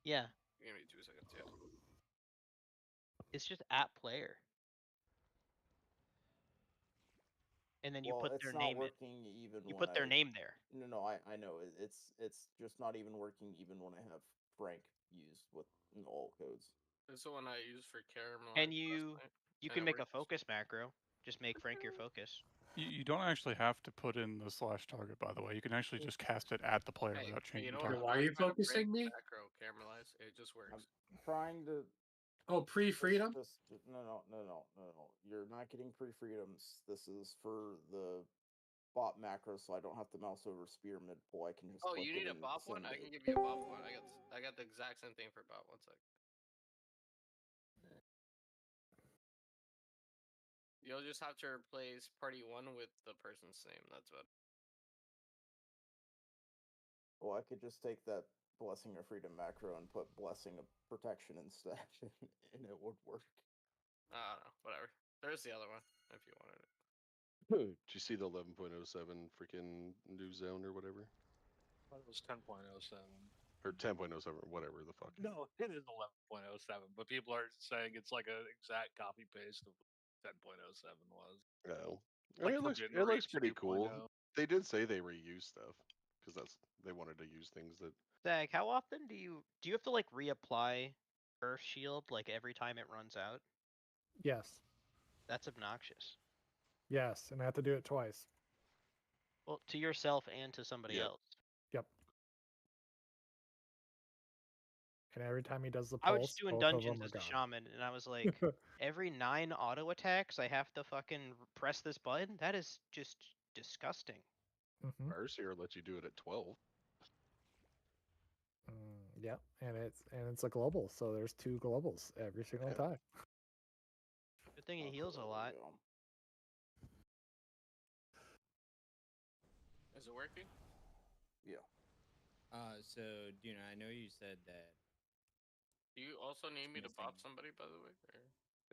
Yeah, Give me 2 seconds. Yeah. it's just at player. And then you Well, put it's their not name in. working even You when put their I... name there. No, I know. It's just not even working even when I have Frank used with all codes. This is the one I used for caramel. And you And can it make a works. focus macro. Just make Frank your focus. You don't actually have to put in the slash target, by the way. You can actually just cast it at the player Hey, without hey, changing you know target. what? Why are I'm you trying to break focusing me? Macro caramelize. It just works. I'm trying to... Oh, pre-freedom? No. You're not getting pre-freedoms. This is for the bot macro, so I don't have to mouse over spear mid pull. I can just... Oh, click you it need a and bop one? send I it. can give you a bop one. I got the exact same thing for bop. 1 sec. You'll just have to replace party 1 with the person's name. That's what. Well, I could just take that Blessing of Freedom macro and put Blessing of Protection instead, and it would work. I don't know. Whatever. There's the other one if you wanted it. Did you see the 11.07 freaking new zone or whatever? I thought it was 10.07. Or 10.07, whatever the fuck. No, it is 11.07, but people are saying it's like an exact copy paste of 10.07 was. No. Like it looks Reach pretty 2.0. cool. They did say they reuse stuff because they wanted to use things that... Zach, how often do you have to like reapply Earth Shield like every time it runs out? Yes. That's obnoxious. Yes, and I have to do it twice. Well, to yourself and to somebody Yep. else. Yep. And every time he does the pulse, I was just doing both of dungeons them as are a gone. shaman, and I was like, every 9 auto attacks, I have to fucking press this button? That is just disgusting. Mm-hmm. Mercier let you do it at 12. Yep, and it's a global, so there's 2 globals every single time. Good thing he heals a lot. Is it working? Yeah. So, Duna, I know you said that. Do you also need me to Missing. bop somebody, by the way? Or...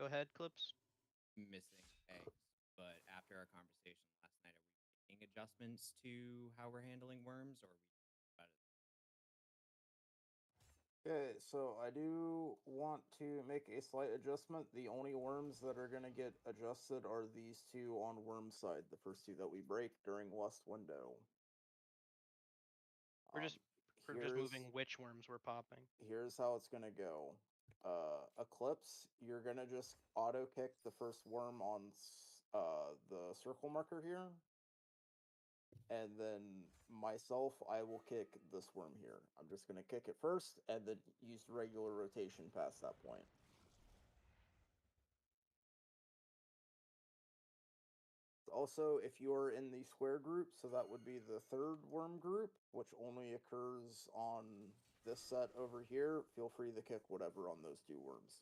Go ahead, Clips. Missing eggs, but after our conversation last night, are we making adjustments to how we're handling worms, or are we about it? Okay, so I do want to make a slight adjustment. The only worms that are going to get adjusted are these 2 on worm side, the first 2 that we break during West Window. We're just moving which worms we're popping. Here's how it's going to go. Eclipse, you're going to just auto kick the first worm on the circle marker here. And then myself, I will kick this worm here. I'm just going to kick it first and then use regular rotation past that point. Also, if you're in the square group, so that would be the 3rd worm group, which only occurs on this set over here, feel free to kick whatever on those 2 worms.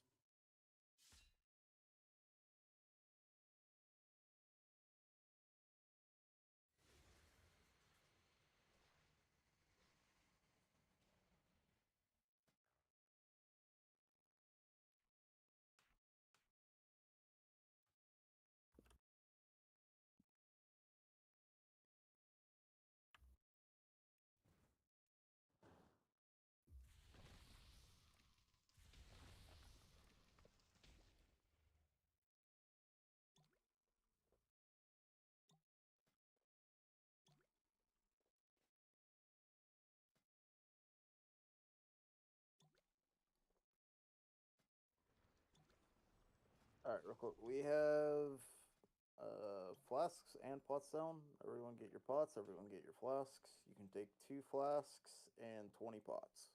Alright, real quick. We have flasks and pots down. Everyone get your pots, everyone get your flasks. You can take 2 flasks and 20 pots.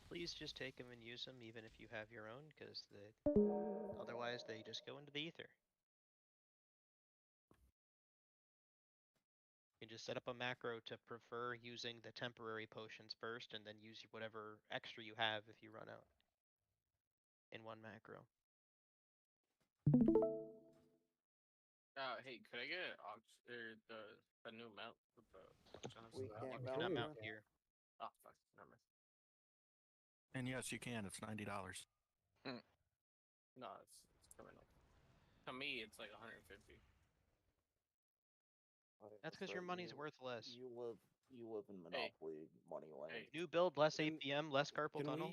Please just take them and use them even if you have your own, because otherwise they just go into the ether. You can just set up a macro to prefer using the temporary potions first, and then use whatever extra you have if you run out in one macro. Hey, could I get the new mount with the... We can't Not mount mount here. Oh, fuck. Never mind. And yes, you can. It's $90. No, it's criminal. To me, it's like 150. That's because your money's worth less. You live You live in Monopoly money land. Hey. New build, less Can- APM, less carpal tunnel.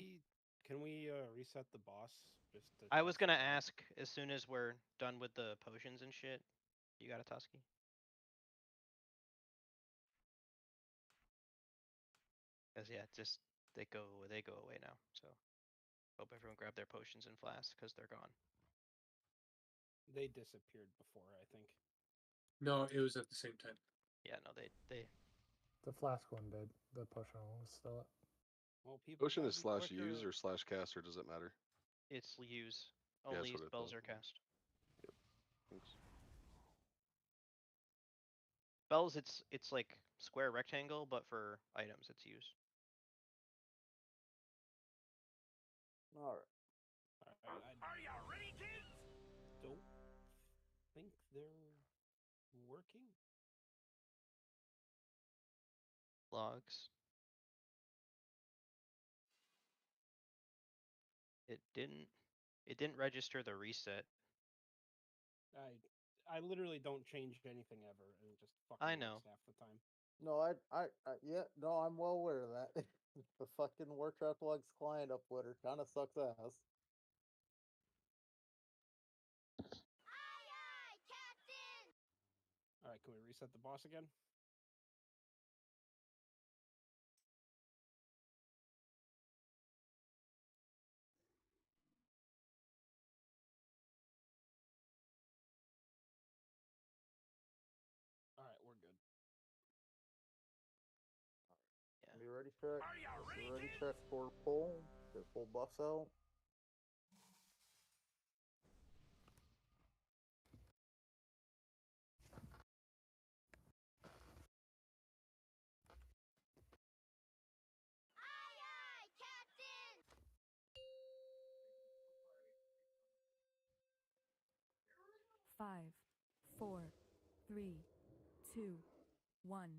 Can we reset the boss? Just to I was test gonna it out? ask as soon as we're done with the potions and shit. You got a Tusky? Cause yeah, just they go away now. So hope everyone grabbed their potions and flasks because they're gone. They disappeared before, I think. No, it was at the same time. Yeah, no, they The flask one did. The potion one was still up. Well, people Potion gotta is be slash quicker. use or slash cast, or does it matter? it's use. Yeah, that's Only what I spells thought. are cast. Thanks. Spells, it's like square rectangle, but for items it's use. All right. Are you ready, kids? Don't think they're working. Logs. It didn't register the reset. I literally don't change anything ever, and it just fucking I works know. half the time. No, yeah, no, I'm well aware of that. The fucking Warcraft Logs client uploader kind of sucks ass. All right, can we reset the boss again? All right, we're good. Yeah. Be ready check. Ready check for pull. Get full buffs out. Five, 4, 3, 2, 1.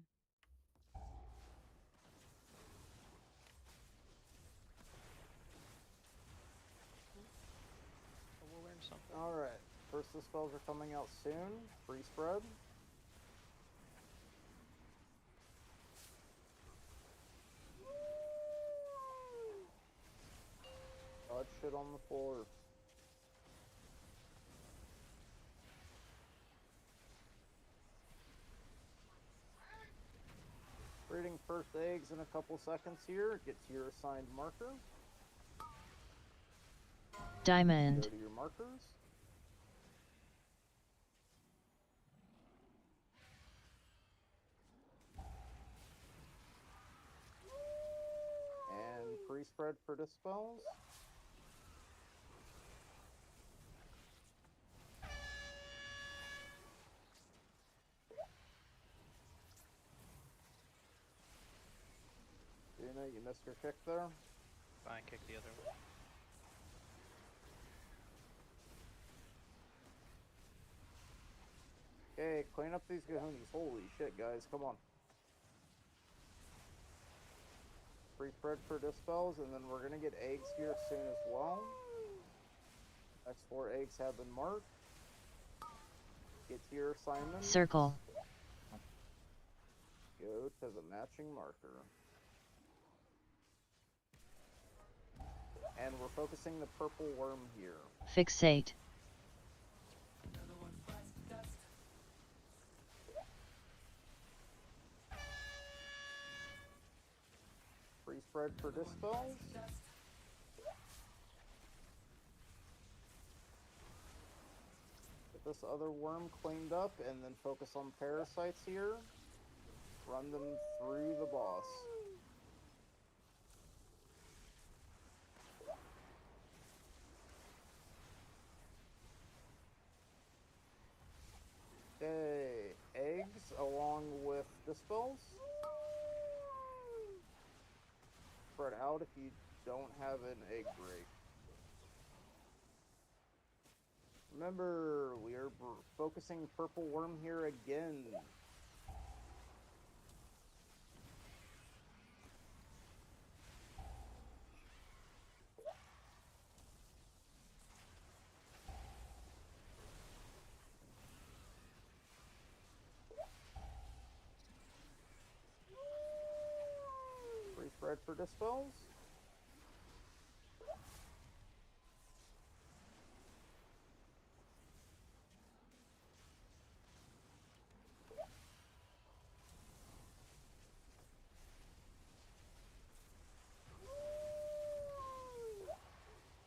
We'll learn something. All right. First, the spells are coming out soon. Free spread. Dodge shit on the floor. Reading first eggs in a couple seconds here. Get to your assigned marker. Diamond. Go to your markers. And free spread for dispels. Dina, you missed your kick there. Fine, kick the other one. Okay, clean up these gahoonies. Holy shit, guys, come on. Free spread for dispels, and then we're gonna get eggs here soon as well. Next 4 eggs have been marked. Get to your assignment. Circle. Go to the matching marker. And we're focusing the purple worm here. Fixate. Free spread for dispels. Get this other worm cleaned up and then focus on parasites here. Run them through the boss. Okay, eggs along with dispels. Spread out if you don't have an egg break. Remember, we are focusing purple worm here again. Spread for dispels.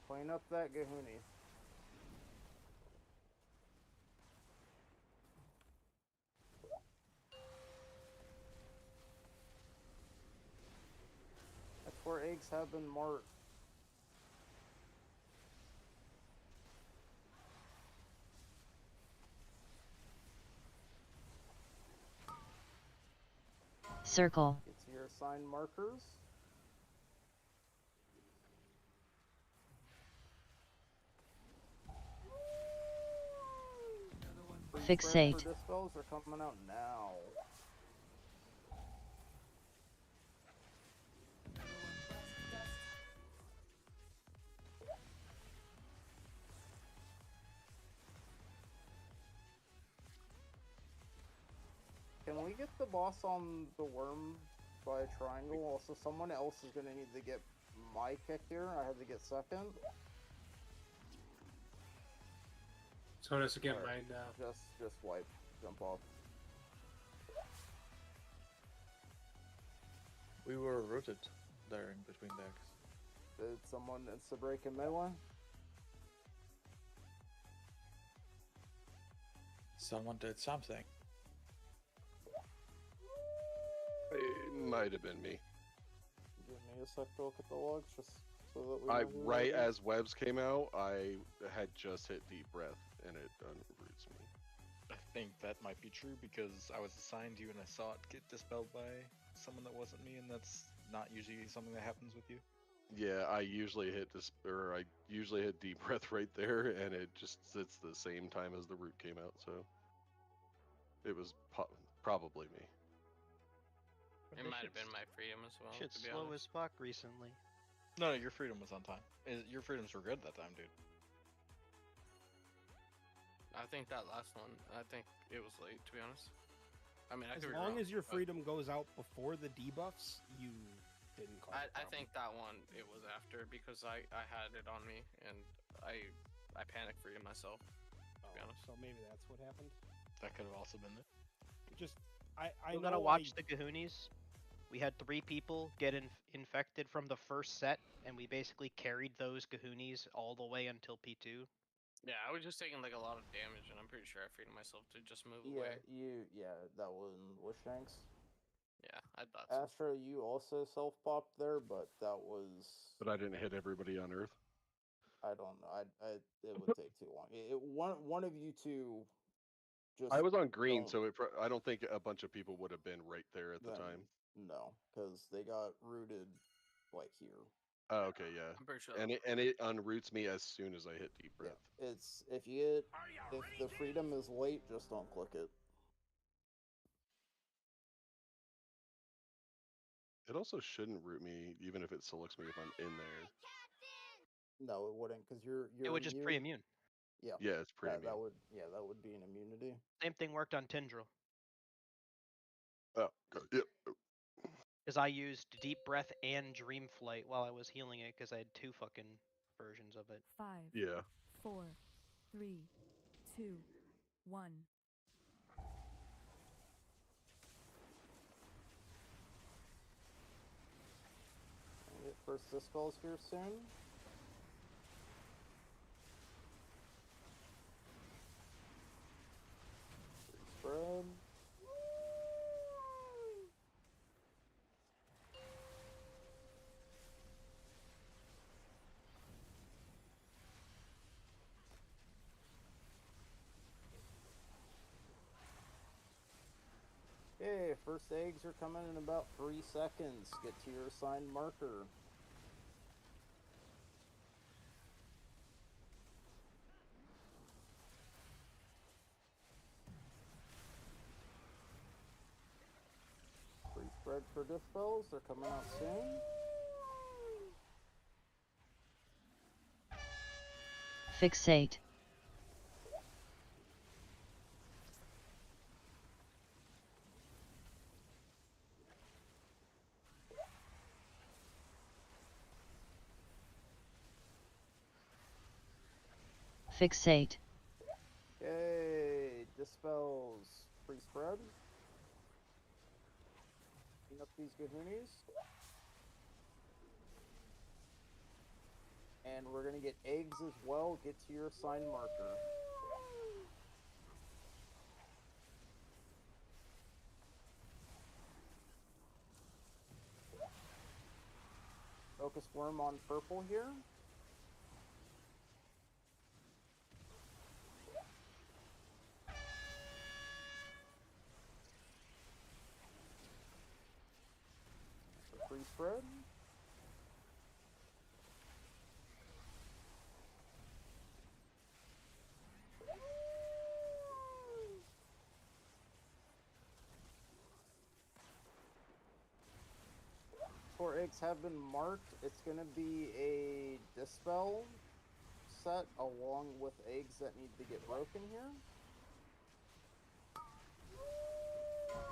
Clean up that Gahuni. That's where eggs have been marked. Circle. Get to your assigned markers. Fixate. For dispels are coming out now. Can we get the boss on the worm by a triangle? Also, someone else is going to need to get my kick here. I had to get second. So does again Alright, mine now. Just wipe. Jump off. We were rooted there in between decks. Did someone insta break in melee? Someone did something. It might have been me. Give me a sec to look at the logs just so that we I know who right that is. as webs came out, I had just hit deep breath and it unroots me. I think that might be true because I was assigned you and I saw it get dispelled by someone that wasn't me, and that's not usually something that happens with you. Yeah, I usually hit deep breath right there, and it just sits the same time as the root came out. So it was probably me. It might have been my freedom as well. Shit's to be slow honest. as fuck recently. No, your freedom was on time. Your freedoms were good that time, dude. I think that last one. I think it was late, to be honest. I mean, I As could be long wrong, as your but freedom goes out before the debuffs, you didn't cause a I problem. think that one it was after because I had it on me and I panic freedom myself. To be honest. So maybe that's what happened. That could have also been it. Just I You know gotta watch the Gahoonies. We had 3 people get infected from the first set, and we basically carried those Gahoonies all the way until P2. Yeah, I was just taking like a lot of damage, and I'm pretty sure I freed myself to just move Yeah, away. that one was Shanks. Yeah, I thought so. Astra, you also self-popped there, but that was... But I didn't hit everybody on Earth. I don't know. It would take too long. One of you two just... I was on green, don't- so I don't think a bunch of people would have been right there at the then time. No, because they got rooted like here. Oh, okay, yeah. I'm pretty sure. And it unroots me as soon as I hit deep breath. Yeah, it's if the freedom is late, just don't click it. It also shouldn't root me, even if it selects me if I'm in there. No, it wouldn't, because you're It would just immune. pre-immune. Yeah. Yeah, it's pre-immune. That would be an immunity. Same thing worked on Tindril. Oh, yep. Because I used Deep Breath and Dream Flight while I was healing it, because I had 2 fucking versions of it. 5, Yeah. 4, 3, 2, 1. I'll get first dispels here soon. Spread. Okay, first eggs are coming in about 3 seconds. Get to your assigned marker. Free spread for dispels. They're coming out soon. Fixate. Fixate. Okay, dispels pre-spread. Clean up these Gahoonies. And we're gonna get eggs as well. Get to your assigned marker. Focus worm on purple here. Free spread. Four eggs have been marked. It's going to be a dispel set along with eggs that need to get broken here.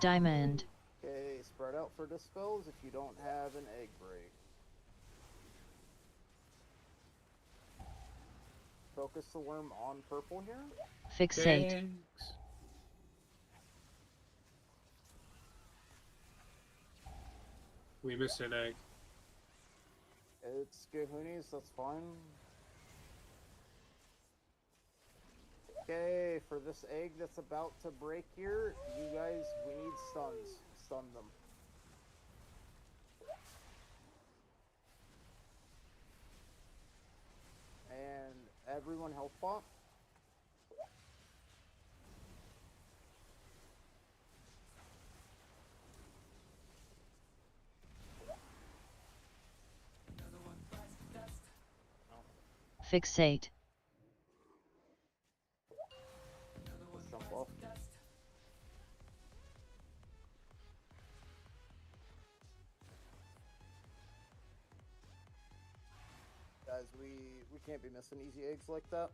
Diamond. Okay, spread out for dispels if you don't have an egg break. Focus the worm on purple here. Fixate. Thanks. We missed an egg. It's Gahoonies, that's fine. Okay, for this egg that's about to break here, you guys, we need stuns. Stun them. And everyone health pot. Fixate. Let's jump off. Guys, we can't be missing easy eggs like that.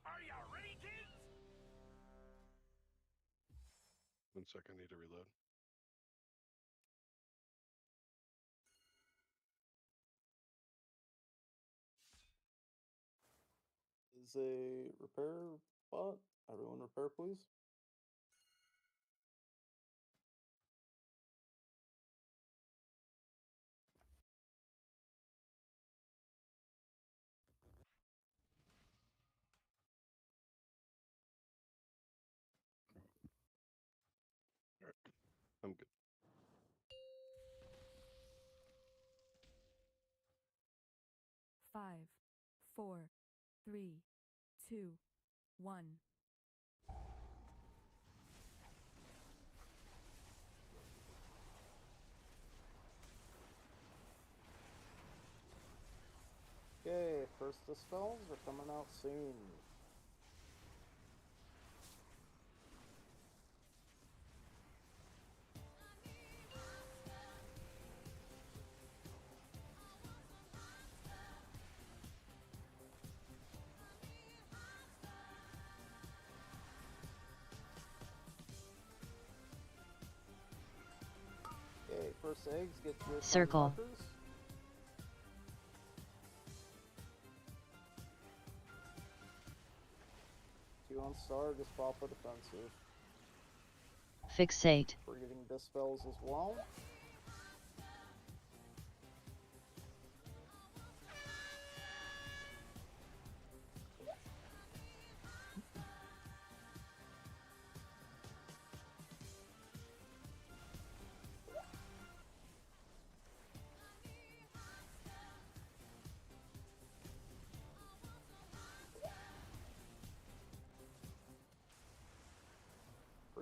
Are you ready, kids? 1 second, need to reload. Is a repair bot. Everyone repair, please. I'm good. 5, 4, 3, 2, 1. Okay, first dispels are coming out soon. Okay, first eggs get to your Circle. markers. Two on star, just pop a defensive. Fixate. We're getting dispels as well.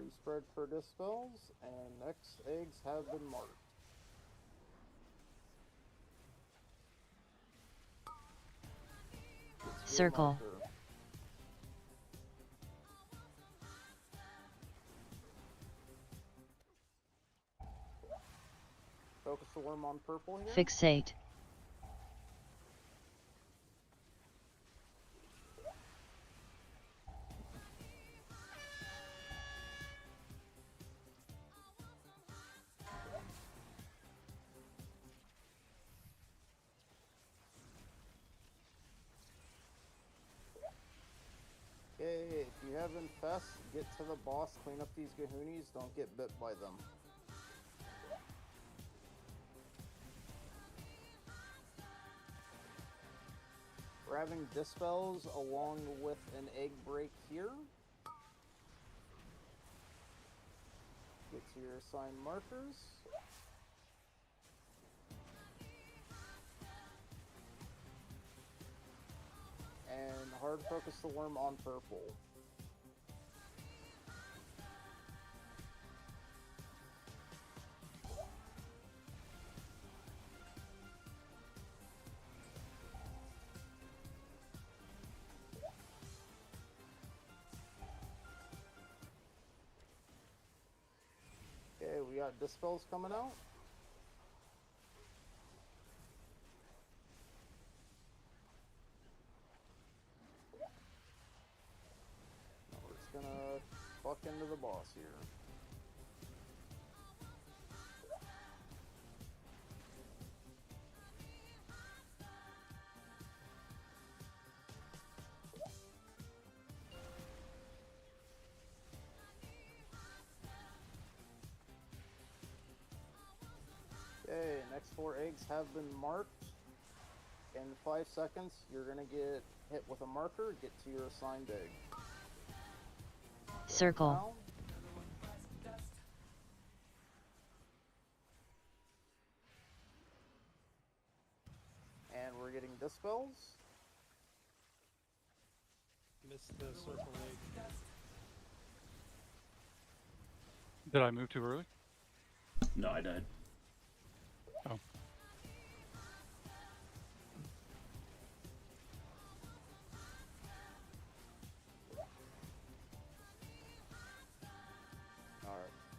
Free spread for dispels, and next eggs have been marked. It's your Circle. marker. Focus the worm on purple here. Fixate. Okay, if you have infest, get to the boss, clean up these Gahoonies, don't get bit by them. We're having dispels along with an egg break here. Get to your assigned markers. And hard focus the worm on purple. Okay, we got dispels coming out. Now we're just gonna fuck into the boss here. Okay, next 4 eggs have been marked. In 5 seconds, you're gonna get hit with a marker, get to your assigned egg. Circle. Now, and we're getting dispels. Missed the circle egg. Did I move too early? No, I died. Oh.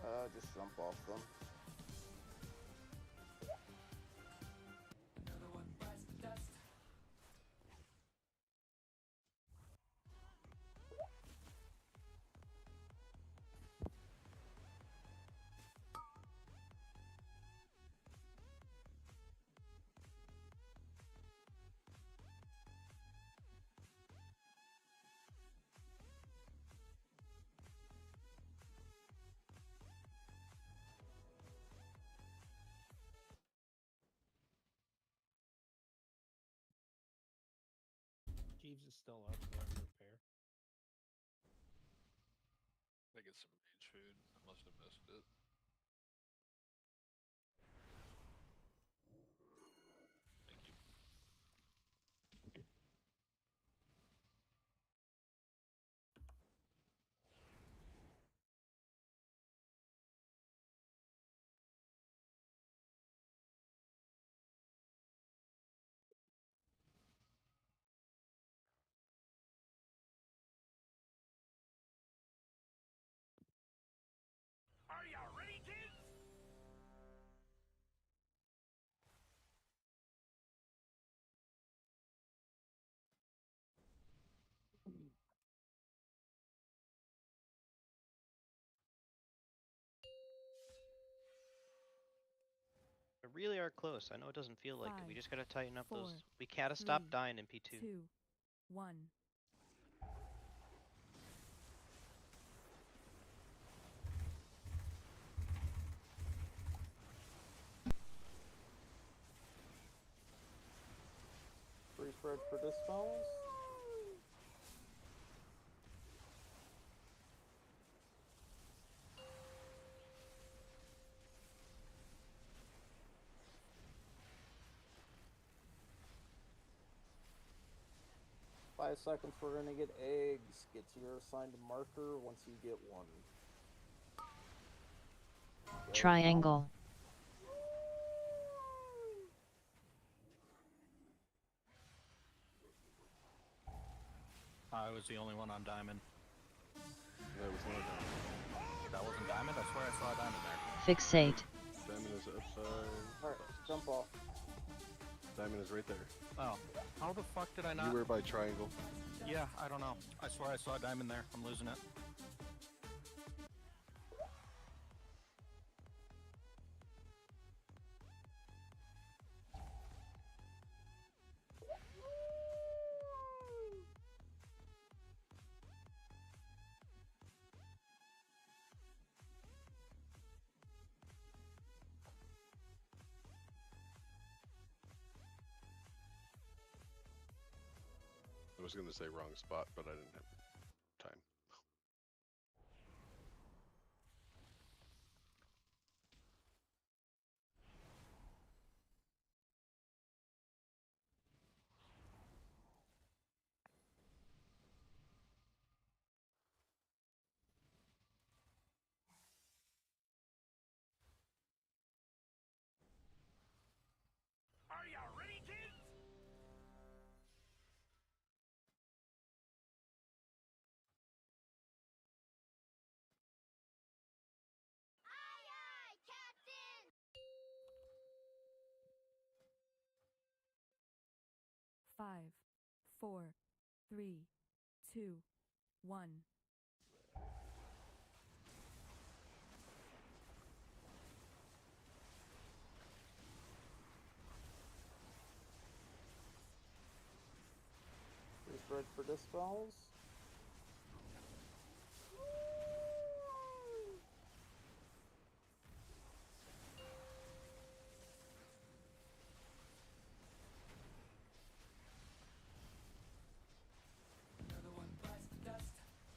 Alright, just jump off them. Jeeves is still up for repair. I get some rage food. I must have missed it. Thank you. Are you ready, kids? We really are close. I know it doesn't feel like it. We 5, just gotta tighten up 4, those. We gotta stop 3, dying in P2. 2, 1. Free spread for dispels. Five seconds, we're gonna get eggs. Get to your assigned marker once you get one. Triangle. I was the only one on diamond. That was not diamond. That wasn't diamond? I swear I saw a diamond there. Fixate. Diamond is upside. Alright, jump off. Diamond is right there. Oh, how the fuck did I not? You were by triangle. Yeah, I don't know. I swear I saw a diamond there. I'm losing it. I was gonna say wrong spot, but I didn't have time. Are you ready, kids? Five, four, three, two, one. Freeze red for dispels.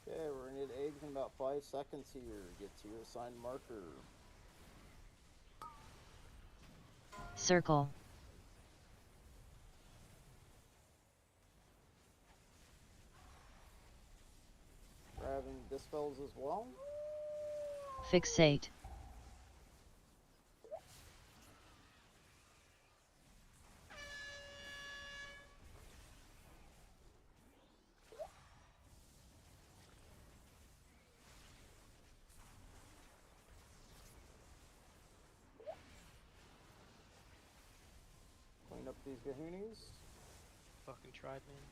Okay, we're gonna need eggs in about 5 seconds here. Get to your assigned marker. Circle. Grabbing dispels as well. Fixate. Clean up these gahoonies. Fucking tried, man.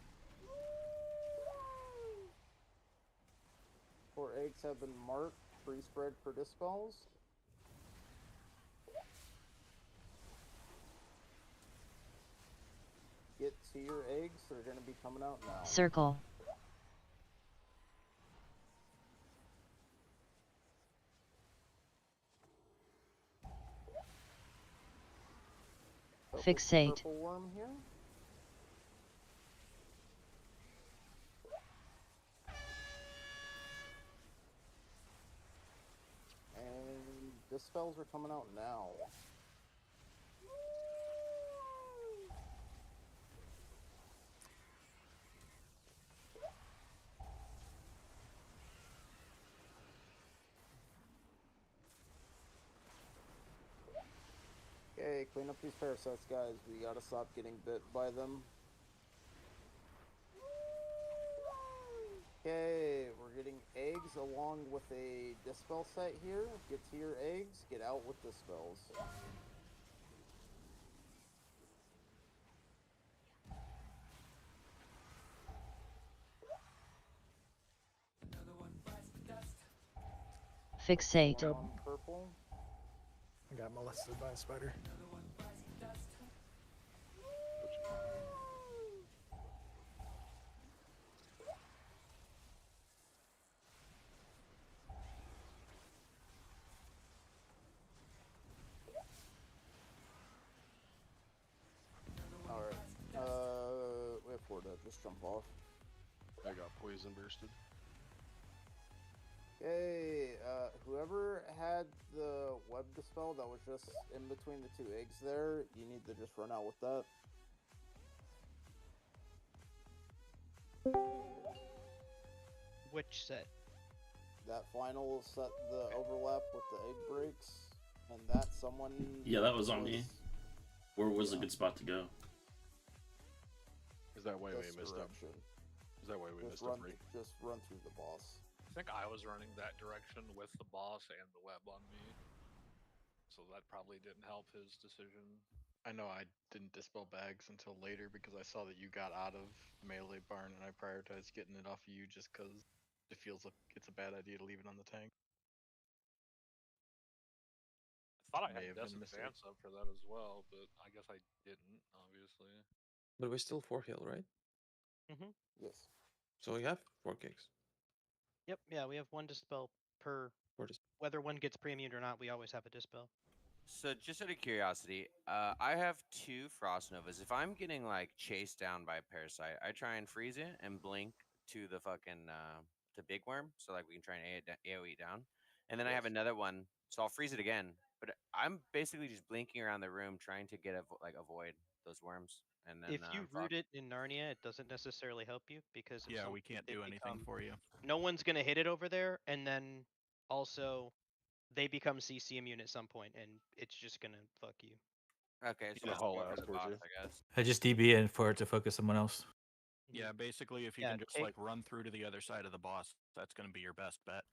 4 eggs have been marked. Free spread for dispels. Get to your eggs. They're going to be coming out now. Circle. Fixate. Purple worm here. And dispels are coming out now. Okay, clean up these parasites, guys. We gotta stop getting bit by them. Okay, we're getting eggs along with a dispel set here. Get to your eggs, get out with dispels. Fixate. Purple. I got molested by a spider. Alright. Wait for it. Just jump off. I got poison bursted. Okay, whoever had the web dispel that was just in between the 2 eggs there, you need to just run out with that. Which set? That final set, the overlap with the egg breaks. someone. Yeah, that was on me. Where was a good spot to go? Is that why we This missed him? direction. Is that why we Just missed run, him? just run through the boss. I think I was running that direction with the boss and the web on me, so that probably didn't help his decision. I know I didn't dispel Bagz until later because I saw that you got out of melee barn and I prioritized getting it off of you just because it feels like it's a bad idea to leave it on the tank. I thought I May had have Death's been a mistake. Advance up for that as well, but I guess I didn't, obviously. But we still 4 heal, right? Mm-hmm. Yes. So we have 4 kicks. Yep, yeah, we have 1 dispel per. Whether one gets pre-immune or not, we always have a dispel. So just out of curiosity, I have 2 Frost Novas. If I'm getting like chased down by a parasite, I try and freeze it and blink to the fucking to Big Worm, so like we can try and AoE down. And then I have another one, so I'll freeze it again. But I'm basically just blinking around the room trying to get avoid those worms. And then If you root it in Narnia, it doesn't necessarily help you because Yeah, we can't do anything for you. No one's gonna hit it over there, and then also they become CC immune at some point, and it's just gonna fuck you. Okay, so just go for the boss, I guess. I just DB in for it to focus someone else. Yeah, basically, if you Yeah, can just like run through to the other side of the boss, that's going to be your best bet.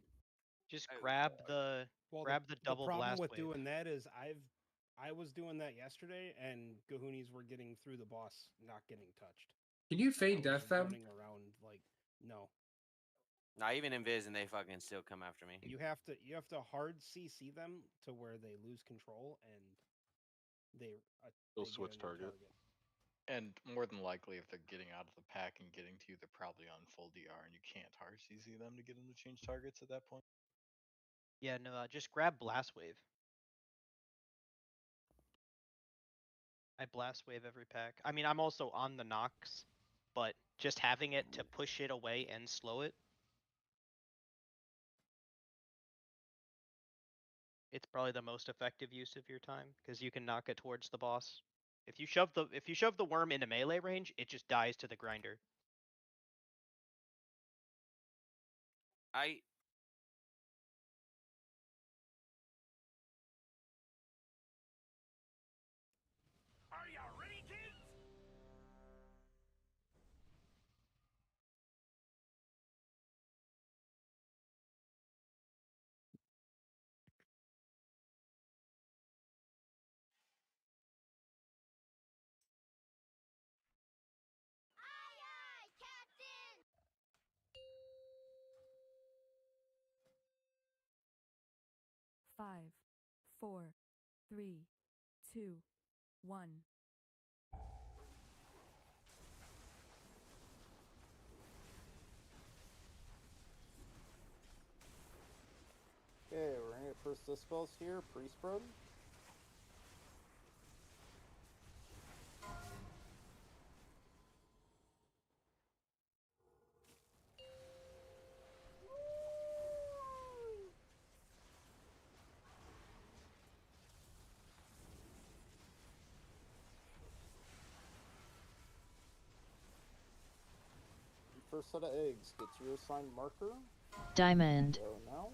Just grab the double The problem blast with wave. doing that is I was doing that yesterday, and Gahoonies were getting through the boss, not getting touched. Can you fade I was death them? running around like no. Not even invis, and they fucking still come after me. You have to hard CC them to where they lose control and they They'll they get switch a new target. And more than likely, if they're getting out of the pack and getting to you, they're probably on full DR, and you can't hard CC them to get them to change targets at that point. Yeah, no, just grab blast wave. I blast wave every pack. I mean, I'm also on the Nox, but just having it to push it away and slow it. It's probably the most effective use of your time because you can knock it towards the boss. If you shove the worm into melee range, it just dies to the grinder. Are ya ready, kids? Five, 4, 3, 2, 1. Okay, we're gonna get first dispels here. Priest Road. First set of eggs. Get to your assigned marker. Diamond. Go now.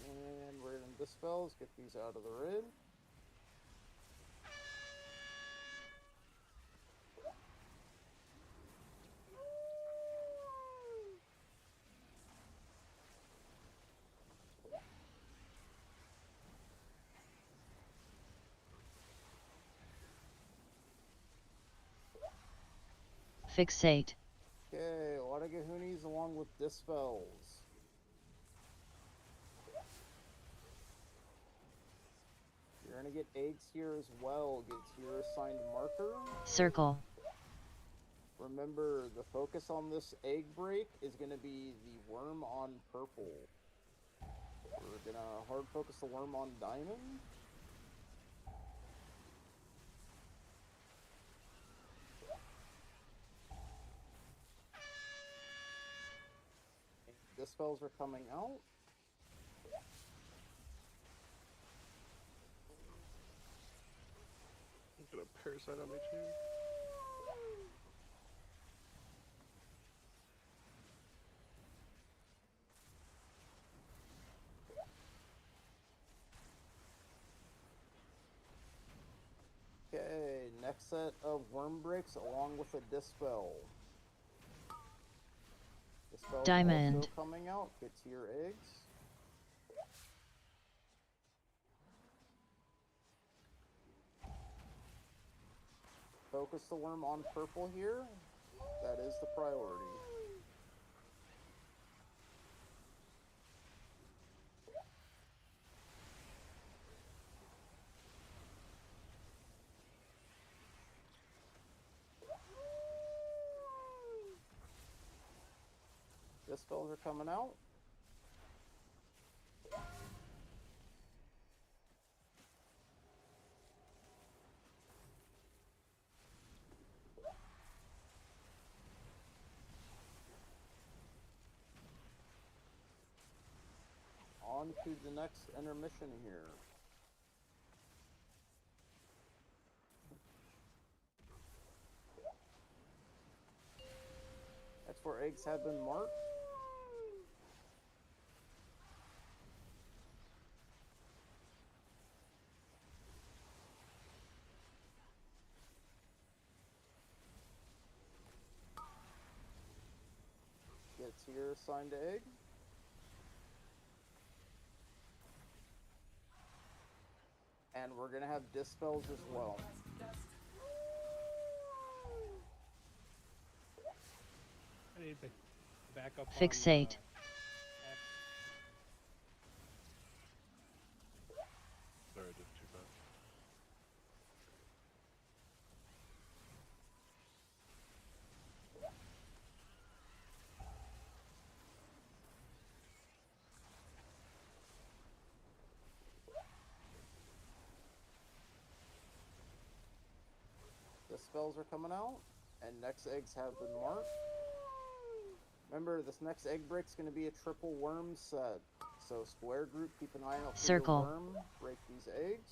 And we're gonna dispels. Get these out of the red. Fixate. Okay, a lot of Gahoonies along with dispels. You're gonna get eggs here as well. Get to your assigned marker. Circle. Remember, the focus on this egg break is gonna be the worm on purple. We're gonna hard focus the worm on diamond. Dispels are coming out. Got a parasite on me too. Okay, next set of worm breaks along with a dispel. Dispel Diamond. also coming out. Get to your eggs. Focus the worm on purple here. That is the priority. Dispels are coming out. On to the next intermission here. That's where eggs have been marked. Get to your assigned egg. And we're gonna have dispels as well. I need to back up. Fixate. Sorry, I did too fast. The spells are coming out, and next eggs have been marked. Remember, this next egg break's going to be a triple worm set. So square group, keep an eye out for Circle. your worm. Break these eggs.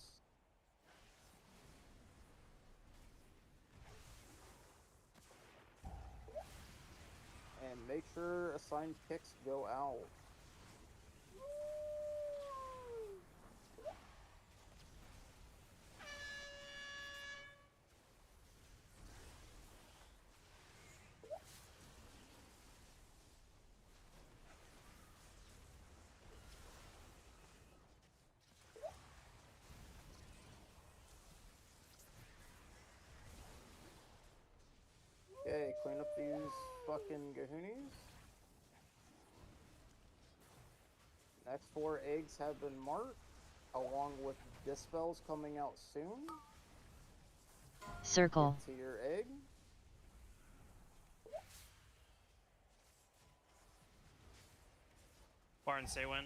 And make sure assigned kicks go out. Okay, clean up these fucking gahoonies. Next 4 eggs have been marked, along with dispels coming out soon. Circle. Get to your egg. Barn, say when.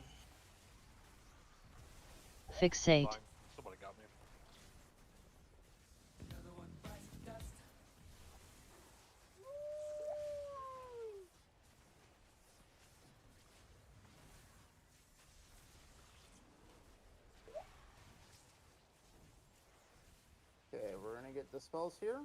Fixate. Fine. Somebody got me. Okay, we're gonna get dispels here.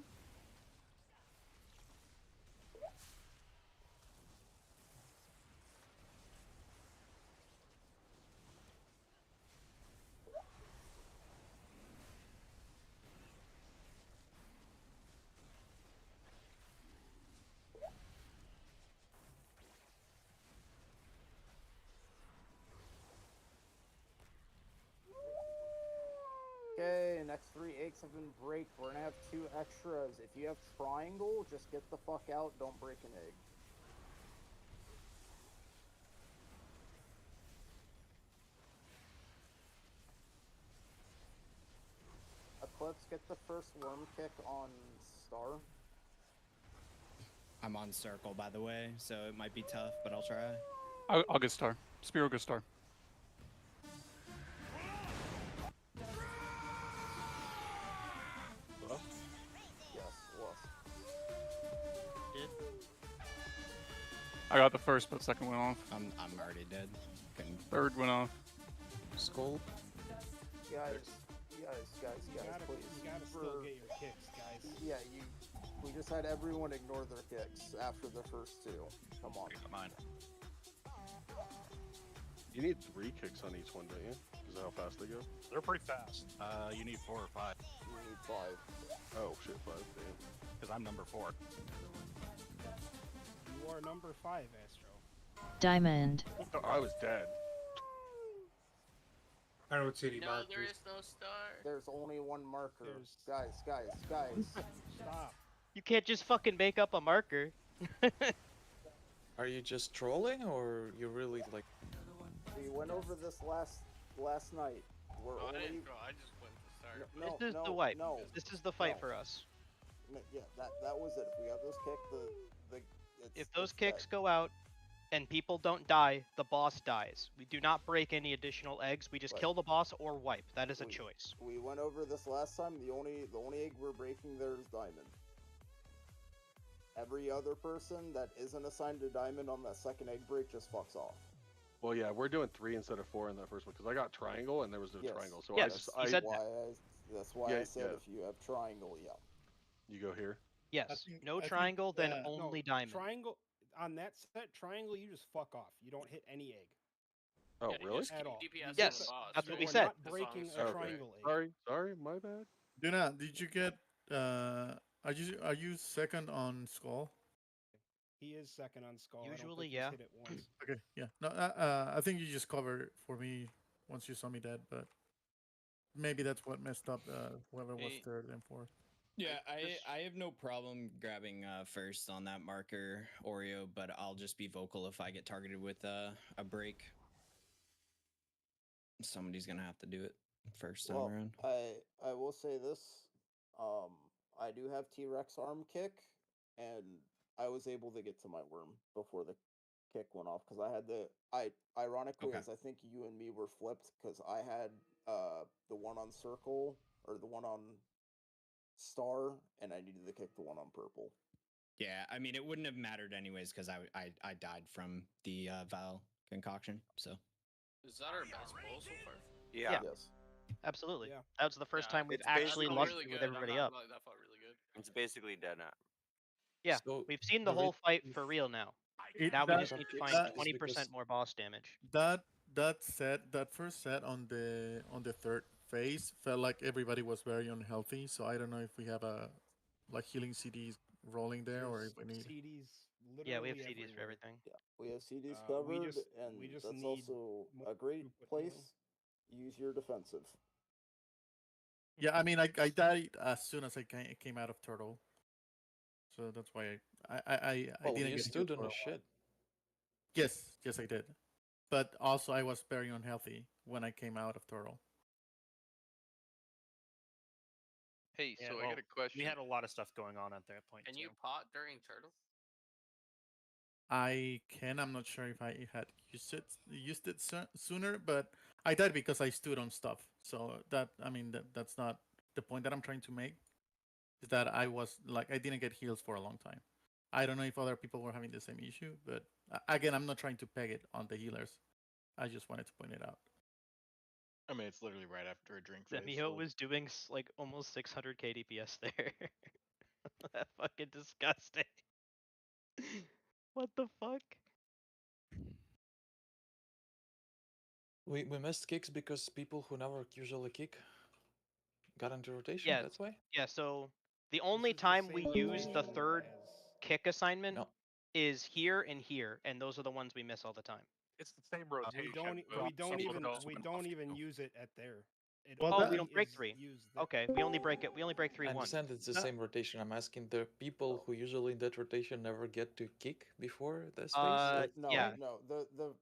Okay, next 3 eggs have been break. We're gonna have 2 extras. If you have triangle, just get the fuck out. Don't break an egg. Eclipse, get the first worm kick on Star. I'm on circle, by the way, so it might be tough, but I'll try. I'll get star. Spear will get star. Yes, was. Did. I got the first, but second went off. I'm already dead. Third went off. Skull. Guys, Guys, please. You gotta still get your kicks, guys. Yeah, we just had everyone ignore their kicks after the first two. Come on. Mine. You need 3 kicks on each one, don't you? Is that how fast they go? They're pretty fast. You need 4 or 5. You need 5. Oh shit, 5. Damn. Because I'm number 4. You are number 5, Astro. Diamond. I was dead. I don't see any No, markers. there is no star. There's only one marker. Guys. Stop. You can't just fucking make up a marker. Are you just trolling, or you really like? We went over this last night. We're Oh, I only. didn't go. I just went to start. No, This is no, the wipe. No, This is the fight no. for us. Yeah, that was it. If we got those kicked, If those it's kicks dead. go out and people don't die, the boss dies. We do not break any additional eggs. We just Right. kill the boss or wipe. That is a choice. We went over this last time. The only egg we're breaking there is diamond. Every other person that isn't assigned a diamond on that second egg break just fucks off. Well, yeah, we're doing 3 instead of 4 in that first one because I got triangle and there was no Yes. triangle. So Yes, I he said That's why Yeah, I said yeah. if you have triangle, yeah. You go here. Yes. think- No I think, triangle, then no, only diamond. Triangle on that set. Triangle, you just fuck off. You don't hit any egg Oh, Yeah, you really? just at keep all. DPS on Yes, the boss. that's what we We're said. not As long breaking as a it's triangle egg. Sorry, my bad. Duna, did you get? Are you second on Skull? He is second on skull. Usually, I don't think yeah. He's hit it once. Okay, yeah. No, I think you just covered for me once you saw me dead, but maybe that's what messed up whoever was Hey. third and fourth. Yeah, Just- I have no problem grabbing first on that marker, Oreo, but I'll just be vocal if I get targeted with a break. Somebody's gonna have to do it first time Well, around. I will say this. I do have T-Rex arm kick, and I was able to get to my worm before the kick went off because I had ironically, Okay. as I think you and me were flipped because I had the one on circle or the one on star, and I needed to kick the one on purple. Yeah, I mean it wouldn't have mattered anyways because I died from the Val concoction. So Is that our best pull so far? Yeah. Yes. Absolutely. Yeah. That was the first time we've it's actually basically lucked really with good. everybody I'm not, up. like, that felt really good. It's basically dead now. Yeah, So we've seen the the whole re- fight for real now. Now we that- just need to that find is 20% because- more boss damage. that first set on the third phase felt like everybody was very unhealthy. So I don't know if we have a like healing CDs rolling there or There's if we need. CDs. Literally Yeah, we have CDs for everywhere. everything. Yeah, we have CDs We covered, just- and we just that's need also more a great throughput place. Use your defensive. Yeah, I mean I died as soon as I came out of turtle. So that's why I Well, didn't you get stood hit on for a a shit. Yes, I did. But also I was very unhealthy when I came out of turtle. Hey, Yeah, so I well, got a question. We had a lot of stuff going on at that point. Can too. you pot during turtle? I can. I'm not sure if I had used it sooner, but I died because I stood on stuff. So that's not the point that I'm trying to make. Is that I was like I didn't get heals for a long time. I don't know if other people were having the same issue, but again, I'm not trying to peg it on the healers. I just wanted to point it out. I mean, it's literally right after a drink phase. Zemio so was doing like almost 600 KDPS there. That fucking disgusting. What the fuck? We missed kicks because people who never usually kick got into rotation. Yeah, That's why. yeah. So the only time we use the third kick assignment No. is here and here, and those are the ones we miss all the time. It's the same rotation. We don't but even use it at there. It Well, Oh, only we don't break is 3. used there. Okay, we only break it. We only break 3 I once. understand it's the same rotation. I'm asking the people who usually in that rotation never get to kick before this phase. No, yeah. no. The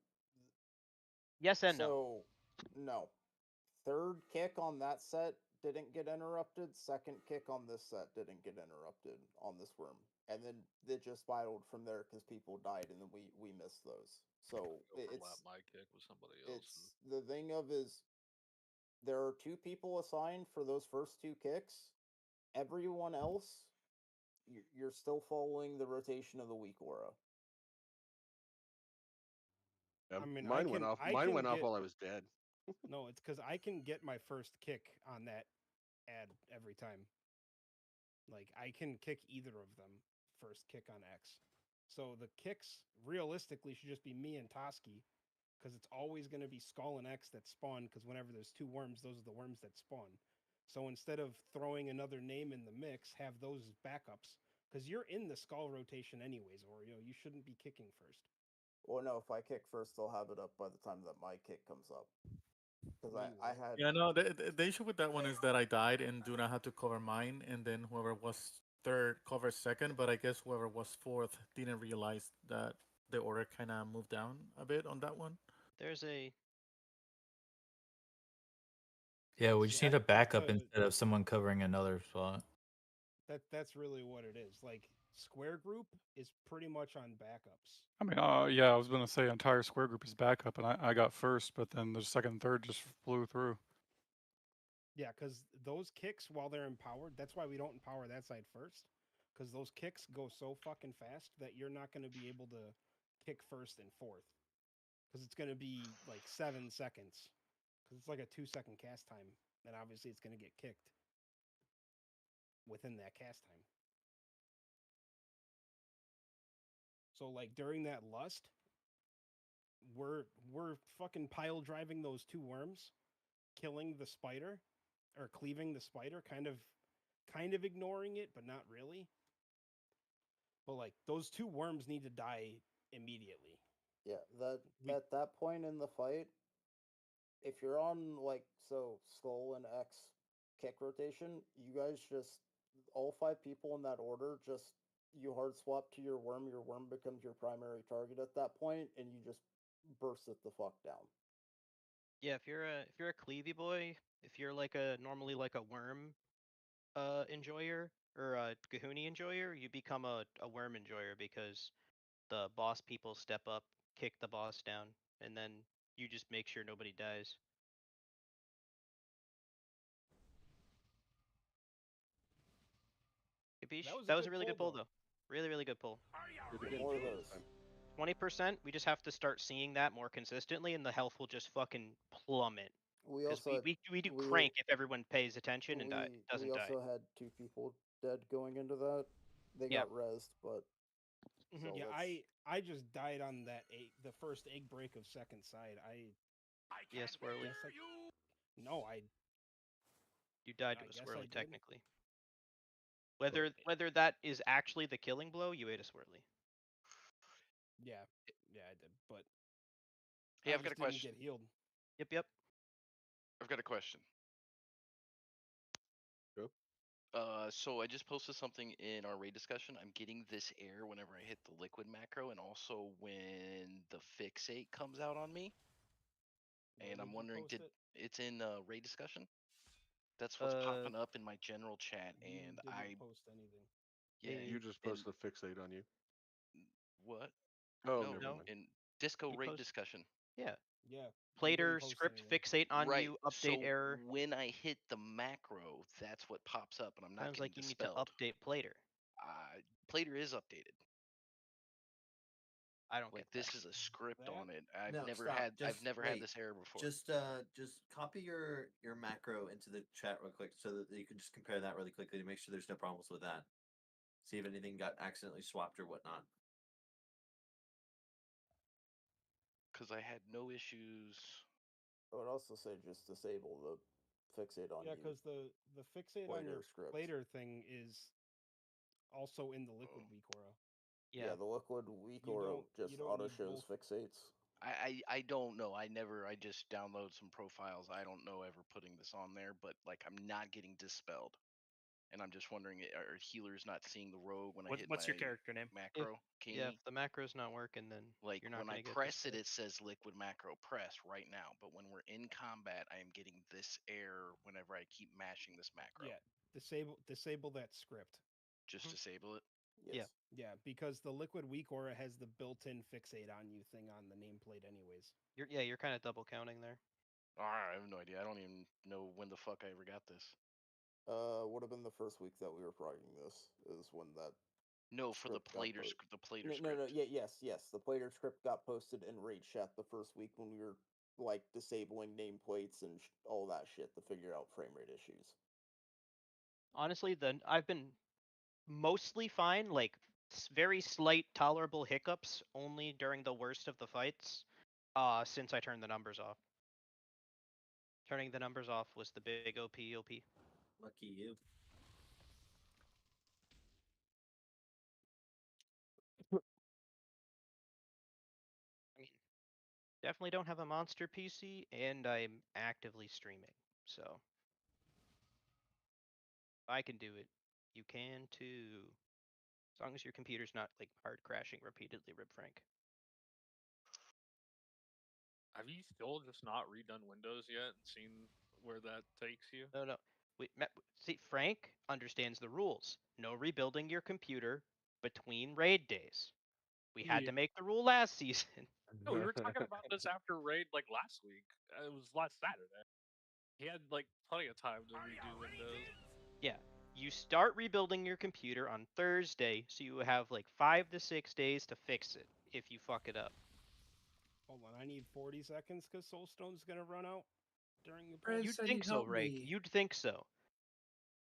Yes and no. so no. Third kick on that set didn't get interrupted. Second kick on this set didn't get interrupted on this worm, and then it just spiraled from there because people died, and then we missed those. So overlap it's my kick with somebody else. it's the thing of is there are 2 people assigned for those first 2 kicks. Everyone else, you're still following the rotation of the weak aura. Yeah, I mean, mine went off. I Mine can went off get- while I was dead. No, it's because I can get my first kick on that add every time. Like I can kick either of them first kick on X. So the kicks realistically should just be me and Toski, because it's always going to be Skull and X that spawn. Because whenever there's two worms, those are the worms that spawn. So instead of throwing another name in the mix, have those as backups. Because you're in the Skull rotation anyways, Oreo. You shouldn't be kicking first. Well, no, if I kick first, they'll have it up by the time that my kick comes up. Because No, I had. Yeah, no, the issue with that one is that I died and Duna had to cover mine, and then whoever was third covers second, but I guess whoever was fourth didn't realize that the order kind of moved down a bit on that one. There's a Yeah, we just Yeah, need a backup the- instead of someone covering another spot. that's really what it is. Like Square Group is pretty much on backups. I mean, yeah, I was gonna say entire square group is backup, and I got first, but then the second and third just flew through. Yeah, because those kicks, while they're empowered, that's why we don't empower that side first. Because those kicks go so fucking fast that you're not going to be able to kick first and fourth. Because it's going to be like 7 seconds. Because it's like a 2-second cast time. And obviously it's going to get kicked within that cast time. So like during that lust, we're fucking pile driving those two worms, killing the spider, or cleaving the spider, kind of ignoring it, but not really. But like those two worms need to die immediately. Yeah, at that point in the fight, if you're on like Skull and X kick rotation, you guys just all 5 people in that order just you hard swap to your worm becomes your primary target at that point, and you just burst it the fuck down. Yeah, if you're a cleavy boy, if you're like normally like a worm enjoyer or a Kahuni enjoyer, you become a worm enjoyer because the boss people step up, kick the boss down, and then you just make sure nobody dies. That was a really good pull though. Really, really good pull. More of those. 20%. We just have to start seeing that more consistently, and the health will just fucking plummet. We Because also we do crank if everyone pays attention and doesn't we die. also had 2 people dead going into that. They Yeah. got rezzed, but so Yeah, let's- I just died on that the first egg break of second side. Yes, Swirly. No, You died to I a guess I Swirly did. technically. Whether that is actually the killing blow, you ate a Swirly. Yeah, I did, but Hey, I I've got a just didn't question. get healed. Yep. I've got a question. Go. So I just posted something in our raid discussion. I'm getting this error whenever I hit the liquid macro, and also when the fixate comes out on me. And I'm wondering, it's in raid discussion? That's what's popping up in my general chat, and I post anything. Yeah, You just posted a fixate on you. What? Oh, no, never mind. in disco You raid post- discussion. Yeah. Yeah. Plater script fixate on right. you, update so error. When I hit the macro, that's what pops up, and I'm not Sounds getting like you dispelled. need to update Plater. Plater is updated. I don't Like get this that. is a script on it. I've No, never stop. had Just wait. this error before. Just copy your macro into the chat real quick so that you can just compare that really quickly to make sure there's no problems with that. See if anything got accidentally swapped or whatnot. Because I had no issues. I would also say just disable the fixate on Yeah, you. because the fixate on your script. Plater thing is also in the liquid weak aura. Yeah, the liquid weak aura just auto shows fixates. I don't know. I just download some profiles. I don't know ever putting this on there, but like I'm not getting dispelled. And I'm just wondering, are healers not seeing the rogue when I hit What's your my character name? macro? If the macro's not working, then Like you're not when I gonna get press dispelled. it says liquid macro press right now. But when we're in combat, I am getting this error whenever I keep mashing this macro. Yeah, disable that script. Just disable it. Yes. Yeah, because the liquid weak aura has the built-in fixate on you thing on the nameplate, anyways. You're kind of double counting there. I have no idea. I don't even know when the fuck I ever got this. Would have been the first week that we were progging this is when that. No, for the Plater script. No, yes. The Plater script got posted in raid chat the first week when we were like disabling nameplates and all that shit to figure out frame rate issues. Honestly, I've been mostly fine, like very slight tolerable hiccups only during the worst of the fights, since I turned the numbers off. Turning the numbers off was the big OP. Lucky you. I mean, definitely don't have a monster PC, and I'm actively streaming, so if I can do it, you can too. As long as your computer's not like hard crashing repeatedly, Rip Frank. Have you still just not redone Windows yet and seen where that takes you? No. See, Frank understands the rules. No rebuilding your computer between raid days. We had to make the rule last season. No, we were talking about this after raid like last week. It was last Saturday. He had like plenty of time to redo Windows. Yeah, you start rebuilding your computer on Thursday, so you have like 5 to 6 days to fix it if you fuck it up. Hold on, I need 40 seconds because Soulstone's gonna run out during the. You'd think so, Rake. You'd think so.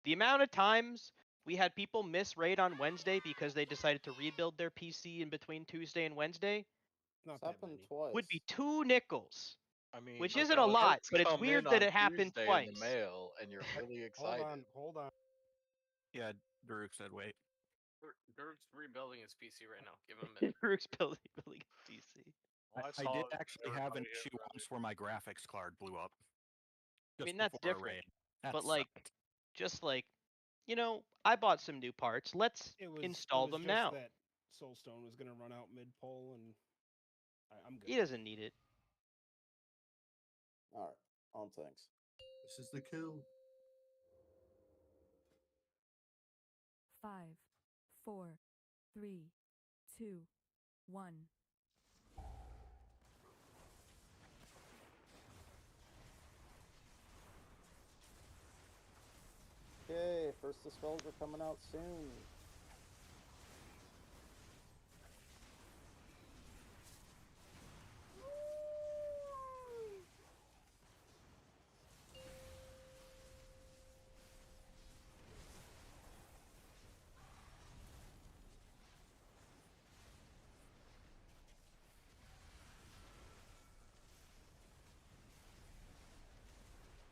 The amount of times we had people miss raid on Wednesday because they decided to rebuild their PC in between Tuesday and Wednesday Not It's that happened many. twice. would be 2 nickels. I mean, Which like, isn't a lot, alerts but it's come weird in that on it happened Tuesday twice. in the mail, and you're really excited. Hold on. Yeah, Daruk said wait. Dirk's rebuilding his PC right now. Give him a minute. Rook's building PC. Well, I saw did actually have an everybody issue around once where my graphics card blew up. I Just mean, that's before a different. raid. That But sucked. just like, I bought some new parts. Let's install them just now. That Soulstone was gonna run out mid poll, and I'm good. He doesn't need it. All right, on things. This is the kill. 5, 4, 3, 2, 1. Okay, first dispels are coming out soon.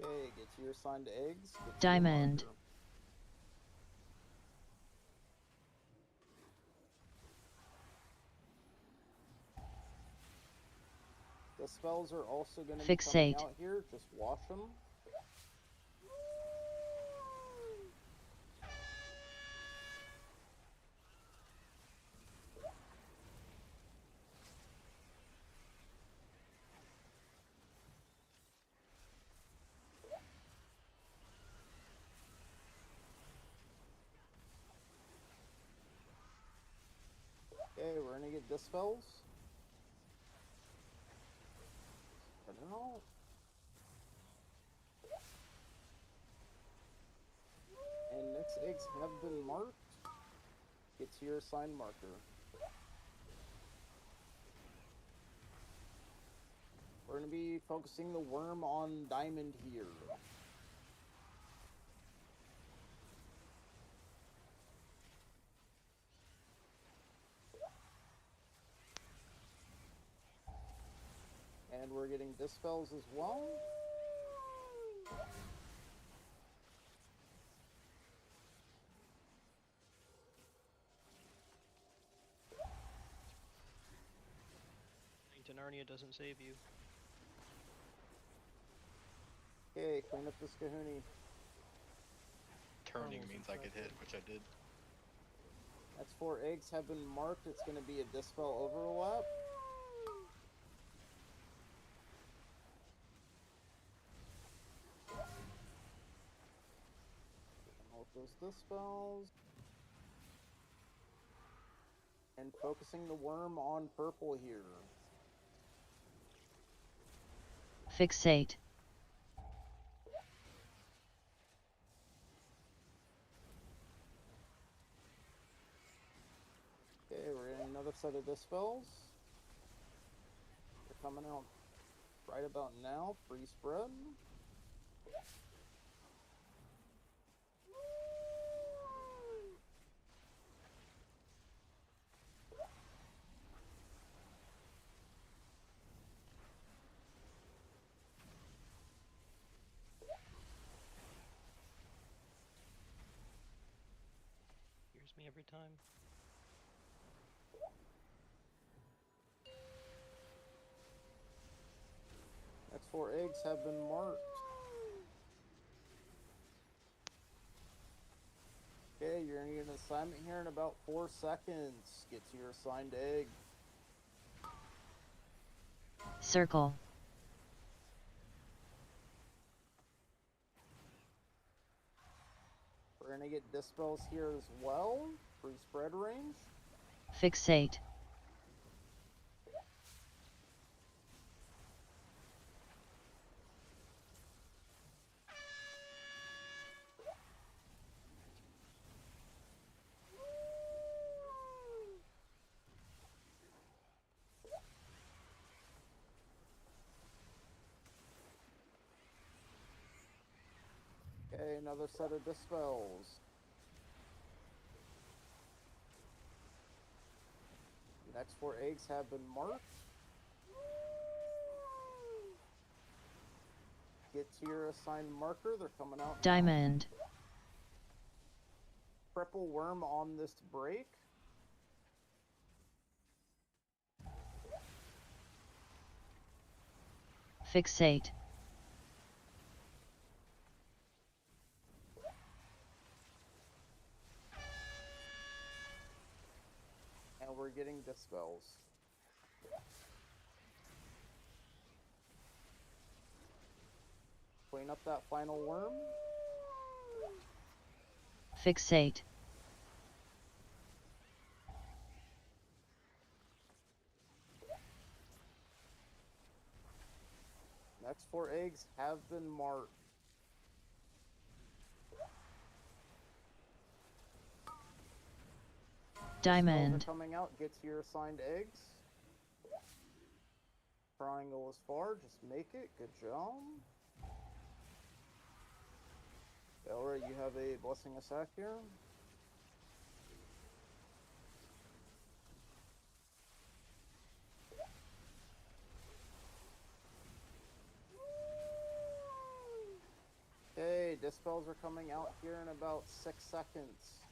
Okay, get to your assigned eggs. Get to your Diamond. marker. The spells are also going to be coming Fixate. out here. Just wash them. Okay, we're going to get dispels. Spread it out. And next eggs have been marked. Get to your assigned marker. We're going to be focusing the worm on diamond here. And we're getting dispels as well. To Narnia doesn't save you. Okay, clean up this kahuni. Turning means I get hit, which I did. That's 4 eggs have been marked. It's going to be a dispel overlap. All those dispels. And focusing the worm on purple here. Fixate. Okay, we're getting another set of dispels. They're coming out right about now. Free spread. every time. Next 4 eggs have been marked. Okay, you're gonna get an assignment here in about 4 seconds. Get to your assigned egg. Circle. We're gonna get dispels here as well. Free spread range. Fixate. Okay, another set of dispels. Next 4 eggs have been marked. Get to your assigned marker. They're coming out now. Diamond. Triple worm on this break. Fixate. And we're getting dispels. Clean up that final worm. Fixate. Next 4 eggs have been marked. Diamond. Dispels are coming out. Get to your assigned eggs. Triangle is far. Just make it. Good job. Alright, you have a blessing of sack here. Okay, dispels are coming out here in about 6 seconds.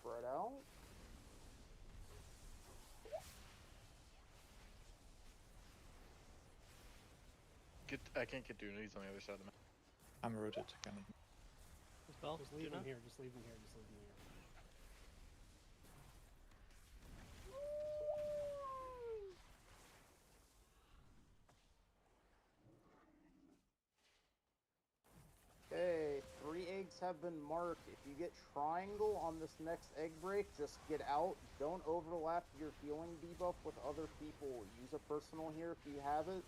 Spread out. I can't get Doonies on the other side of the map. I'm rooted, kind of. Dispel? Just leave him here. Just leave him here. Just leave him here. Okay, 3 eggs have been marked. If you get triangle on this next egg break, just get out. Don't overlap your healing debuff with other people. Use a personal here if you have it.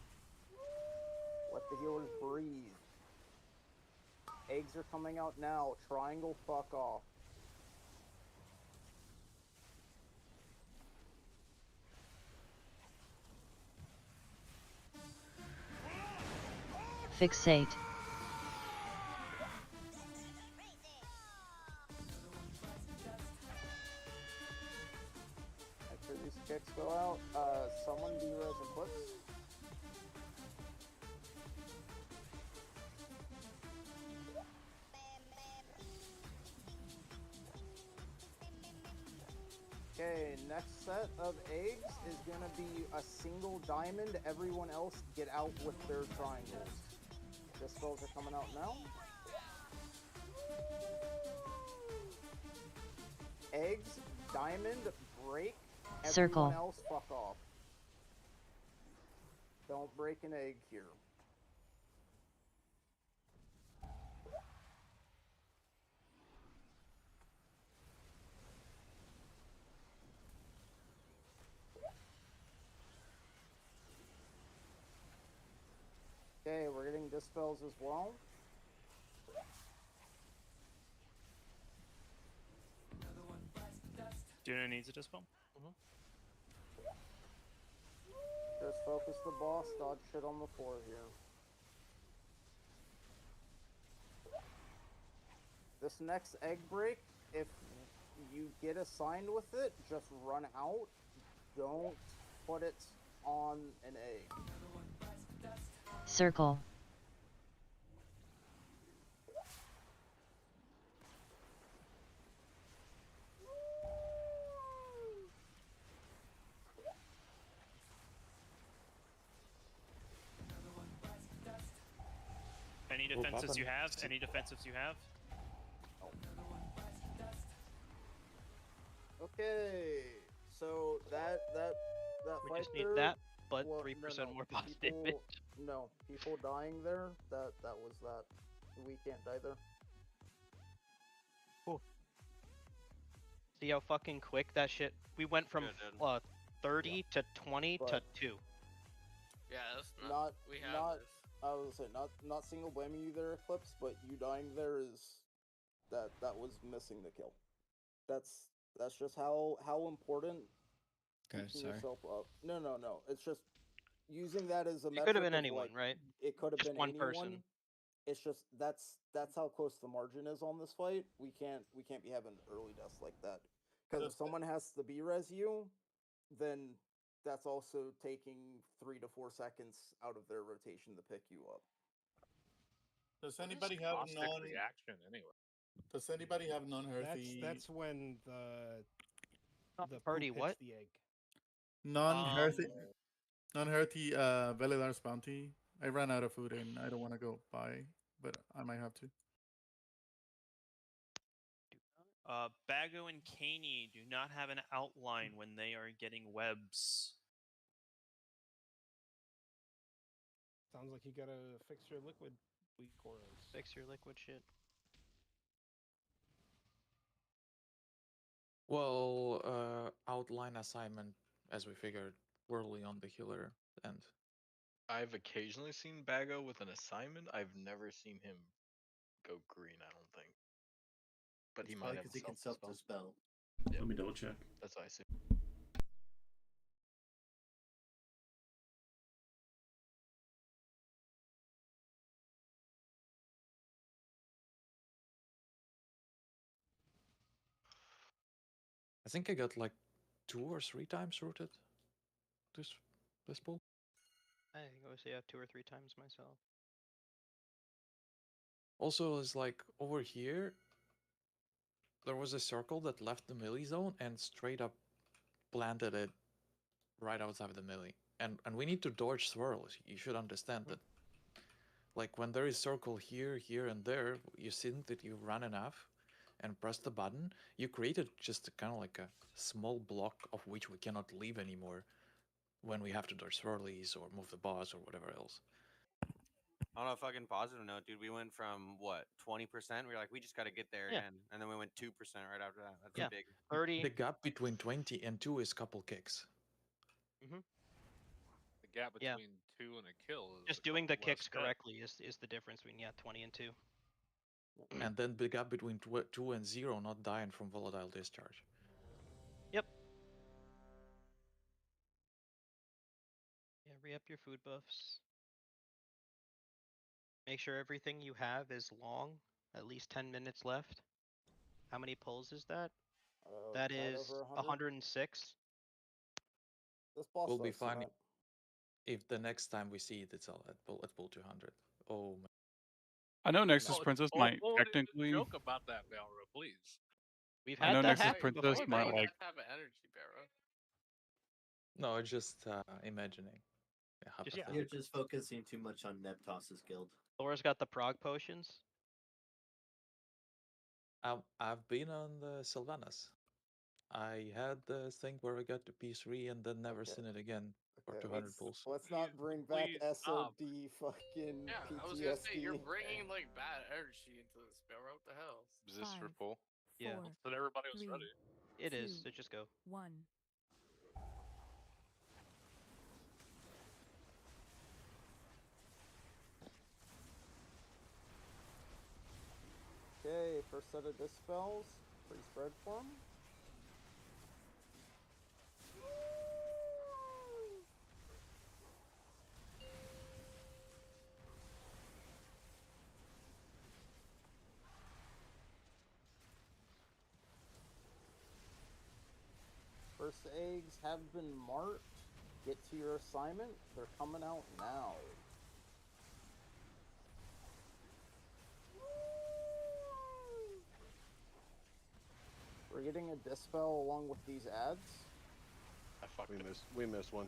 Let the healers breathe. Eggs are coming out now. Triangle, fuck off. Fixate. After these kicks go out, someone de-res Eclipse. Okay, next set of eggs is gonna be a single diamond. Everyone else get out with their triangles. Dispels are coming out now. Eggs, diamond, break. Circle. Everyone else, fuck off. Don't break an egg here. Okay, we're getting dispels as well. Duna needs a dispel. Just focus the boss, dodge shit on the floor here. This next egg break, if you get assigned with it, just run out. Don't put it on an egg. Circle. Any Well, defensives you button. have? Any defensives you have? Okay, so that We fight just need there, that, but well, 3% more boss people, damage. No, people dying there. That was that. We can't die there. See how fucking quick that shit. We went from Yeah, 30 to 20 to But- 2. Yeah, that's not. We have not. this. I was gonna say not single blaming you there, Eclipse, but you dying there is that was missing the kill. That's just how important Okay, keeping sorry. yourself up. No. It's just using that as a It metric. could have been of, anyone, like, right? It could have Just been one anyone. person. It's just that's how close the margin is on this fight. We can't be having early deaths like that. Because if someone has to B-res you, then that's also taking 3 to 4 seconds out of their rotation to pick you up. Does anybody have Caustic non? reaction anyway? Does anybody have non-healthy? That's when the party poop hits what? the egg. Non-healthy, non-healthy Velidar's bounty. I ran out of food and I don't want to go buy, but I might have to. Bago and Caney do not have an outline when they are getting webs. Sounds like you gotta fix your liquid weak auras. Fix your liquid shit. Well, outline assignment, as we figured, early on the healer end. I've occasionally seen Bago with an assignment. I've never seen him go green, I don't think. But It's he probably might have because he can self-dispel. Yeah. Let me double check. That's what I see. I think I got like 2 or 3 times rooted this pull. I think I was 2 or 3 times myself. Also, it's like over here, there was a circle that left the melee zone and straight up planted it right outside of the melee. And we need to dodge swirls. You should understand that. Like when there is circle here, here, and there, you think that you run enough and press the button, you created just kind of like a small block of which we cannot leave anymore when we have to dodge swirlies or move the boss or whatever else. On a fucking positive note, dude, we went from what 20%. We were like, we just got to get there Yeah. again, and then we went 2% right after that. That's Yeah. big. 30. The gap between 20 and 2 is couple kicks. Mm-hmm. The gap Yeah. between 2 and a kill is Just a doing the couple less kicks dead. correctly is the difference between 20 and 2. And then the gap between 2 and 0 not dying from volatile discharge. Yep. Yeah, re-up your food buffs. Make sure everything you have is long, at least 10 minutes left. How many pulls is that? That is over 106. This boss We'll be does see fine that. if the next time we see it, it's all at pull 200. Oh man. I know Nexus Princess might technically. Joke about that, Belro, please. We've I had know that Nexus happen Princess before, might buddy. like. Have an energy barrow. No, it's just imagining. You're just focusing too much on Neptos' guild. Laura's got the prog potions. I've been on the Sylvanas. I had the thing where I got to P3 and then never seen it again for 200 pulls. Let's not bring back Please SOD stop. fucking Yeah, PTSD. I was gonna say you're bringing like bad energy into this barrow. What the hell? Is this for pull? Yeah. But everybody was 3, ready. It is. 2, So just go. 1. Okay, first set of dispels. Free spread for him. First eggs have been marked. Get to your assignment. They're coming out now. We're getting a dispel along with these ads. We missed one.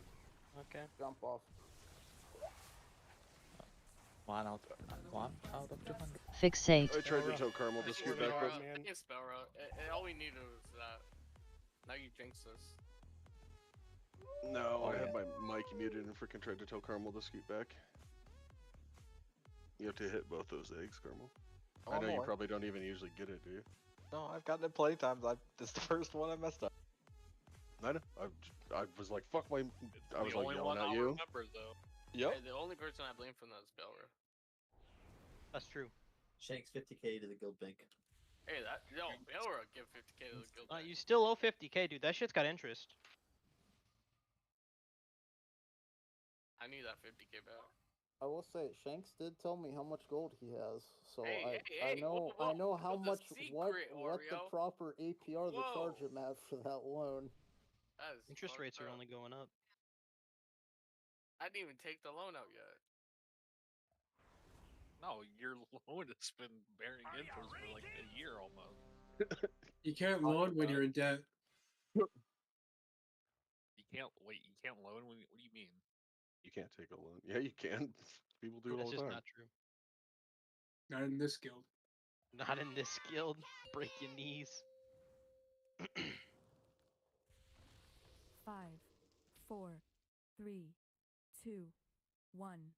Okay. Jump off. 1 out of 200. Fixate. I tried to tell Carmel to scoot back, but I can spell route. All we needed was that. Now you jinxed us. no, I had my mic muted and freaking tried to tell Carmel to scoot back. You have to hit both those eggs, Carmel. Oh, I know I'm you aware. probably don't even usually get it, do you? No, I've gotten it plenty times. This is the first one I messed up. I know. I was like, fuck my. I was the like only yelling one at I'll you. remember, though. Yep. Hey, the only person I blame for that is Belra. That's true. Shanks 50k to the guild bank. Hey, Belra give 50k to the guild. You still owe 50k, dude. That shit's got interest. I need that 50k back. I will say, Shanks did tell me how much gold he has, so Hey, I know how the much what secret, the Oreo. proper APR to charge him at for that loan. That is Interest fucked rates are up. only going up. I didn't even take the loan out yet. No, your loan has been bearing interest for like a year almost. You can't loan when you're in debt. You can't wait. You can't loan. What do you mean? You can't take a loan. Yeah, you can. People do it all That's the just time. not true. Not in this guild. Not in this guild. Break your knees. 5, 4, 3, 2, 1.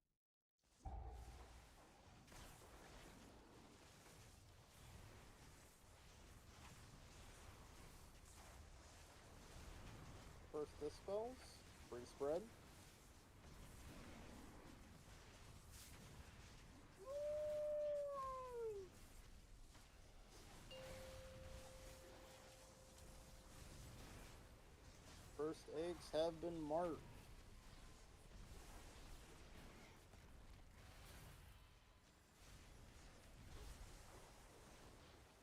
First dispels, free spread. First eggs have been marked.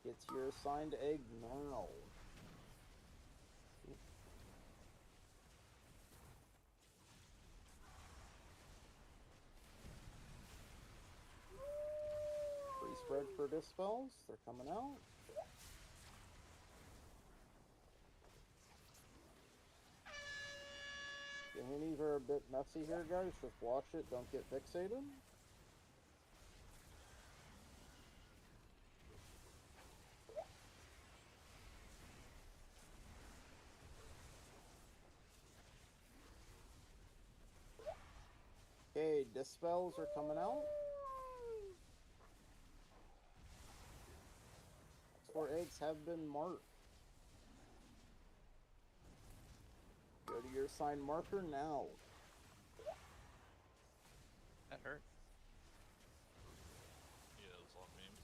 Get to your assigned egg now. Free spread for dispels, they're coming out. The minis are a bit messy here, guys. Just watch it, don't get fixated. Okay, dispels are coming out. 4 eggs have been marked. Go to your assigned marker now. That hurt. Yeah, that's what I mean.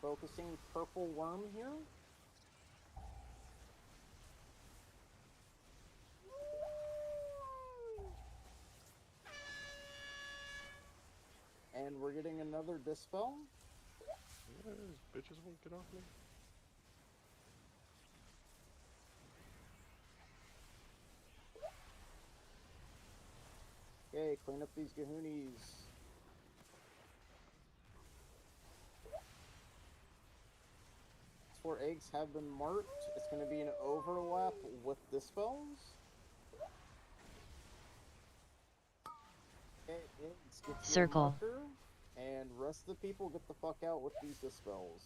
Focusing purple worm here. And we're getting another dispel. Yeah, these bitches won't get off me. Okay, clean up these gahoonies. Four eggs have been marked. It's going to be an overlap with dispels. Okay, eggs get to your Circle. marker, and rest of the people get the fuck out with these dispels.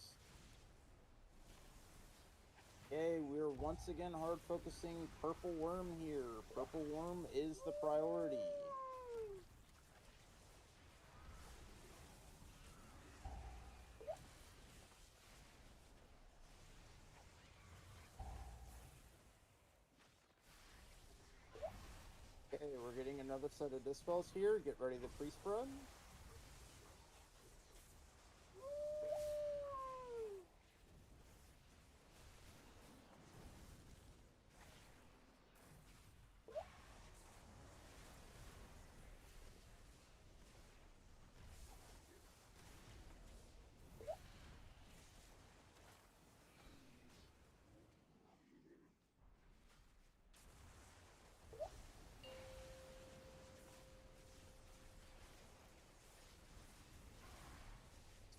Okay, we're once again hard focusing purple worm here. Purple worm is the priority. Okay, we're getting another set of dispels here. Get ready to pre-spread.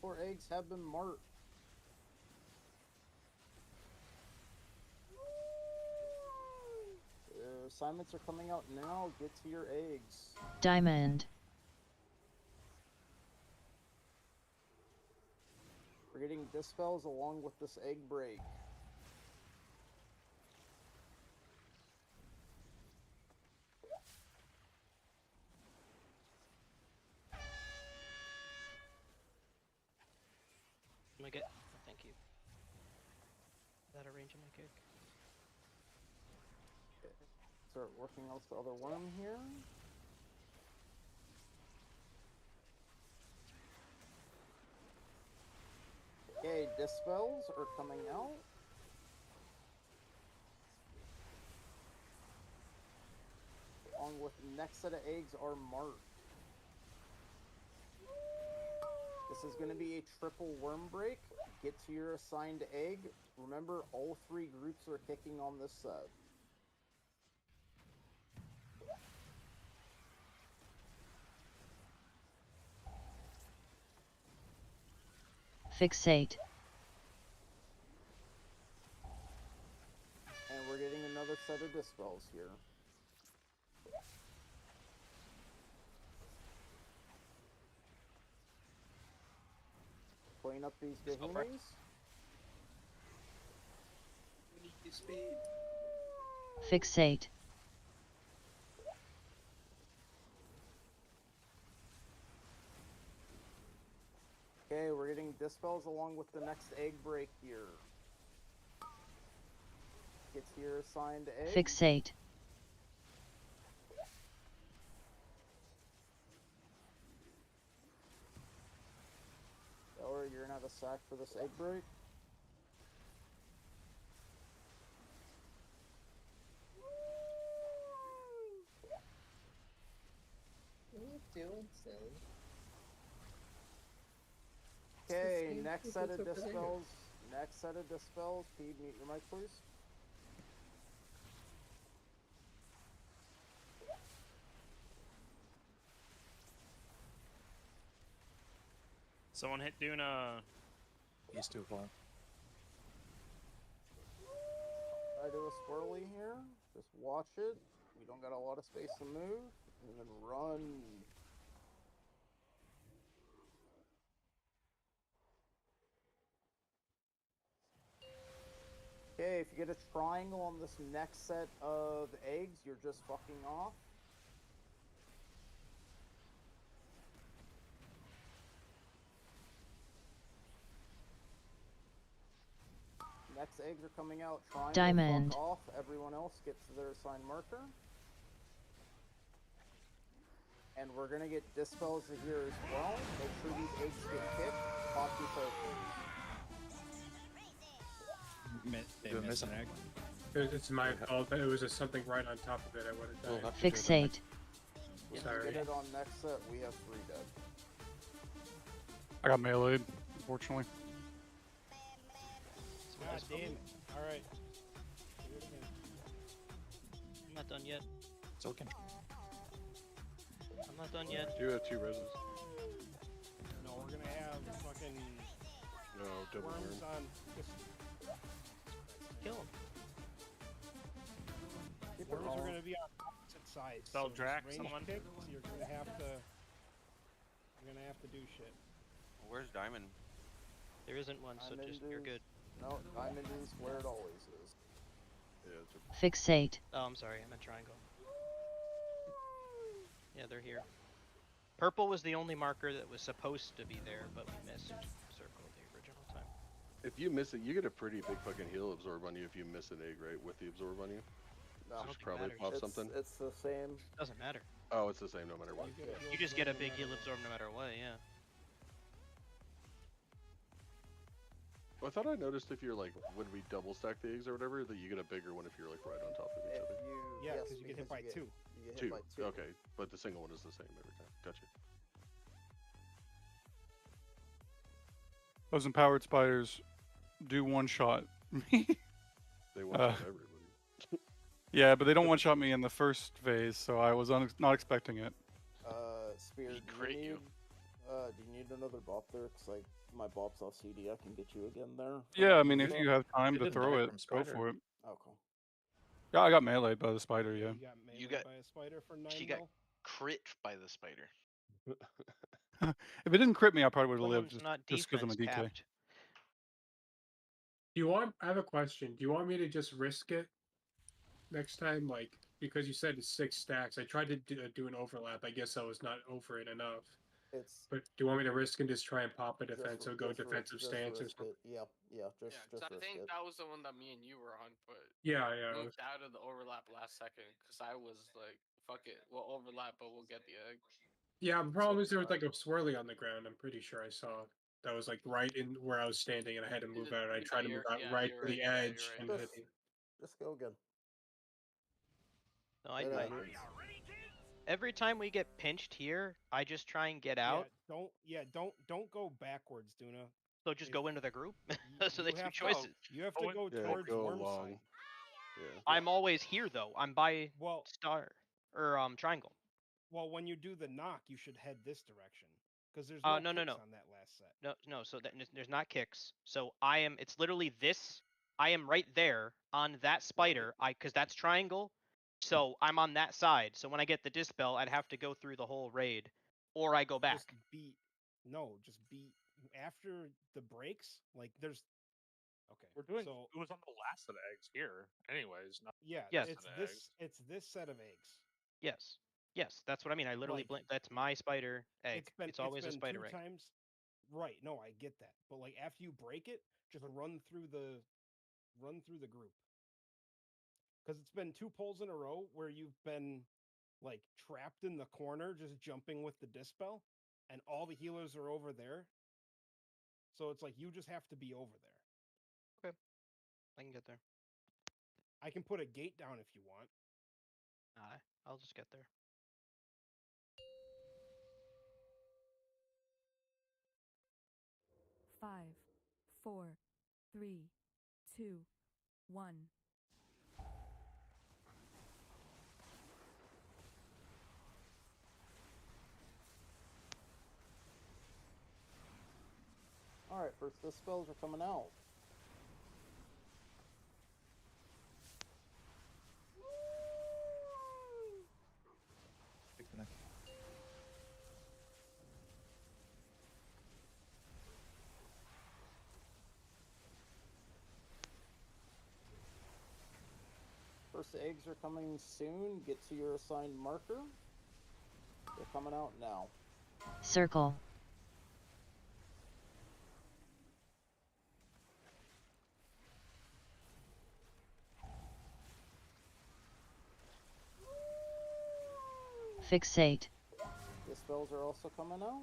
Four eggs have been marked. Assignments are coming out now. Get to your eggs. Diamond. getting dispels along with this egg break. Am I get? Oh, thank you. That a range of my kick? Start working out the other worm here. Okay, dispels are coming out. Along with the next set of eggs are marked. This is going to be a triple worm break. Get to your assigned egg. Remember, all 3 groups are kicking on this set. Fixate. And we're getting another set of dispels here. Clean up these gahunis. We need the speed. Fixate. Okay, we're getting dispels along with the next egg break here. Get to your assigned egg. Fixate. Or you're gonna have a sack for this egg break. What are you doing, son? Okay, next set of dispels. Next set of dispels. Can you mute your mic, please? Someone hit Duna. He's too far. I do a swirly here. Just watch it. We don't got a lot of space to move. And then run. Okay, if you get a triangle on this next set of eggs, you're just fucking off. Next eggs are coming out. Triangle, Diamond. fuck off. Everyone else gets to their assigned marker. And we're gonna get dispels here as well. Make sure these eggs get kicked. Pop your tokens. They missed an egg. It's my fault. It was just something right on top of it. I would have died. Fixate. If Sorry. you get it on next set, we have 3 dead. I got meleeed, unfortunately. God damn it. Alright. Do it again. I'm not done yet. It's okay. I'm not done yet. You have 2 reses. No, we're gonna have fucking No, double worms worm. on this. Kill him. Worms are gonna be on opposite sides. Spell so Drac, range someone? Kicks, you're gonna have to do shit. Where's Diamond? There isn't one, so Diamond just you're is- good. No, diamond is where it always is. Yeah, it's a Fixate. Oh, I'm sorry. I meant triangle. Yeah, they're here. Purple was the only marker that was supposed to be there, but we missed circle the original time. If you miss it, you get a pretty big fucking heal absorb on you if you miss an egg, right? With the absorb on you. No, Just probably pop something. It's the same. Doesn't matter. Oh, it's the same no matter what. You just get a big heal absorb no matter what. Yeah. Well, I thought I noticed if you're like when we double stack the eggs or whatever, that you get a bigger one if you're like right on top of each other. Yeah, Yes, because you get hit by 2. You get hit 2. by 2. Okay, but the single one is the same every time. Gotcha. Those empowered spiders do one-shot me. They one shot everybody. Yeah, but they don't one-shot me in the first phase, so I was not expecting it. Spear, He do crit you you. need, do you need another bop there? Cause like my bop's off CD, I can get you again there. Yeah, I mean, if you have time You to didn't throw die it, from go spider. for it. Okay. Yeah, I got meleeed by the spider, yeah. You got You meleeed got- by a spider for 9 He got mil? crit by the spider. If it didn't crit me, I probably would have lived Someone's not just because I'm a defense DK. capped. Do you want? I have a question. Do you want me to just risk it next time? Like, because you said it's 6 stacks. I tried to do an overlap. I guess I was not over it enough. It's But do you want me to risk and just try and pop a just defensive, go just defensive just stance or risk something? it. Yeah, just Yeah, 'cause I risk think it. that was the one that me and you were on, but Yeah, yeah. moved out of the overlap last second because I was like, "Fuck it, we'll overlap, but we'll get the egg." Yeah, the problem is there was like a swirly on the ground. I'm pretty sure I saw that was like right in where I was standing, and I had to move out. And I tried to move out right to the edge and hit it. Just go again. No, It I happens. every time we get pinched here, I just try and get out. Don't go backwards, Duna. So just go into the group. So you they two have choices. You have to go towards worm side. Yeah. I'm always here though. I'm by Well, star or triangle. Well, when you do the knock, you should head this direction because there's No, no no, kicks no. on that last set. No. So that there's not kicks. So it's literally this. I am right there on that spider. Because that's triangle. So I'm on that side. So when I get the dispel, I'd have to go through the whole raid, or I go back. Just beat after the breaks. Like there's. Okay. We're doing. So It was on the last set of eggs here, anyways. Not yeah, Yes. it's this set of eggs. Yes, that's what I mean. I literally Like, that's my spider egg. It's always been a spider two egg. times. Right. No, I get that. But like after you break it, just run through the group. Because it's been 2 pulls in a row where you've been like trapped in the corner, just jumping with the dispel, and all the healers are over there. So it's like you just have to be over there. Okay, I can get there. I can put a gate down if you want. I'll just get there. Five, 4, 3, 2, 1. Alright, first the spells are coming out. First eggs are coming soon. Get to your assigned marker. They're coming out now. Circle. Fixate. The spells are also coming out.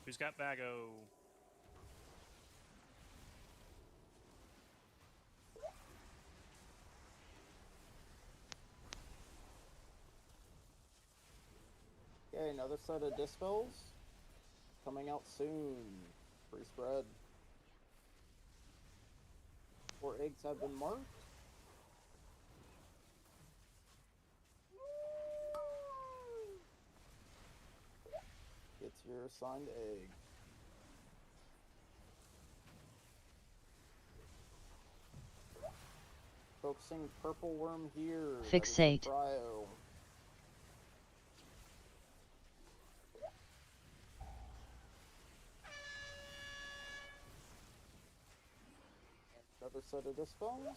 Who's got Bago? Okay, another set of dispels coming out soon. Free spread. 4 eggs have been marked. Get to your assigned egg. Focusing purple worm here. Fixate. Cryo. Another set of dispels.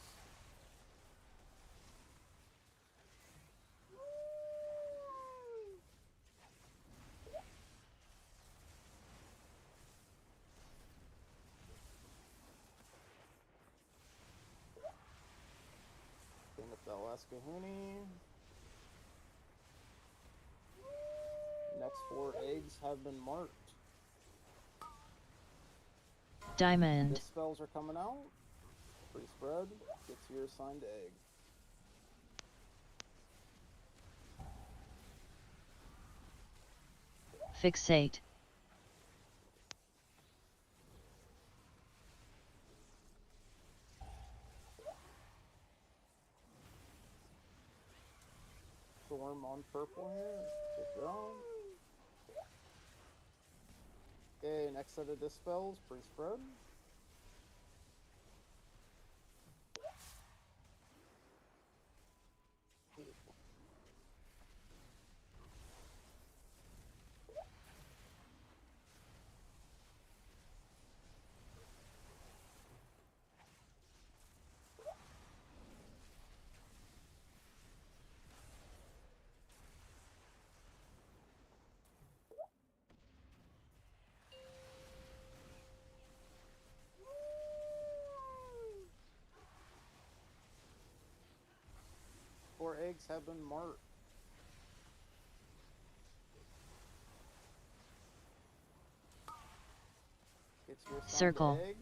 Clean up that last kahuni. Next 4 eggs have been marked. Diamond. Dispels are coming out. Free spread. Get to your assigned egg. Fixate. Storm on purple here. Good job. Okay, next set of dispels. Free spread. have been marked. It's your assigned Circle. egg.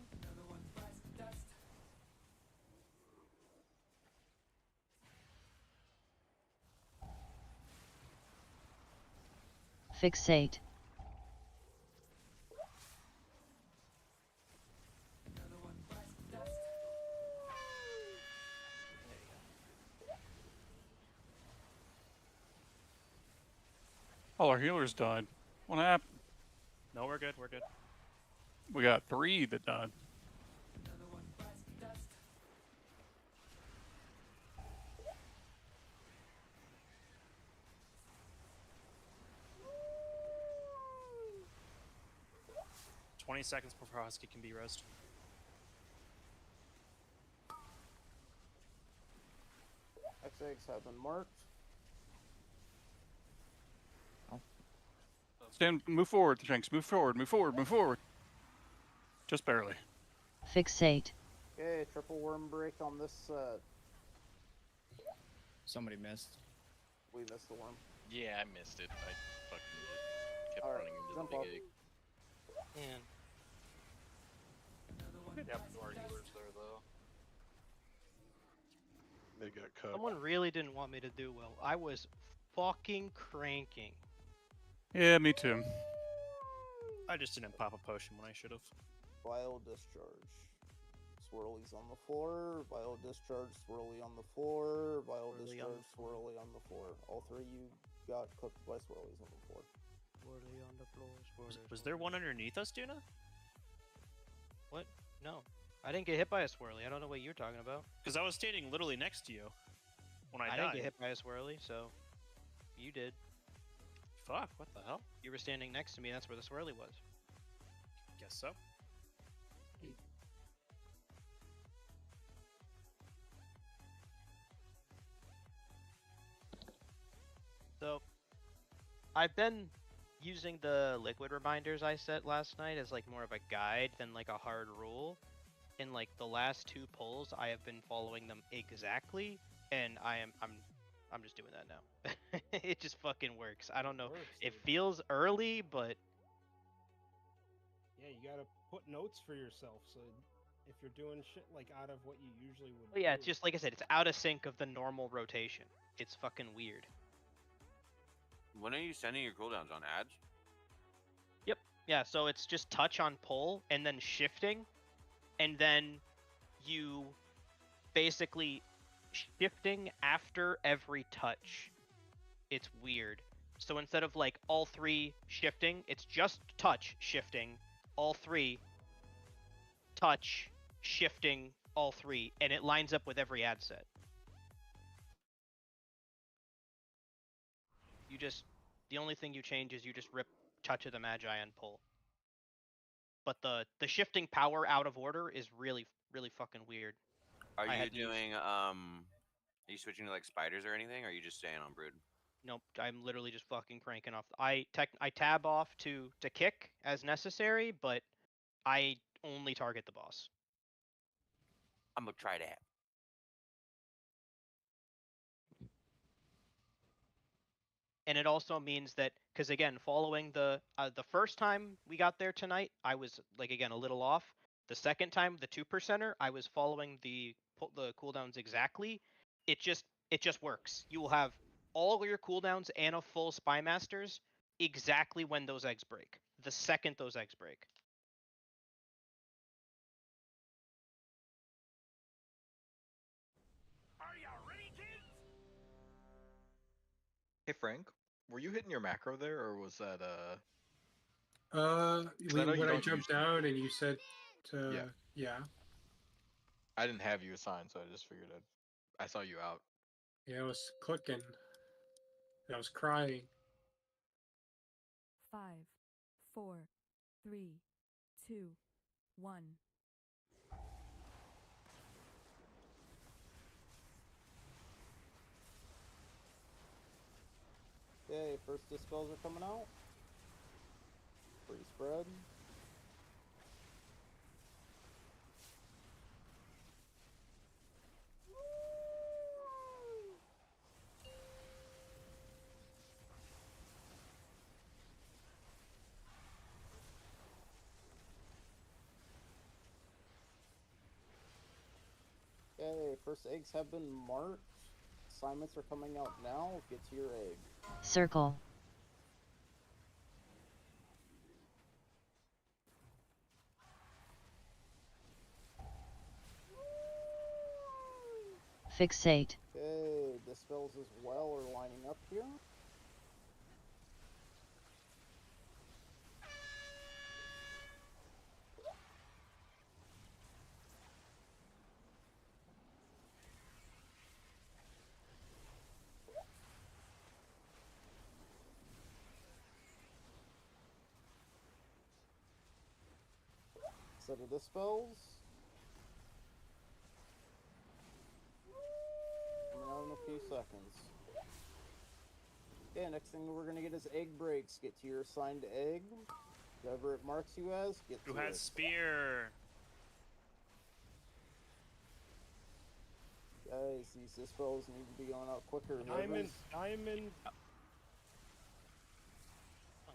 Fixate. All our healers died. What happened? No, we're good. We're good. We got 3 that died. "20 seconds before Husky can be roast." X eggs have been marked. Stand, move forward, Shanks. Move forward, move forward, move forward. Just barely. Fixate. Okay, triple worm break on this set. Somebody missed. We missed the worm. Yeah, I missed it. I fucking just kept Alright, running into jump the off. big egg. Man. What did happen to our healers there, though? They got cut. Someone really didn't want me to do well. I was fucking cranking. Yeah, me too. I just didn't pop a potion when I should have. Vial discharge. Swirlies on the floor. Vial discharge. Swirly on the floor. Vial Swirly on the discharge. Swirly on the floor. All 3 you got cooked by swirlies on the floor. Swirly on the floor. Was there one underneath us, Duna? What? No. I didn't get hit by a swirly. I don't know what you're talking about. Because I was standing literally next to you when I died. didn't get hit by a swirly, so you did. Fuck, what the hell? You were standing next to me, that's where the swirly was. Guess so. So, I've been using the liquid reminders I set last night as like more of a guide than like a hard rule. In like the last 2 polls, I have been following them exactly, and I'm just doing that now. It just fucking works. I don't know. It feels early, but Yeah, you gotta put notes for yourself. So if you're doing shit like out of what you usually would. Well, yeah, do, it's just like I said, it's out of sync of the normal rotation. It's fucking weird. When are you sending your cooldowns on ads? Yep. Yeah, so it's just touch on pull and then shifting, and then you basically shifting after every touch. It's weird. So instead of like all 3 shifting, it's just touch shifting, all 3 touch shifting, all 3, and it lines up with every ad set. The only thing you change is you just rip Touch of the Magi and pull. But the shifting power out of order is really fucking weird. Are I you had to use- doing are you switching to like spiders or anything, or are you just staying on brood? Nope, I'm literally just fucking cranking off. I tab off to kick as necessary, but I only target the boss. I'm gonna try that. And it also means that, because again, following the first time we got there tonight, I was like again a little off. The second time, the 2%er, I was following the cooldowns exactly. It just works. You will have all your cooldowns and a full Spy Masters exactly when those eggs break. The second those eggs break. Hey Frank, were you hitting your macro there, or was that When you I don't jumped use- down and you said to Yeah. yeah, I didn't have you assigned, so I just figured I saw you out. I was clicking. And I was crying. 5, 4, 3, 2, 1. Okay, first dispels are coming out. Free spread. first eggs have been marked. Assignments are coming out now. Get to your egg. Circle. Fixate. Okay, dispels as well are lining up here. Set of dispels. Coming out in a few seconds. Okay, next thing we're gonna get is egg breaks. Get to your assigned egg. Whatever it marks you as, get Who to has it. spear? Guys, these dispels need to be going out quicker. Diamond. I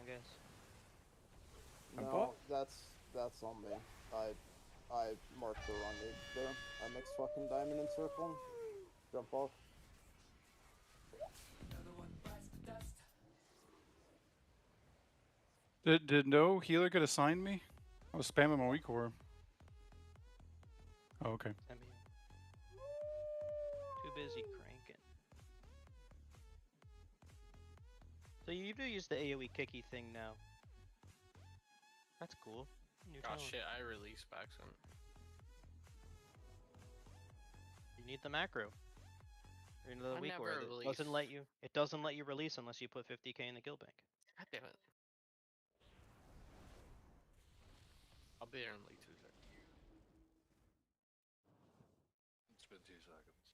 guess. No, that's on me. I marked the wrong egg there. I mixed fucking diamond and circle. Jump off. Did no healer get assigned me? I was spamming my weak core. Oh, okay. Too busy cranking. So you do use the AoE kicky thing now. That's cool. New Oh talent. shit, I released Baxon. You need the macro. Or into the I weak never core. It doesn't let you release unless you put 50k in the guild bank. God damn it. I'll be there in like 2 seconds. It's been 2 seconds.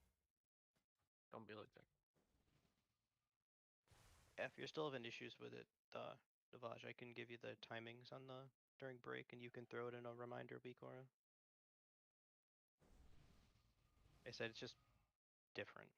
Don't be like that. Yeah, if you're still having issues with it, Devaj, I can give you the timings on the during break, and you can throw it in a reminder week aura. I said it's just different.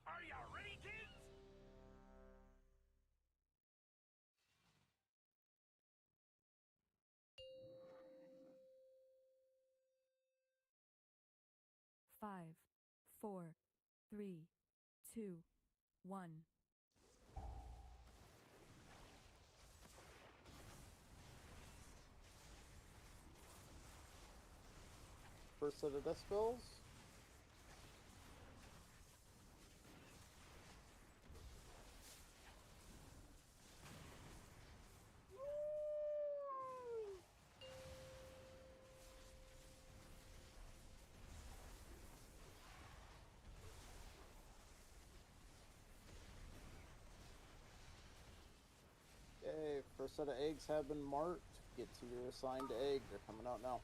Are you ready, kids? Five, four, three, two, one. First set of dispels. Okay, first set of eggs have been marked. Get to your assigned egg. They're coming out now.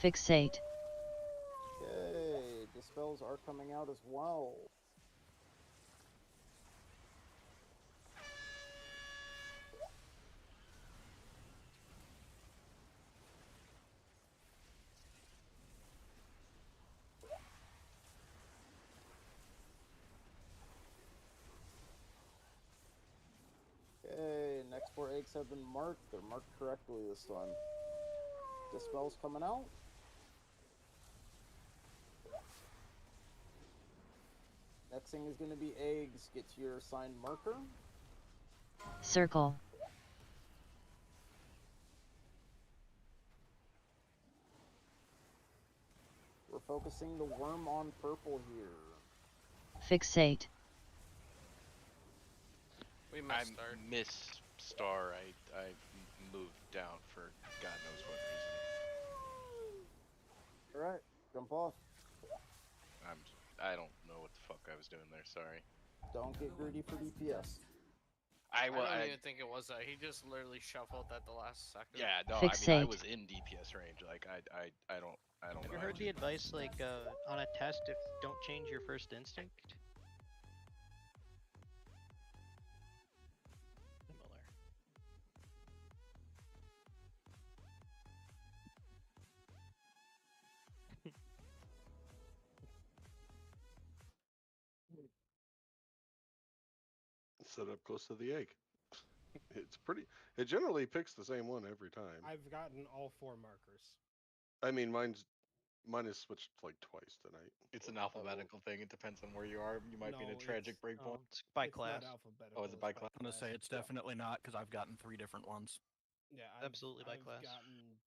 Fixate. Okay, dispels are coming out as well. Okay, next 4 eggs have been marked. They're marked correctly this time. Dispel's coming out. Next thing is going to be eggs. Get to your assigned marker. Circle. Focusing the worm on purple here. Fixate. We I missed our. miss star. I moved down for God knows what reason. Alright, jump off. I don't know what the fuck I was doing there. Sorry. Don't get greedy for DPS. I don't even think it was that. He just literally shuffled at the last second. Yeah, no, I mean I was in DPS range. Like I don't Have know. you heard the advice like on a test if don't change your first instinct? Similar. Set up close to the egg. It's pretty. It generally picks the same one every time. I've gotten all 4 markers. I mean, mine has switched like twice tonight. It's an alphabetical thing. It depends on where you are. You might be in a No, tragic it's, breakpoint. It's by it's class. not alphabetical. Oh, is it by it's class? I'm gonna say it's definitely not because I've gotten 3 different ones. Yeah, Absolutely by I've class. gotten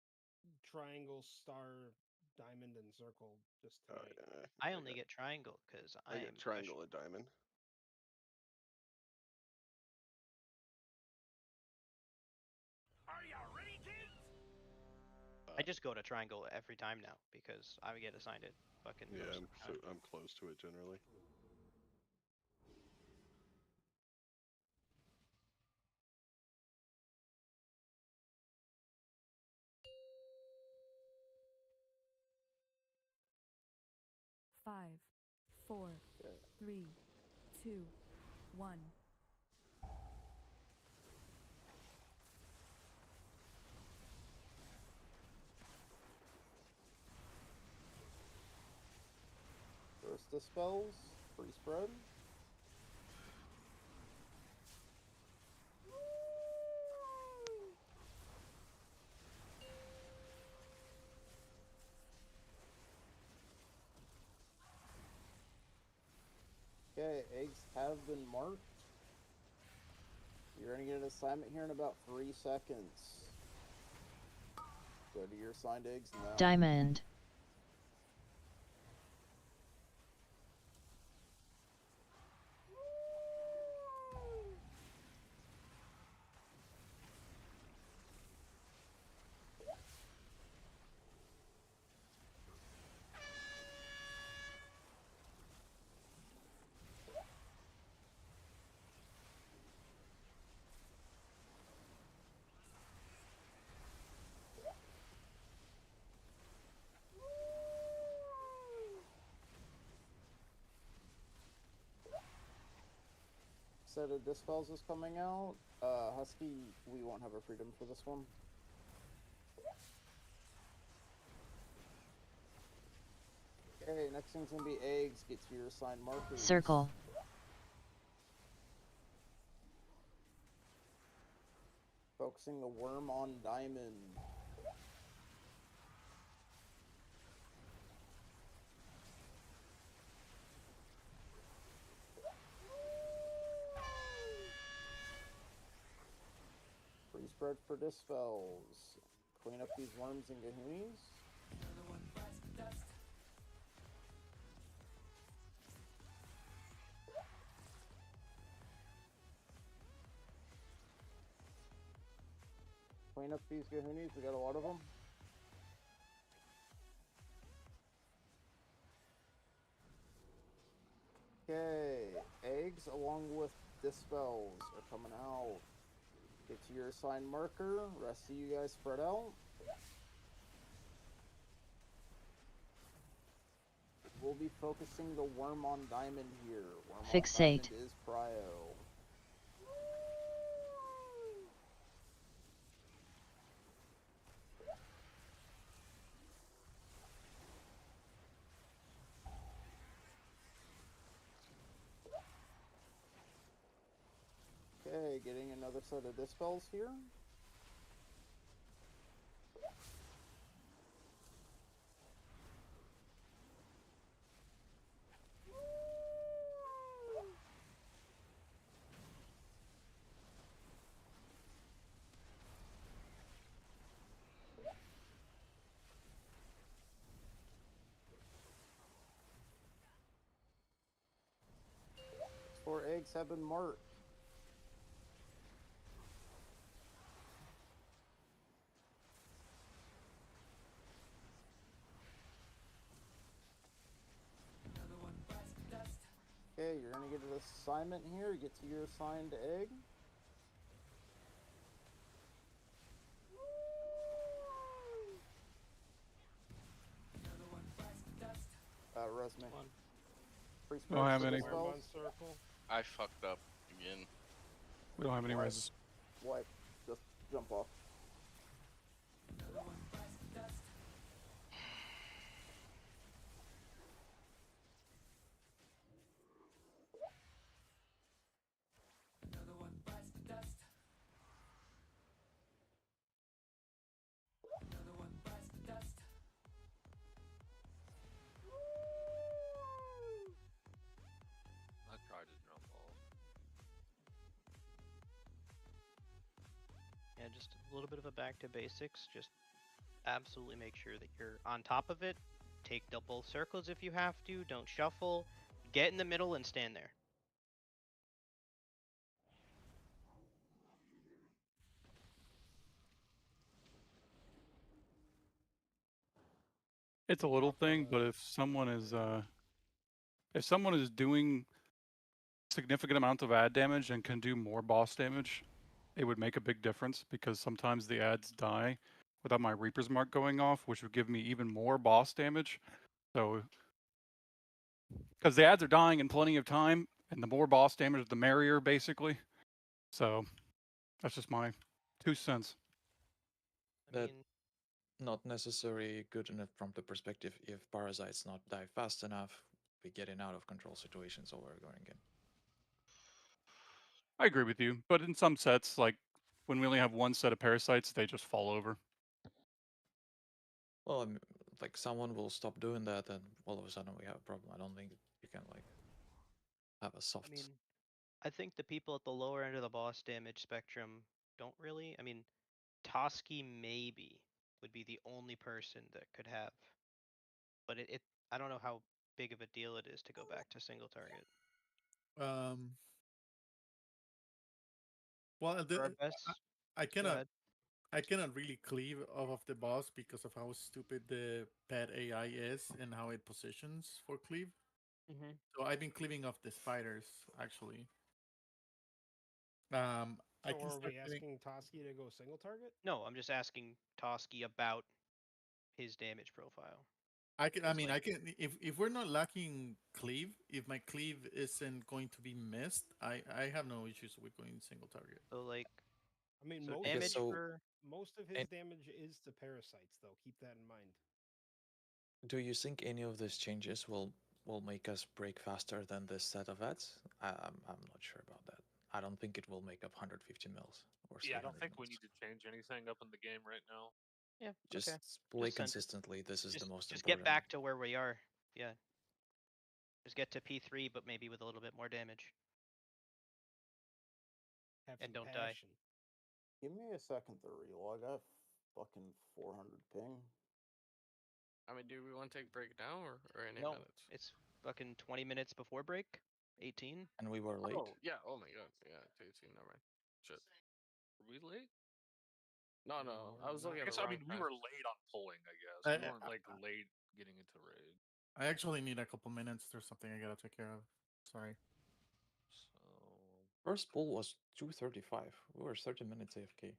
triangle, star, diamond, and circle just tonight. I only get triangle because I get triangle and diamond. Are you ready, kids? I just go to triangle every time now because I get assigned it. Fucking Yeah, most of the time. I'm close to it generally. Five, four, three, two, one. First dispels, free spread. Okay, eggs have been marked. You're gonna get an assignment here in about 3 seconds. Go to your assigned eggs now. Diamond. Set of dispels is coming out. Husky, we won't have a freedom for this one. Okay, next thing's gonna be eggs. Get to your assigned markers. Circle. Focusing the worm on diamond. Free spread for dispels. Clean up these worms and gahoonies. Clean up these gahoonies, we got a lot of them. Okay, eggs along with dispels are coming out. Get to your assigned marker, rest of you guys spread out. We'll be focusing the worm on diamond here. Worm Fixate. on diamond is prio. Okay, getting another set of dispels here. eggs have been marked. Okay, you're gonna get an assignment here. Get to your assigned egg. Resume. Priest Don't have any. Worm on circle. I fucked up again. We don't have any reses. Wipe. Just jump off. I tried to jump off. Yeah, just a little bit of a back to basics. Just absolutely make sure that you're on top of it. Take double circles if you have to. Don't shuffle. Get in the middle and stand there. It's a little thing, but if someone is doing significant amounts of ad damage and can do more boss damage, it would make a big difference because sometimes the ads die without my Reaper's Mark going off, which would give me even more boss damage. So, because the ads are dying in plenty of time, and the more boss damage, the merrier, basically. So, that's just my 2 cents. That not necessarily good enough from the perspective if parasites not die fast enough, we get in out of control situations over and over again. I agree with you, but in some sets, like when we only have one set of parasites, they just fall over. Well, like someone will stop doing that, and all of a sudden we have a problem. I don't think you can like have a soft. I mean, I think the people at the lower end of the boss damage spectrum don't really. I mean, Toski maybe would be the only person that could have, but I don't know how big of a deal it is to go back to single target. Well, For our best, I go cannot. ahead. I cannot really cleave off of the boss because of how stupid the pet AI is and how it positions for cleave. Mhm. So I've been cleaving off the spiders actually. I So can are start we cleaving. asking Toski to go single target? No, I'm just asking Toski about his damage profile. I can. I It's mean, like- I can. If we're not lacking cleave, if my cleave isn't going to be missed, I have no issues with going single target. So like, I mean, so most damage of, for most of his damage is to parasites, though. Keep that in mind. Do you think any of these changes will make us break faster than this set of ads? I'm not sure about that. I don't think it will make up 150 mils or Yeah, I 300 don't think we mils. need to change anything up in the game right now. Yeah, Just okay. play Just send it. consistently. This is the most Just important. get back to where we are. Yeah. Just get to P3, but maybe with a little bit more damage. Have And some don't die. passion. Give me a second to relog. I have fucking 400 ping. I mean, do we want to take break now or any No, minutes? it's fucking 20 minutes before break. 18. And we were late. Oh yeah. Oh my god. Yeah. 18. Never mind. Shit. Were we late? No, no. I was looking at the I wrong mean, we time. were late on pulling. I guess we weren't like late getting into raid. I actually need a couple minutes. There's something I gotta take care of. Sorry. First pull was 2:35. We were 30 minutes AFK.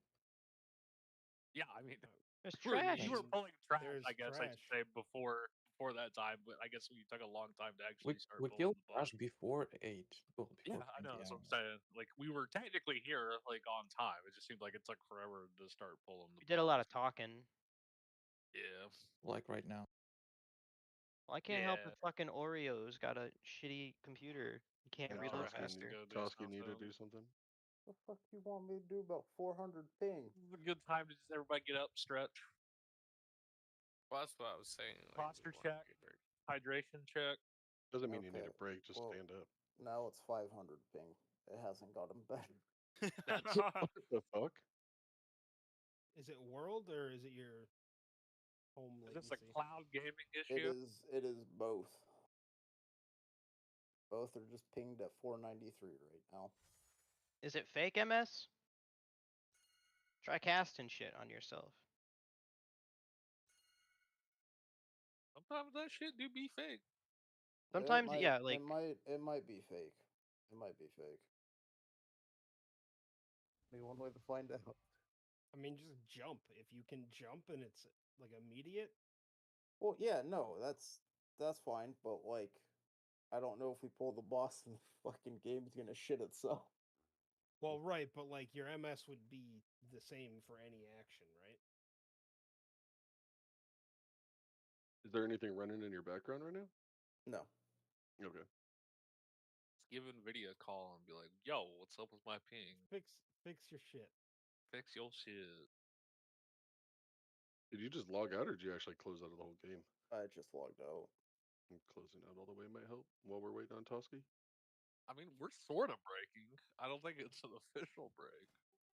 Yeah, I mean, there's you were trash. pulling trash. There's I guess I should trash. say before that time, but I guess we took a long time to actually start We pulling killed the boss. Ash before 8. Well, before Yeah, I know. 20 That's what I'm hours. saying. Like we were technically here, like on time. It just seemed like it took forever to start pulling the. We did a lot of talking. Yeah. Like right now. Well, I can't help Yeah. if fucking Oreo's got a shitty computer. You can't And reload Toski faster. need to do something. The fuck you want me to do about 400 ping? This is a good time to just everybody get up, stretch, Well, that's what I was saying. Like, posture check, hydration check. Doesn't mean you need Okay, a break. Just well, stand up. Now it's 500 ping. It hasn't gotten better. What the fuck? Is it world or is it your home Is latency? this a cloud gaming issue? It is both. Both are just pinged at 493 right now. Is it fake MS? Try casting shit on yourself. Sometimes that shit do be fake. Sometimes, yeah, like it might be fake. It might be fake. Only one way to find out. I mean, just jump. If you can jump and it's like immediate. Well, yeah, no, that's fine, but like, I don't know if we pull the boss and the fucking game's gonna shit itself. Well, right, but like your MS would be the same for any action, right? Is there anything running in your background right now? No. Okay. Just give NVIDIA a call and be like, "Yo, what's up with my ping? Fix your shit. Fix your shit." Did you just log out, or did you actually close out of the whole game? I just logged out. And closing out all the way might help while we're waiting on Toski. I mean, we're sort of breaking. I don't think it's an official break.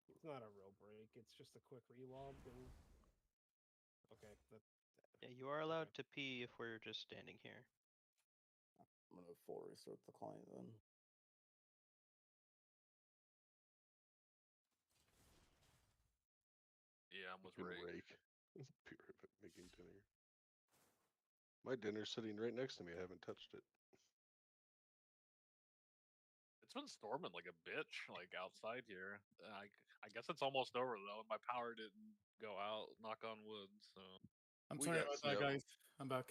It's not a real break. It's just a quick relog and. Okay. yeah, you are allowed to pee if we're just standing here. I'm gonna full restart the client then. Yeah, I'm with Fucking Rake. Be right back making dinner. My dinner's sitting right next to me. I haven't touched it. It's been storming like a bitch, like outside here. I guess it's almost over though. My power didn't go out. Knock on wood. So I'm We sorry got about that, snow. guys. I'm back.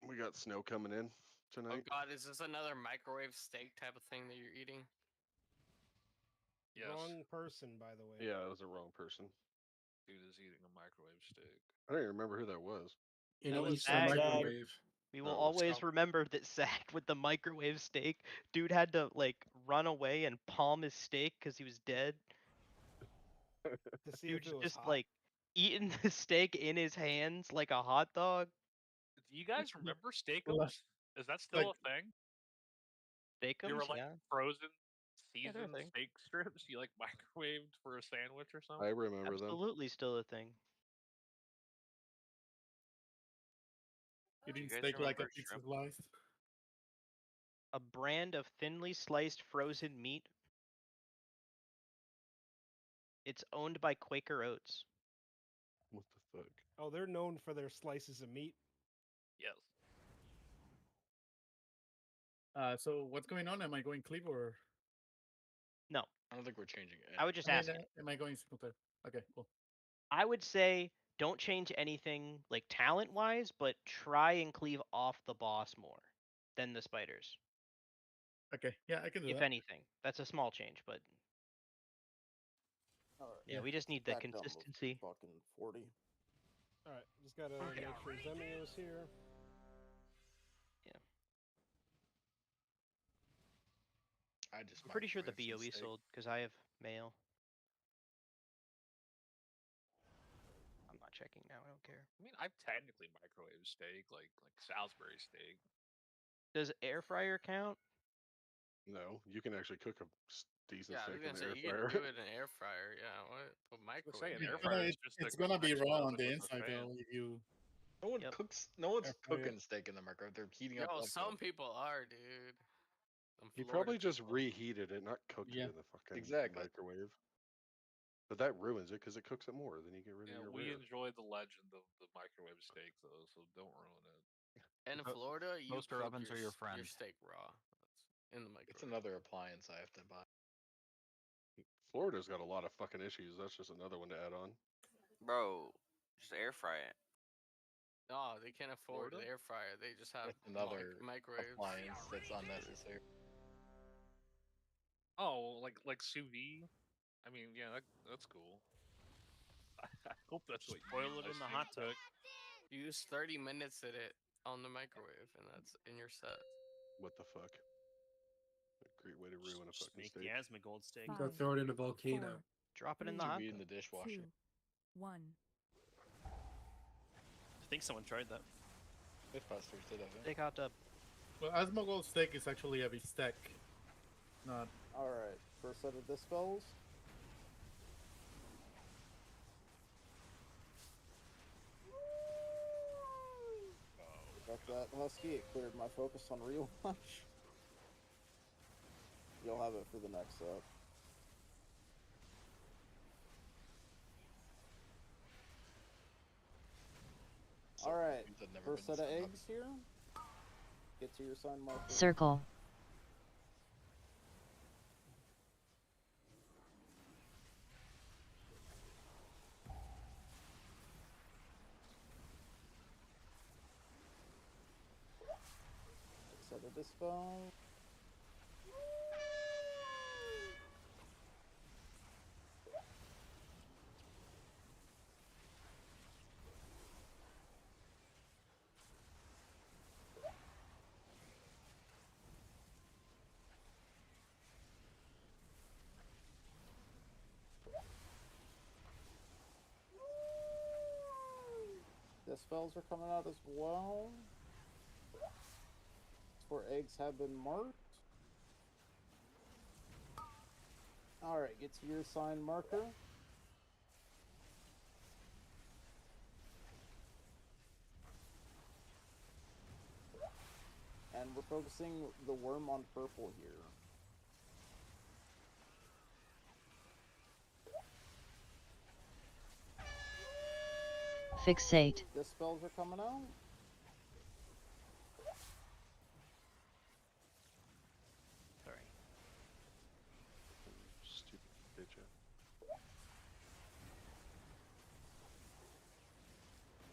We got snow coming in Oh tonight. god, is this another microwave steak type of thing that you're eating? yes, Wrong person, by the way. Yeah, it was the wrong person. dude is eating a microwave steak. I don't even remember who that was. In That was East Zag. microwave. We will Oh, always Scott. remember that Zach with the microwave steak. Dude had to like run away and palm his steak because he was dead. To see Dude's if it was just hot. like eating the steak in his hands like a hot dog. Do you guys remember steakums? Is that still a thing? They were Steakums, like yeah. frozen, Yeah, they're a seasoned thing. steak strips you like microwaved for a sandwich or something. I remember them. Absolutely still a thing. Eating you guys steak like a remember pizza shrimp? slice. A brand of thinly sliced frozen meat. It's owned by Quaker Oats. What the fuck? Oh, they're known for their slices of meat. Yes. So what's going on? Am I going cleave or? No. I don't think we're changing it. I would just I mean, ask it. am I going single player? Okay, cool. I would say don't change anything like talent wise, but try and cleave off the boss more than the spiders. Okay, yeah, I can do If that. anything. That's a small change, but Alright. yeah, we just need the Back down to consistency. fucking 40. Alright, just gotta make sure Zemio's here. Yeah. I just I'm pretty sure the microwave some BOE steak. sold because I have mail. I'm not checking now. I don't care. I mean, I've technically microwave steak, like Salisbury steak. Does air fryer count? No, you can actually cook a decent Yeah, I was steak in gonna the say air you can fryer. do it in an air fryer. Yeah, what? But microwave. An air It's fryer gonna, is just it's a gonna be convection raw on oven the with a inside fan. though if you. No one Yep. cooks. No one's Air fryer. cooking steak in the microwave. They're heating up. Yo, leftovers. some people are, dude. Some He Florida probably just people. reheated it, not cooked Yeah. it in the fucking Exactly. microwave. But that ruins it because it cooks it more. Then you get rid of Yeah, your we rare. enjoy the legend of the microwave steak though, so don't ruin it. And in Florida, you Toaster cook ovens are your friend. your steak raw. That's in the microwave. It's another appliance I have to buy. Florida's got a lot of fucking issues. That's just another one to add on. Bro, just air fry it. No, they can't afford Florida? the air fryer. They just have That's another microwaves. appliance that's unnecessary. Oh, like sous vide. I mean, yeah, that's cool. I hope that's what you Boil use. it in the I hot think tub. You use 30 minutes at it on the microwave, and that's in your set. What the fuck? A great way to ruin a Just fucking make steak. the Asmongold steak. You gotta throw it in a volcano. Drop it in the Sous hot vide in tub. the dishwasher. 2, 1. I think someone tried that. Mythbusters did, I think. Steak hot tub. Well, Asmongold steak is actually a bistec, not. Alright, first set of dispels. Got that husky, it cleared my focus on real launch. You'll have it for the next set. All right, first set of eggs here. Get to your sign marker. Circle. Set a dispel. Dispels are coming out as well. For eggs have been marked. Alright, get to your sign marker. And we're focusing the worm on purple here. Fixate. Dispels are coming out. Sorry. Stupid bitch.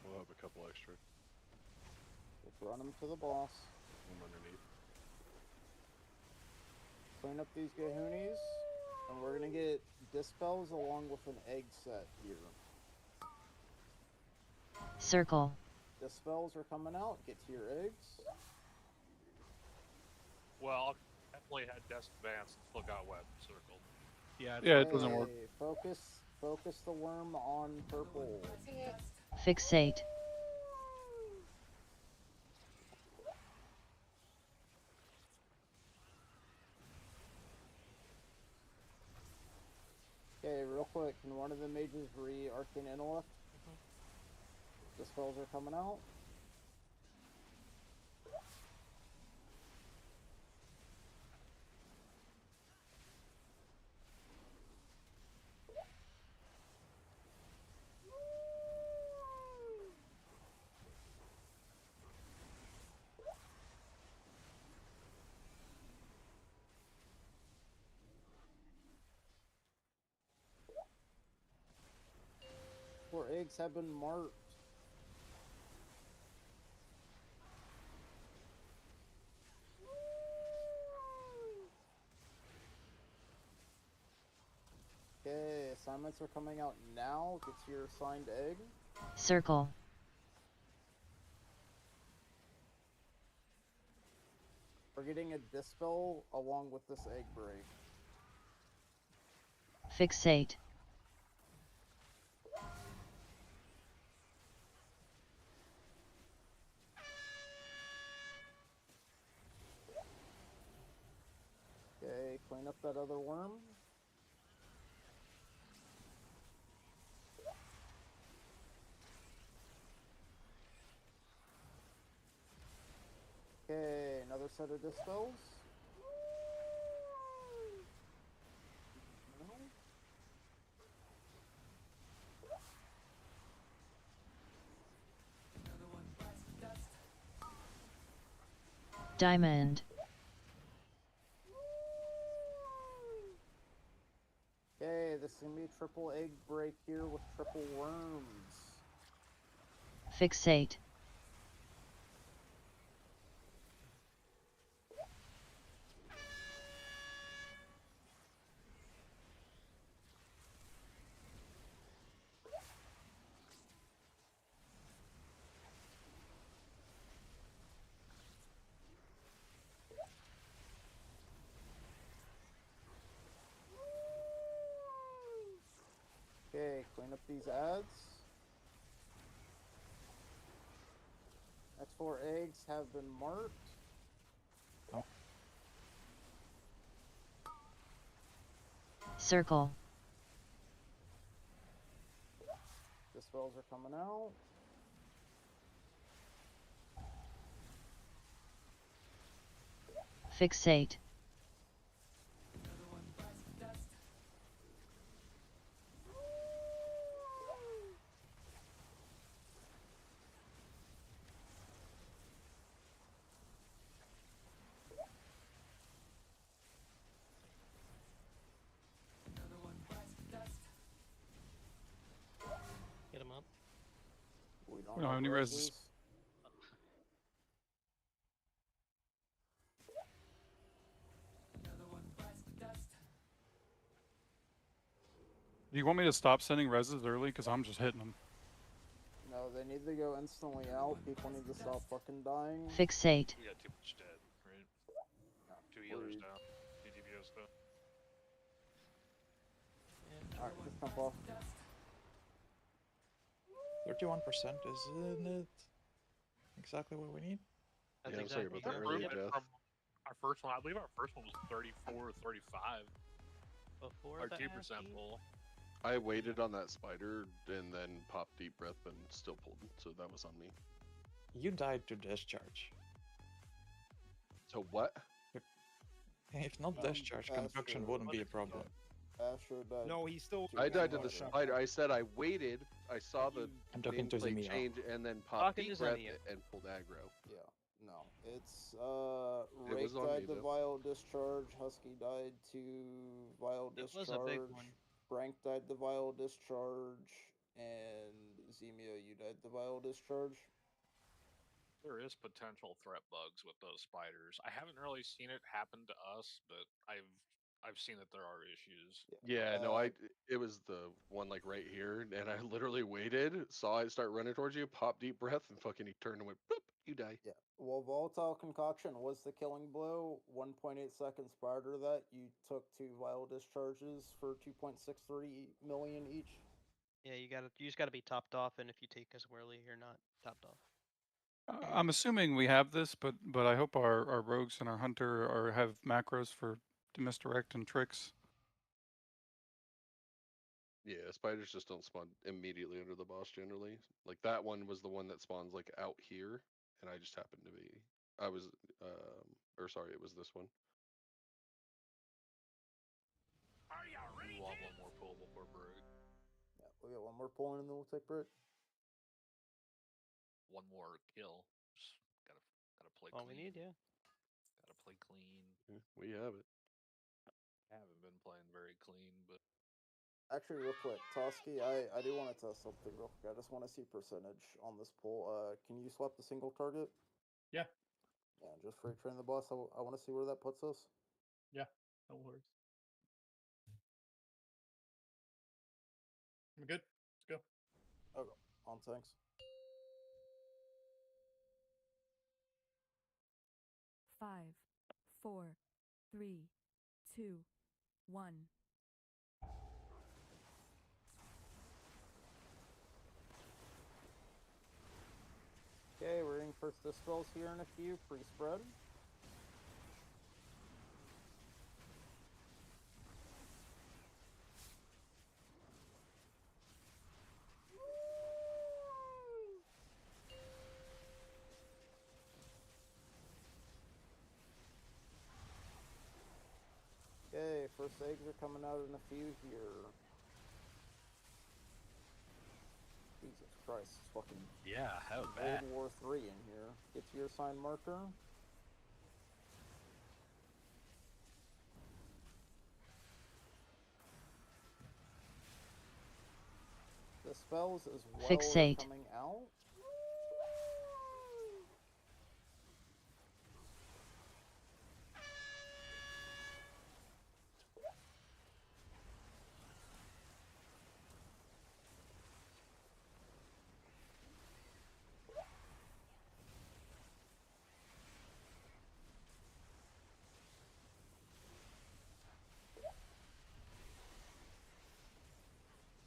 We'll have a couple extra. Let's run them to the boss. One underneath. Clean up these Gahoonies. And we're gonna get dispels along with an egg set here. Circle. Dispels are coming out. Get to your eggs. Well, I definitely had Desk Advance and still got Web circled. Yeah, it doesn't work. Focus the worm on purple. Fixate. Okay, real quick, can one of the mages re-Arcane Intellect? The spells are coming out. Four eggs have been marked. Okay, assignments are coming out now. Get to your assigned egg. Circle. We're getting a dispel along with this egg break. Fixate. Okay, clean up that other worm. Okay, another set of dispels. Diamond. Okay, this is gonna be a triple egg break here with triple worms. Fixate. Okay, clean up these ads. Next 4 eggs have been marked. Circle. Dispels are coming out. Fixate. We don't have any reses. Do you want me to stop sending reses early? Because I'm just hitting them. No, they need to go instantly out. People need to stop fucking dying. Fixate. We got too much dead, right? 2 healers down. 2 DPS down. Alright, just jump off. 31%, isn't it? Exactly what we need? That's Yeah, I'm sorry about the early death. From our first one, I believe our first one was 34 or 35. Before our the 2% ASCII? pull. I waited on that spider and then popped deep breath and still pulled, so that was on me. You died to discharge. So what? If not discharge, conduction wouldn't be a problem. Astro died. No, he still. I died to the spider. I said I waited. I saw the I'm talking to nameplate Zemio. change and then popped deep breath and pulled aggro. Yeah, no. It's It Rake was on died me, to though. vial discharge, Husky died to vial It discharge, was a big one. Brank died to vial discharge, and Zemio, you died to vial discharge. There is potential threat bugs with those spiders. I haven't really seen it happen to us, but I've seen that there are issues. Yeah, no, it was the one like right here, and I literally waited, saw it start running towards you, popped deep breath, and fucking he turned and went, boop, you die. Yeah. Well, Volatile Concoction was the killing blow. 1.8 seconds prior to that, you took 2 vial discharges for 2.63 million each. Yeah, you just gotta be topped off, and if you take us early, you're not topped off. I'm assuming we have this, but I hope our rogues and our hunter have macros for misdirect and tricks. Yeah, spiders just don't spawn immediately under the boss generally. Like that one was the one that spawns like out here, and I just happened to be. It was this one. We want one more pull before break. Yeah, we got one more pull in and then we'll take break. One more kill. Just gotta play All we clean. need, yeah. Gotta play clean. Yeah, we have it. I haven't been playing very clean, but Actually, real quick, Toski, I do want to test something real quick. I just want to see percentage on this pull. Can you swap the single target? Yeah. Yeah, just free train the boss. I want to see where that puts us. Yeah, no worries. I'm good. Let's go. Okay, on tanks. Five, 4, 3, 2, 1. Okay, we're in first dispels here in a few, pre-spread. Okay, first eggs are coming out in a few here. Jesus Christ, it's fucking Yeah, how bad. World War III in here. Get to your sign marker. The spells as well Fixate. are coming out.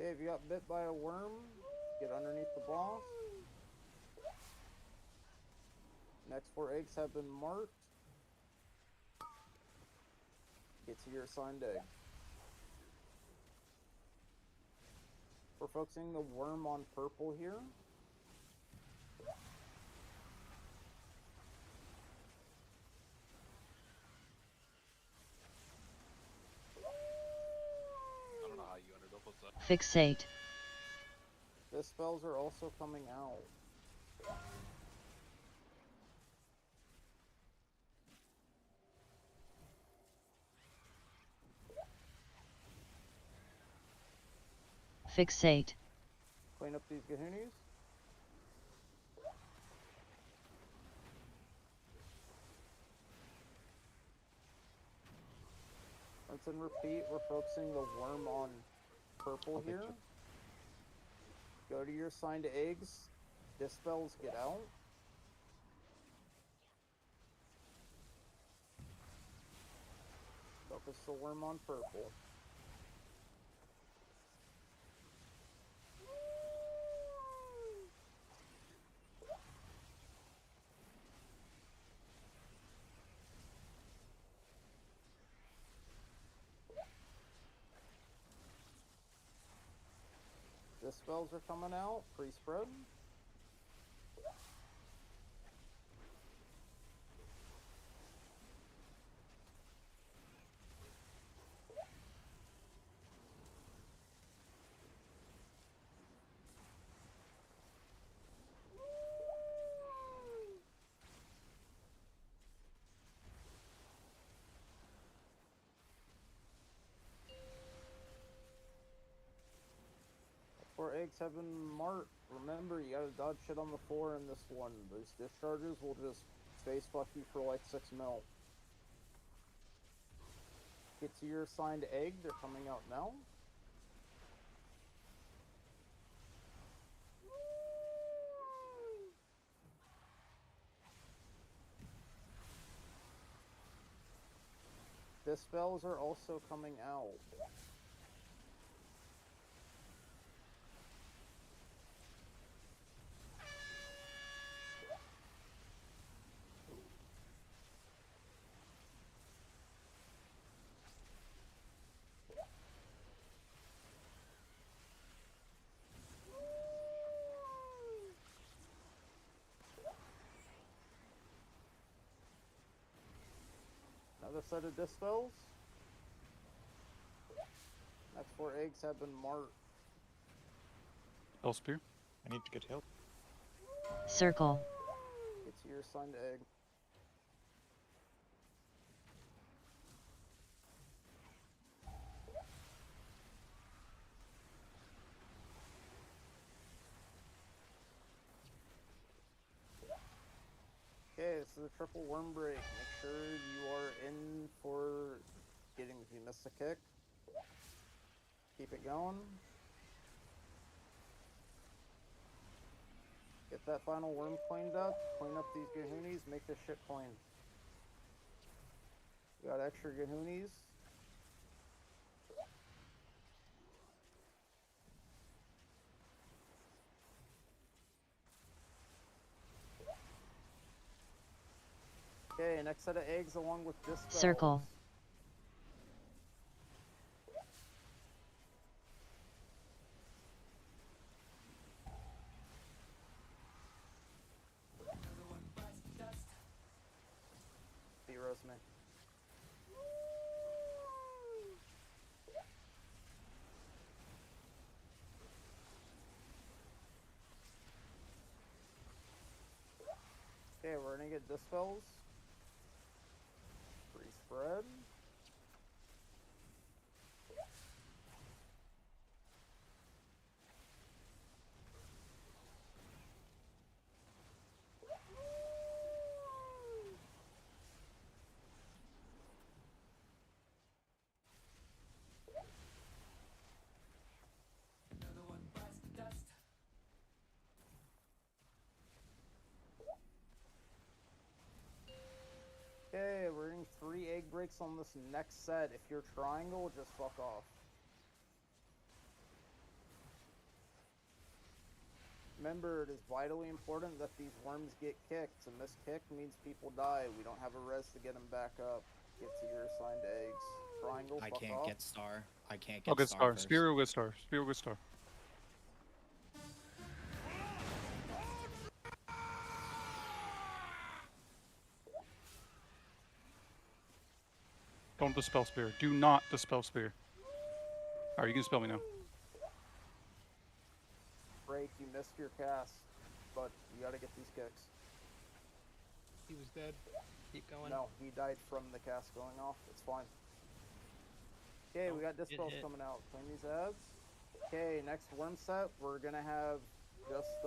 Okay, if you got bit by a worm, get underneath the boss. Next 4 eggs have been marked. Get to your assigned egg. We're focusing the worm on purple here. I don't know how you ended up with that. Fixate. The spells are also coming out. Fixate. Clean up these Gahoonies. Rinse and repeat. We're focusing the worm on purple Okay, here. check. Go to your assigned eggs. Dispels, get out. Focus the worm on purple. Dispels are coming out. Pre-spread. Before eggs have been marked, remember you gotta dodge shit on the floor in this one. Those discharges will just space fuck you for like 6 mil. Get to your assigned egg, they're coming out now. Dispels are also coming out. Another set of dispels. Next 4 eggs have been marked. Spell spear. I need to get help. Circle. Get to your assigned egg. Okay, this is a triple worm break. Make sure you are in for getting, if you miss a kick, keep it going. Get that final worm cleaned up, clean up these gahoonies, make this shit clean. You got extra gahoonies. Okay, next set of eggs along with dispels. Circle. Heroes me. Okay, we're gonna get dispels. Free spread. Okay, we're getting 3 egg breaks on this next set. If you're triangle, just fuck off. Remember, it is vitally important that these worms get kicked. A missed kick means people die. We don't have a res to get them back up. Get to your assigned eggs. Triangle, I fuck can't off. get star. I can't I'll get get star star. first. Spear will get star. Spear will get star. Don't dispel spear. Do not dispel spear. Alright, you can dispel me now. Break, you missed your cast, but you gotta get these kicks. He was dead. Keep going. No, he died from the cast going off. It's fine. Okay, we got dispels hit. coming out. Clean these ads. Okay, next worm set, we're gonna have just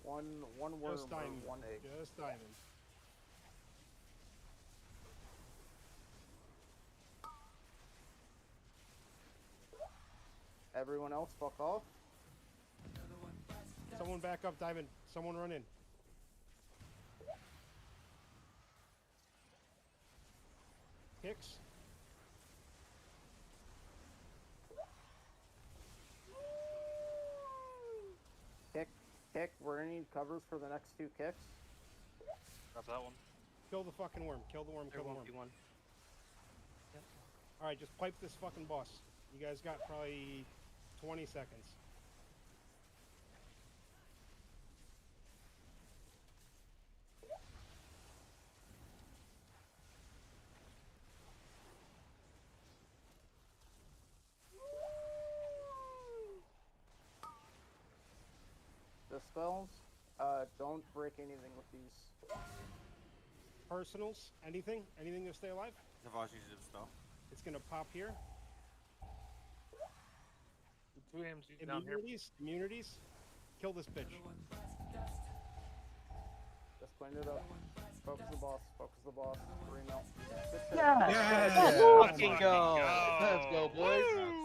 one worm Just diamond. or 1 egg. Just diamond. Everyone else, fuck off. Someone back up, Diamond. Someone run in. Hicks. Kick. We're gonna need covers for the next 2 kicks. Grab that one. Kill the fucking worm. Kill the worm. There Kill the won't worm. be one. Alright, just pipe this fucking boss. You guys got probably 20 seconds. Dispels. Don't break anything with these. Personals. Anything? Anything to stay alive? Navash uses a spell. It's gonna pop here. 2 AMGs down here. Immunities. Kill this bitch. Just clean it up. Focus the boss. Remount. Yes! Fucking go! Let's go, boys.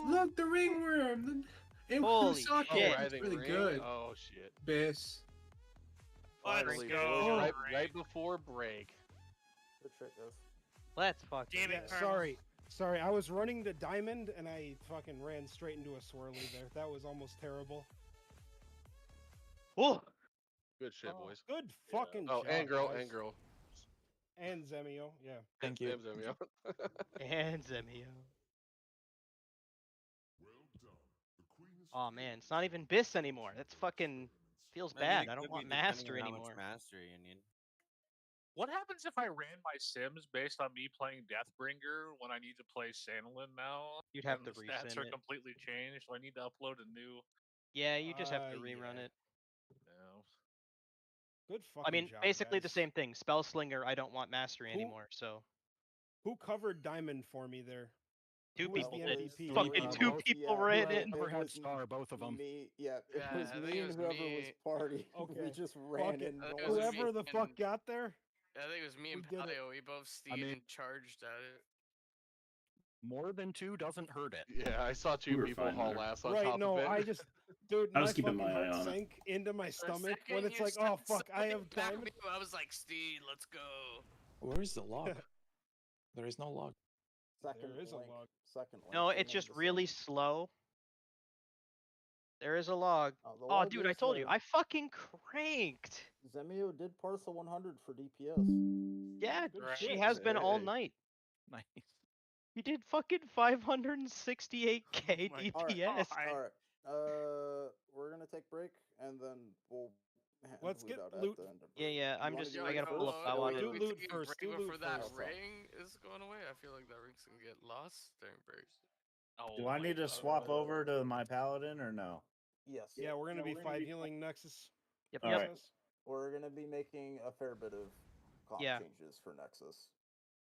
Look, the ringworm. The Holy socket. shit. It's really good. Oh shit. Biss. Finally, go. boys, right before break. Good shit, guys. Let's fucking Damn it, go. Sorry, I was running the diamond and I fucking ran straight into a swirly there. That was almost terrible. Oh, Good shit, boys. Good fucking Oh, job. and girl, guys. and girl. And Zemio, yeah. Thank you. Zemio. and Zemio. Oh man, it's not even Biss anymore. That's fucking feels bad. I don't want Master anymore. Mastery you need. What happens if I ran my Sims based on me playing Deathbringer when I need to play Sanolin now? You'd have and to the stats resend are it. completely changed, so I need to upload a new. Yeah, you just have to rerun yeah. it. No. Good fucking I mean, job, basically the guys. same thing. Spellslinger, I don't want Mastery Who- anymore, so Who covered diamond for me there? two Who was people the did. MVP? Fucking two both- people yeah, ran it in. Never was had star, both of them. Me, yeah, it Yeah, was I think me it and was whoever me. was party. We Okay. just ran in. I think no it was one- me Whoever the fuck and- got there. I think it was me and We did it. Patio. We both steed and charged at it. More than 2 doesn't hurt it. Yeah, I saw 2 We were people fine haul there. ass on Right, top no, of it. I just, dude, I my was keeping fucking my eye heart on it. sank into my The stomach second when it's you like, oh said fuck, I have something back diamond. me, I was like, Steed, let's go. Where is the log? There is no log. Second There is a link. log. Second link. No, they it's made just the really same. slow. There is a log. The Oh, log dude, I is told you, there. I fucking cranked. Zemio did parse a 100 for DPS. Yeah, Good she shit. has been all Hey. night. Nice. You did fucking 568k Oh my DPS. We're gonna take break and then we'll Let's loot get out loot. at the end of Yeah, break. yeah, You I'm wanna just, do I loot gotta pull up first, bow or- on Do it. loot first. Do loot Before that first. ring is going away, I feel like that ring's gonna get lost during breaks. Oh, Do I need to swap over to my paladin or no? Yes. Yeah, we're gonna Yeah, be we're gonna 5 be healing Nexus. Yep, All yep. right. We're gonna be making a fair bit of comp Yeah. changes for Nexus.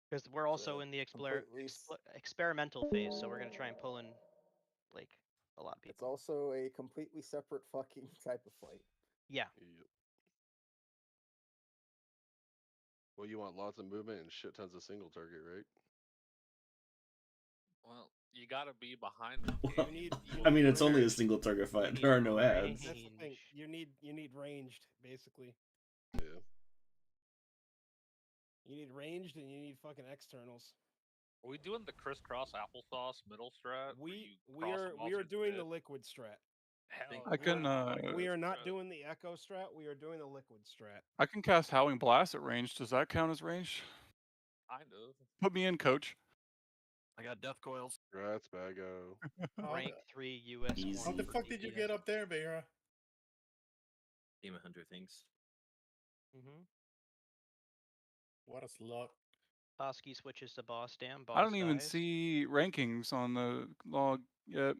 Because we're also a in the completely experimental phase, so we're gonna try and pull in, like, a lot of It's people. also a completely separate fucking type of fight. Yeah. Yep. Well, you want lots of movement and shit tons of single target, right? Well, you gotta be behind the You game. need. I mean, it's only a single target fight. There are no ads. That's the thing. You need ranged, basically. Yeah. You need ranged and you need fucking externals. Are we doing the crisscross applesauce middle strat? where you cross them off We are your doing bit? the liquid strat. Hell I can, yeah. We are not doing the echo strat. We are doing the liquid strat. I can cast Howling Blast at range. Does that count as range? Kind of. Put me in, coach. I got death coils. Congrats, Baggo. Rank 3 US. Easy. How the fuck did you get up there, Vera? Demon Hunter things. Mm-hmm. What a slug. Toski switches to boss dam. Boss I don't even dies. see rankings on the log yet.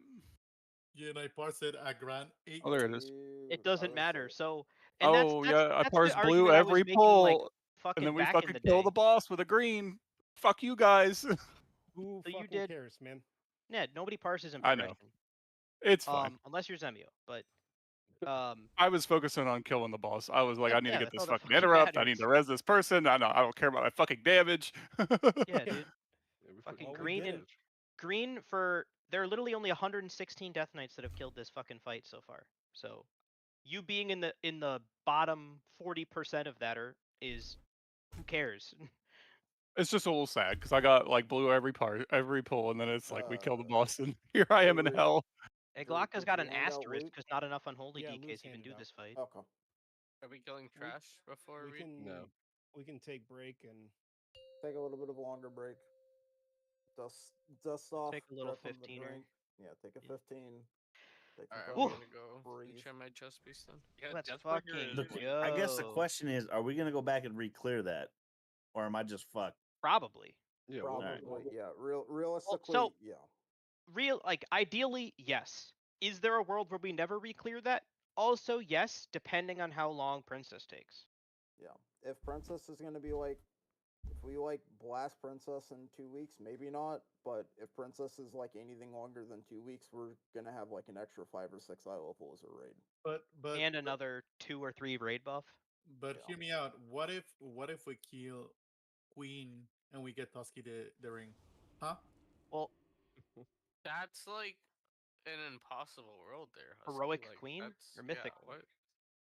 Yeah, and I parsed it at Grand 8. Oh, there it is. It doesn't matter. So, Oh, yeah, I that's parse the blue argument I was every making, pull, like, and fucking then we back in fucking the kill day. the boss with a green. Fuck you guys. Who So you fucking did- cares, man? Yeah, nobody parses in I know. progression. It's fine. Unless you're Zemio, but I was focusing on killing the boss. I was like, Yeah, I need yeah, to get that's this all that fucking fucking interrupt. I need matters. to res this person. I don't care about my fucking damage. yeah, dude. Yeah, we Fucking Well, we green did and it. green for there are literally only 116 Death Knights that have killed this fucking fight so far. So you being in the bottom 40% of that is who cares? It's just a little sad because I got like blue every pull, and then it's like we killed the boss, and here I am in hell. Hey, Glocka's got you an hand out asterisk loot? because not enough unholy Yeah, DKs loot's even handed do out. this fight. Okay. Are we killing trash before we? We can take break and take a little bit of a longer break. Dust off. Take a little grab from the 15-er. drink. Yeah, take a 15. Take some Alright, time I'm to gonna go breathe. reach my chest piece then. Yeah, Let's Deathbringer fucking is like, I guess the go. question is, are we gonna go back and re-clear that, or am I just fucked? Probably. Yeah, Probably. Yeah. Realistically, so yeah. Ideally, yes. Is there a world where we never re-clear that? Also, yes, depending on how long Princess takes. Yeah. If Princess is gonna be like, if we like blast Princess in 2 weeks, maybe not. But if Princess is like anything longer than 2 weeks, we're gonna have like an extra 5 or 6 eye level as a raid. But and another 2 or 3 raid buff. But hear me out. What if we kill Queen and we get Tusky the ring? Huh? Well, that's like an impossible world there. Husky. Heroic like, Queen that's, or Mythic? Yeah, what?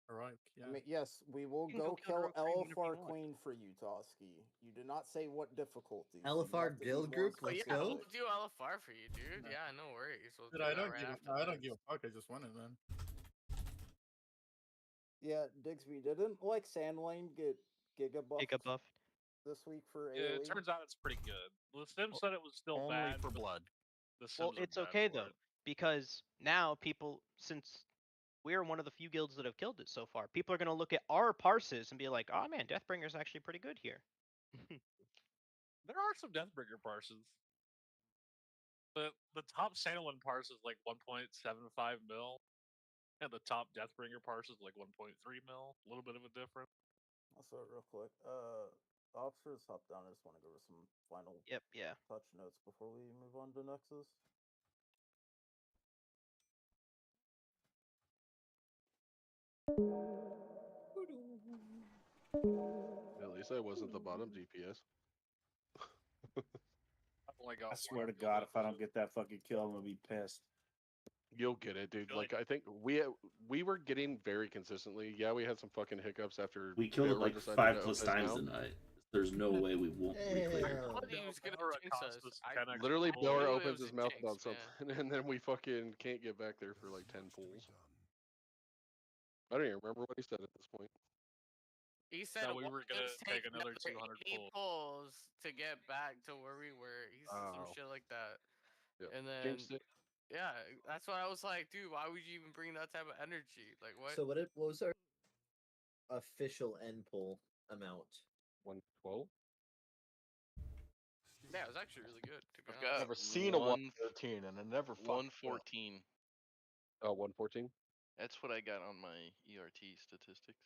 Heroic. Yeah. I mean, yes, we will You can go kill kill Heroic Queen whenever you Elfar want. Queen for you, Toski. You did not say what difficulty. LFR guild group, let's go. We'll do LFR for you, dude. Yeah, no worries. We'll But do I that don't right give after I don't this. give a fuck. I just want it then. Yeah, Digsby, didn't like Sandlane get Giga buffed this week for Yeah, AoE? it turns out it's pretty good. The Sim said it was still Only bad for but blood. The Sims Well, are it's bad okay for though, it. because now people, since we're one of the few guilds that have killed it so far, people are going to look at our parses and be like, oh man, Deathbringer's actually pretty good here. There are some Deathbringer parses. The top Sandalin parse is like 1.75 mil, and the top Deathbringer parse is like 1.3 mil. A little bit of a difference. I'll start real quick. Officers, hop down. I just want to go over some final touch notes before we move on to Nexus. At least I wasn't the bottom DPS. Oh I swear to God, if I don't get that fucking kill, I'm gonna be pissed. You'll get it, dude. Like I think we were getting very consistently. Yeah, we had some fucking hiccups after We killed it Bear like decided 5+ to open his times mouth. tonight. There's no way we won't reclear. He was gonna jinx us. Literally, I Bear knew it opens was his a mouth jinx, about man. something, and then we fucking can't get back there for like 10 pulls. I don't even remember what he said at this point. He said we were gonna take another 200 80 pulls to get back to where we were. He said some Oh. shit like that. Yeah. And then, Jinxed it. yeah, that's why I was like, dude, why would you even bring that type of energy? Like, what? So what was our official end pull amount? 112. Yeah, it was actually really good. To be I've honest. got Never seen a 113 and it never fucked 114. Oh, 114. That's what I got on my ERT statistics.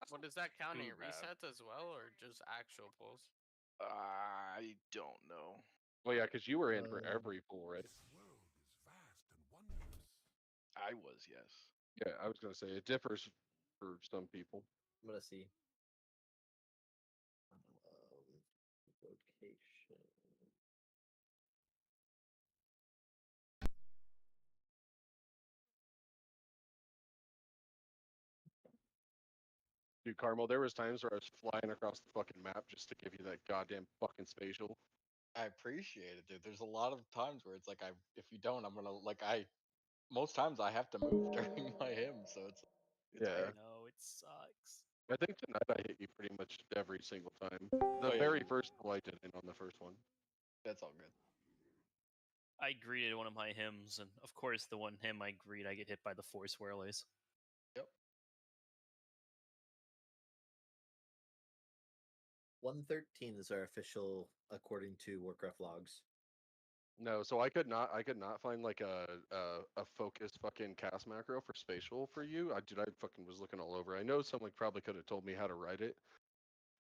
What does that count in too your bad. resets as well, or just actual pulls? I don't know. Well, yeah, because you were in for every pull, right? I was, yes. Yeah, I was gonna say it differs for some people. I'm gonna see. Location. Dude, Carmel, there was times where I was flying across the fucking map just to give you that goddamn fucking spatial. I appreciate it, dude. There's a lot of times where it's like if you don't, I'm gonna most times I have to move during my hymn, so it's Yeah. hard. No, it sucks. I think tonight I hit you pretty much every single time. The very first pull I did in on the first one. That's all good. I greeted one of my hymns, and of course, the one hymn I greet, I get hit by the 4 swirlies. Yep. 113 is our official, according to Warcraft logs. No, so I could not find like a focus fucking cast macro for spatial for you. I fucking was looking all over. I know someone probably could have told me how to write it,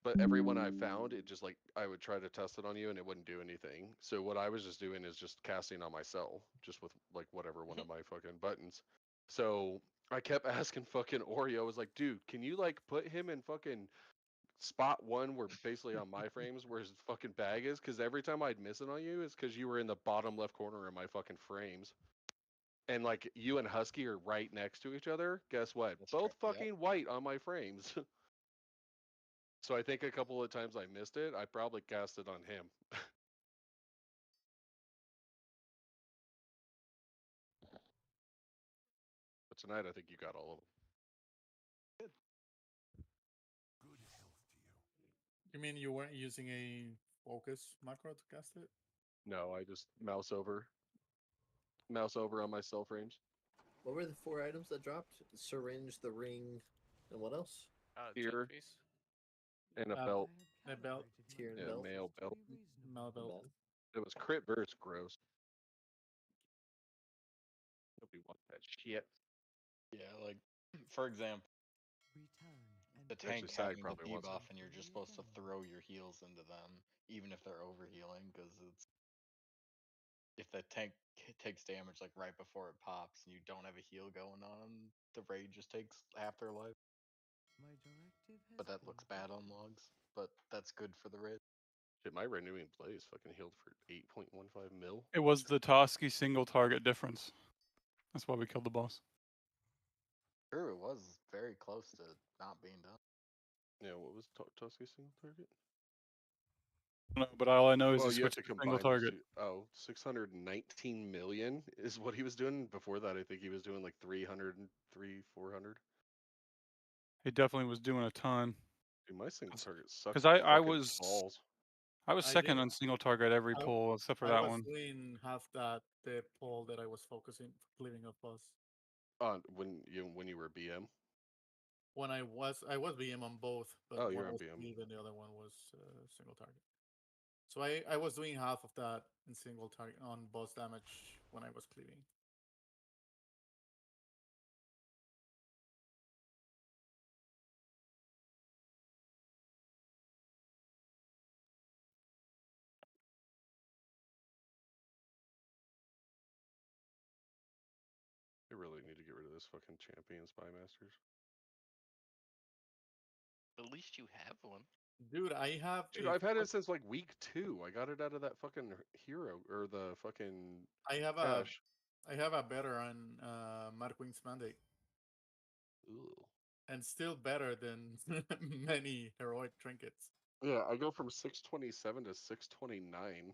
but everyone I found, it just like I would try to test it on you and it wouldn't do anything. So what I was just doing is just casting on myself, just with like whatever one of my fucking buttons. So I kept asking fucking Oreo. I was like, dude, can you like put him in fucking spot one were basically on my frames where his fucking bag is, because every time I'd miss it on you, it's because you were in the bottom left corner of my fucking frames. And like you and Husky are right next to each other. Guess what? Both fucking white on my frames. So I think a couple of times I missed it. I probably cast it on him. But tonight I think you got all of them. You mean you weren't using a focus macro to cast it? No, I just mouse over on my self frames. What were the 4 items that dropped? The syringe, the ring, and what else? Here. Piece. And a belt. A belt. Tier and Yeah, belt. male belt. Male belt. It was crit versus gross. Nobody wants that shit. Yeah, like for example, the tank Actually, Sag having the probably wants it. debuff, and you're just supposed to throw your heals into them, even if they're overhealing, because it's if the tank takes damage like right before it pops, and you don't have a heal going on, the raid just takes half their life. But that looks bad on logs. But that's good for the raid. Shit, my renewing blaze fucking healed for 8.15 mil. It was the Toski single target difference. That's why we killed the boss. True, it was very close to not being done. Yeah, what was Toski single target? No, but all I know is Well, he you have switched to to single combine those target. two. Oh, 619 million is what he was doing. Before that, I think he was doing like 300, 400. He definitely was doing a ton. Dude, my single target sucks. Because Fucking I was balls. second on single target every I- pull except for I that was one. doing half that the pull that I was focusing cleaving of boss. When you were BM. When I was BM on both, but Oh, one you're on was BM. cleave and the other one was single target. So I was doing half of that in single target on boss damage when I was cleaving. I really need to get rid of this fucking champion spy masters. At least you have one. Dude, I have. Dude, I've had it since like week 2. I got it out of that fucking hero or the fucking. I have cache. I have a better on Markwing's Mandate. Ooh. And still better than many heroic trinkets. Yeah, I go from 627 to 629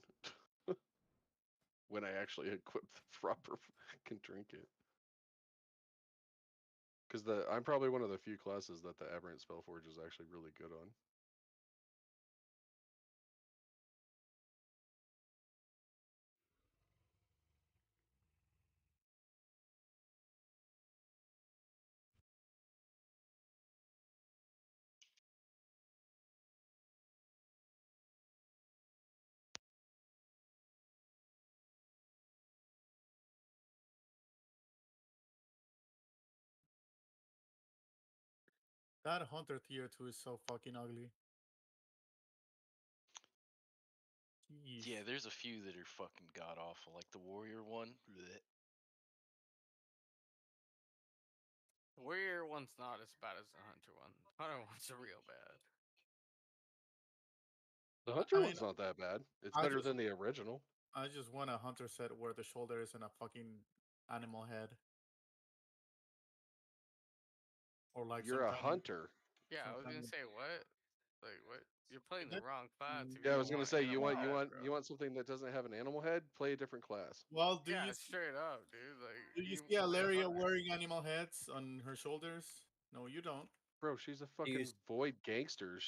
when I actually equip the proper fucking trinket. Because I'm probably one of the few classes that the Aberrant Spellforge is actually really good on. That Hunter tier 2 is so fucking ugly. Jeez. Yeah, there's a few that are fucking god awful, like the warrior one. Blech. The warrior one's not as bad as the hunter one. The hunter one's real bad. The Hunter one's not that bad. It's better than the original. I just want a Hunter set where the shoulder is in a fucking animal head. Or like You're a hunter. Yeah, I was gonna say what? Like what? You're playing the wrong class. If Yeah, I you was gonna want say animal head, bro. you want something that doesn't have an animal head. Play a different class. Well, do yeah, you straight up, dude. Like, do you see play Alaria hunter. wearing animal heads on her shoulders? No, you don't. Bro, she's a fucking void gangster.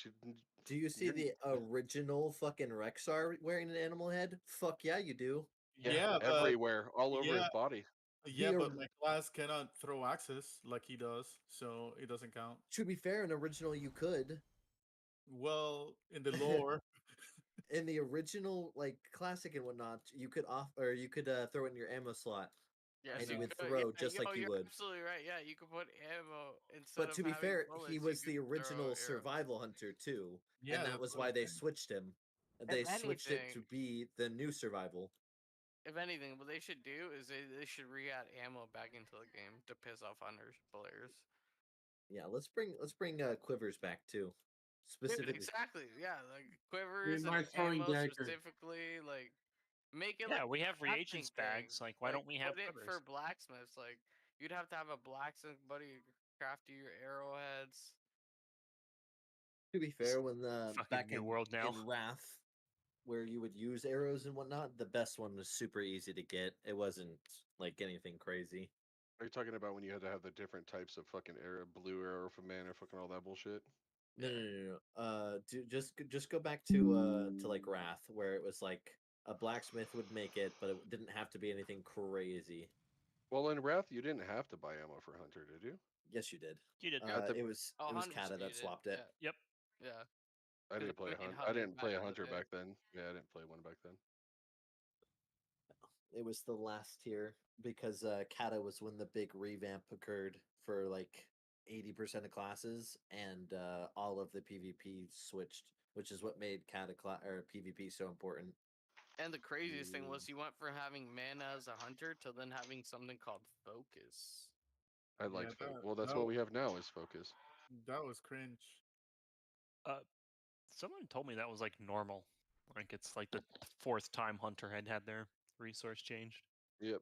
Do you see the original fucking Rexar wearing an animal head? Fuck yeah, you do. Yeah, but everywhere, all over his body. Yeah, but my class cannot throw axes like he does, so it doesn't count. To be fair, in original you could. Well, in the lore. In the original, like classic and whatnot, you could throw it in your ammo slot. Yes, and you it would could. throw Yeah, just like you you're would. absolutely right. Yeah, you could put ammo instead But of to be having fair, bullets, he you was could the throw original arrows. survival hunter too, Yeah, and that that's was what why I'm they saying. switched him. They switched it to be the new survival. If anything, what they should do is they should re-add ammo back into the game to piss off hunters players. Yeah, let's bring quivers back too. specifically. Exactly. Yeah, like quivers and my throwing ammo dagger. specifically. Like make it Yeah, like we a have crafting reagents thing. bags. Like, why don't we have put it for quivers? blacksmiths? Like you'd have to have a blacksmith buddy craft you your arrowheads. To be fair, when the Fucking back New World now. in Wrath, where you would use arrows and whatnot, the best one was super easy to get. It wasn't like anything crazy. Are you talking about when you had to have the different types of fucking arrow, blue arrow from mana, fucking all that bullshit? No. Just go back to like Wrath, where it was like a blacksmith would make it, but it didn't have to be anything crazy. Well, in Wrath, you didn't have to buy ammo for Hunter, did you? Yes, you did. You did. It was Kata that swapped it. Yep. Yeah. I didn't play I didn't play a Hunter back then. Yeah, I didn't play one back then. It was the last tier because Kata was when the big revamp occurred for like 80% of classes, and all of the PvP switched, which is what made Kata or PvP so important. And the craziest thing was you went from having mana as a hunter to then having something called focus. I liked well, that's what we have now is focus. That was cringe. Someone told me that was like normal. Like it's like the fourth time Hunter had their resource changed. Yep.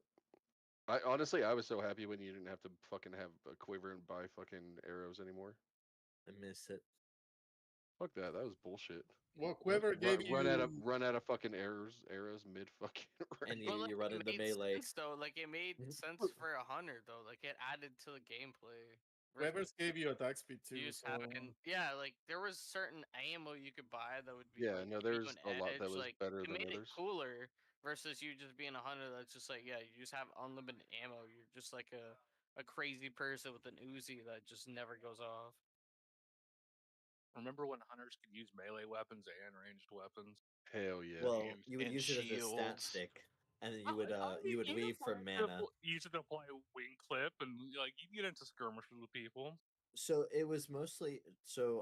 I honestly, I was so happy when you didn't have to fucking have a quiver and buy fucking arrows anymore. I miss it. Fuck that. That was bullshit. Well, quiver gave you run out of fucking arrows mid fucking and But, like, you run it into made melee. sense, though. Like it made sense for a hunter though. Like it added to the gameplay. Quivers gave you attack speed too. You just So yeah, like there was certain ammo you could buy that would be Yeah, like, no, give you there's an a lot that edge, was like, better it than made it others. cooler versus you just being a hunter that's just like, yeah, you just have unlimited ammo. You're just like a crazy person with an Uzi that just never goes off. Remember when hunters could use melee weapons and ranged weapons? Hell yeah. Well, you would use it as a stat stick, and then you would weave for mana. Use it to apply a wing clip, and like you get into skirmishes with people. So it was mostly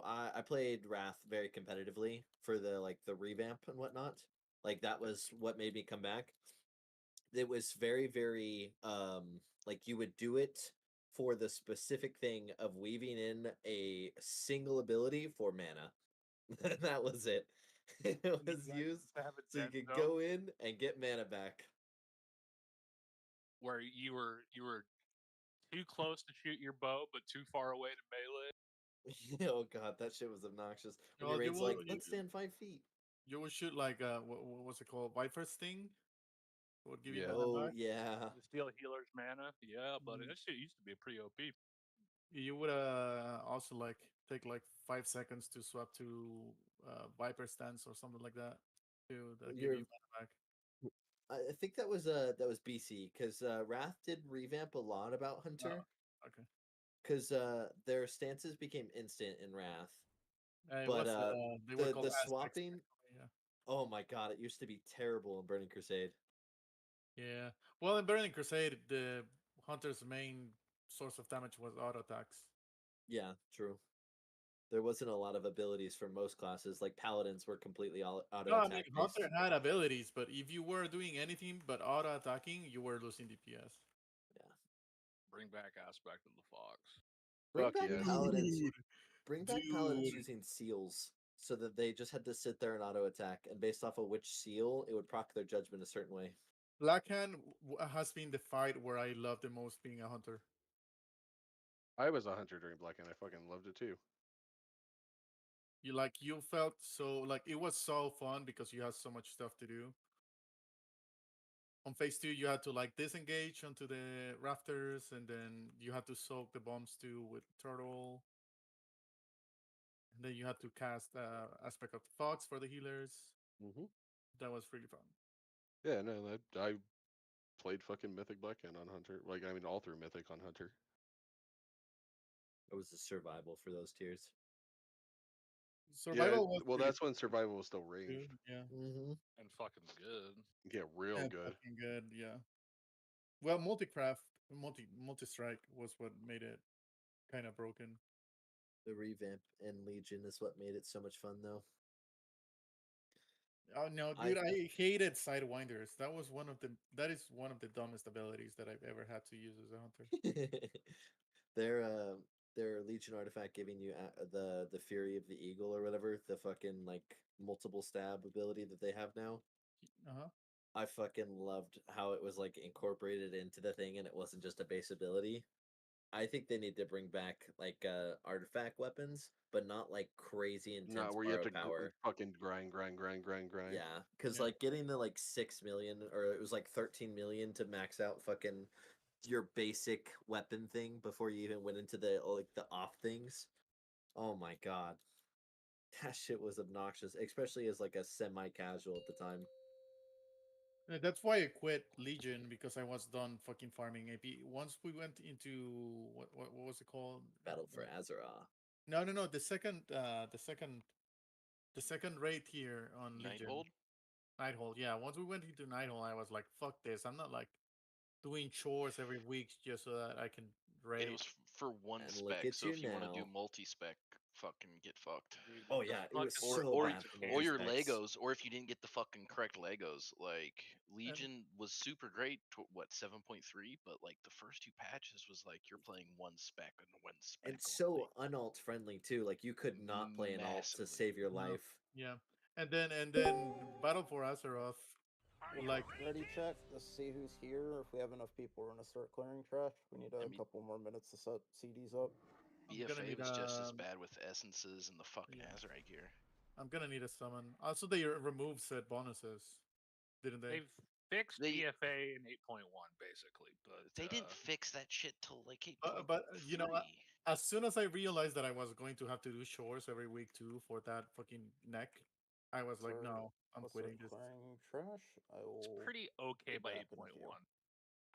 I played Wrath very competitively for the revamp and whatnot. Like that was what made me come back. It was very like you would do it for the specific thing of weaving in a single ability for mana. That was it. It was used so you could go in and get mana back. Where you were too close to shoot your bow, but too far away to melee. Oh god, that shit was obnoxious. When Well, your you raid's will- like, you- let's stand 5 feet. you would shoot like what was it called? Viper's Sting? It would give you Yeah. mana Oh back. yeah. To steal a healer's mana. Yeah, but that shit used to be pretty OP. You would also like take like 5 seconds to swap to Viper stance or something like that to give You're- you mana back. I think that was BC because Wrath did revamp a lot about Hunter Okay. because their stances became instant in Wrath. It But was, they were called the aspects, swapping, yeah. oh my god, it used to be terrible in Burning Crusade. Yeah. Well, in Burning Crusade, the Hunter's main source of damage was auto attacks. Yeah, true. There wasn't a lot of abilities for most classes. Like Paladins were completely auto No, I mean, attack based. Hunter had abilities, but if you were doing anything but auto attacking, you were losing DPS. Bring back Aspect of the Fox. Bring Fuck back yes. Paladins. Dude. Bring back Paladins Dude. using seals so that they just had to sit there and auto attack, and based off of which seal, it would proc their judgment a certain way. Blackhand has been the fight where I love the most being a hunter. I was a hunter during Black and I fucking loved it too. You felt so like it was so fun because you had so much stuff to do. On phase 2, you had to like disengage onto the rafters, and then you had to soak the bombs too with turtle. And then you had to cast Aspect of the Fox for the healers. That was really fun. Yeah, no, I played fucking Mythic Blackhand on Hunter. Like, I mean, all through Mythic on Hunter. It was the survival for those tiers. Survival was well, pretty that's when survival was still ranged. Yeah. And fucking good. Yeah, real And good. fucking good, yeah. Well, multi-strike was what made it kind of broken. The revamp and Legion is what made it so much fun, though. Oh no, dude! I hated Sidewinders. That is one of the dumbest abilities that I've ever had to use as a hunter. They're their Legion artifact giving you the Fury of the Eagle or whatever, the fucking like multiple stab ability that they have now. Uh-huh. I fucking loved how it was like incorporated into the thing and it wasn't just a base ability. I think they need to bring back like artifact weapons, but not like crazy intense Not where you have borrow to power. fucking grind. Yeah, because like getting the like 6 million or it was like 13 million to max out fucking your basic weapon thing before you even went into the like the off things. Oh my god, that shit was obnoxious, especially as like a semi-casual at the time. That's why I quit Legion because I was done fucking farming AP. Once we went into what was it called? Battle for Azeroth. No. The second raid here on Legion. Nighthold? Nighthold, yeah. Once we went into Nighthold, I was like, fuck this. I'm not like doing chores every week just so that I can raid. It was for one And look spec, at so you if you want to do now. multi-spec, fucking get fucked. Oh yeah, it was Or so or bad for or your multi-specs. Legos, or if you didn't get the fucking correct Legos, like Legion was super great. What 7.3, but like the first two patches was like you're playing one spec and one spec. And so unalt friendly too. Like you could not play an alt to Massively. save your No, life. Yeah. And then Battle for Azeroth. Like ready check. Let's see who's here. If we have enough people, we're gonna start clearing trash. We need a couple more minutes to set CDs up. BFA was just as bad with essences and the fucking Azerite gear. I'm gonna need a summon. Also, they removed said bonuses, didn't they? They've fixed BFA in 8.1 basically, but They didn't fix that shit till like 8.3. But you know, as soon as I realized that I was going to have to do chores every week too for that fucking neck, I was like, no, I'm quitting this. Clearing trash. I will. It's pretty okay by back in a 8.1. few.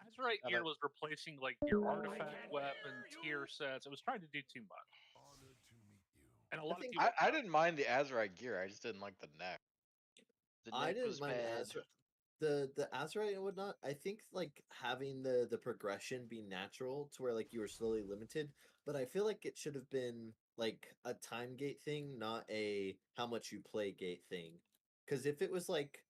Azerite gear was replacing like your artifact weapon tier sets. It was trying to do too much. And a lot of people I didn't mind the Azerite gear. I just didn't like the neck. The I neck didn't was mind bad. the Azerite and whatnot. I think like having the progression be natural to where like you were slowly limited, but I feel like it should have been like a time gate thing, not a how much you play gate thing. Because if it was like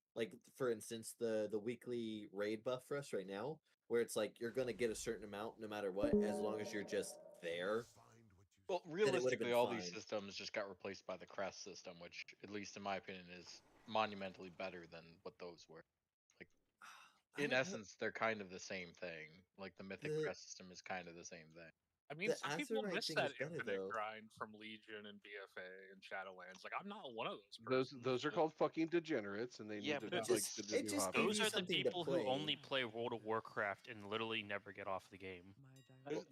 for instance the weekly raid buff for us right now, where it's like you're gonna get a certain amount no matter what, as long as you're just there. Well, then it would have been realistically, all these fine. systems just got replaced by the crest system, which, at least in my opinion, is monumentally better than what those were. Like, in essence, they're kind of the same thing. Like the mythic crest system is kind of the same thing. I mean, The some people Azerite miss thing that is better, infinite though. grind from Legion and BFA and Shadowlands. Like, I'm not one of those. Those are called fucking degenerates, and they Yeah, need to but like it's- the it new just hobby. gave Those you are the something to people who play. only play World of Warcraft and literally never get off the game.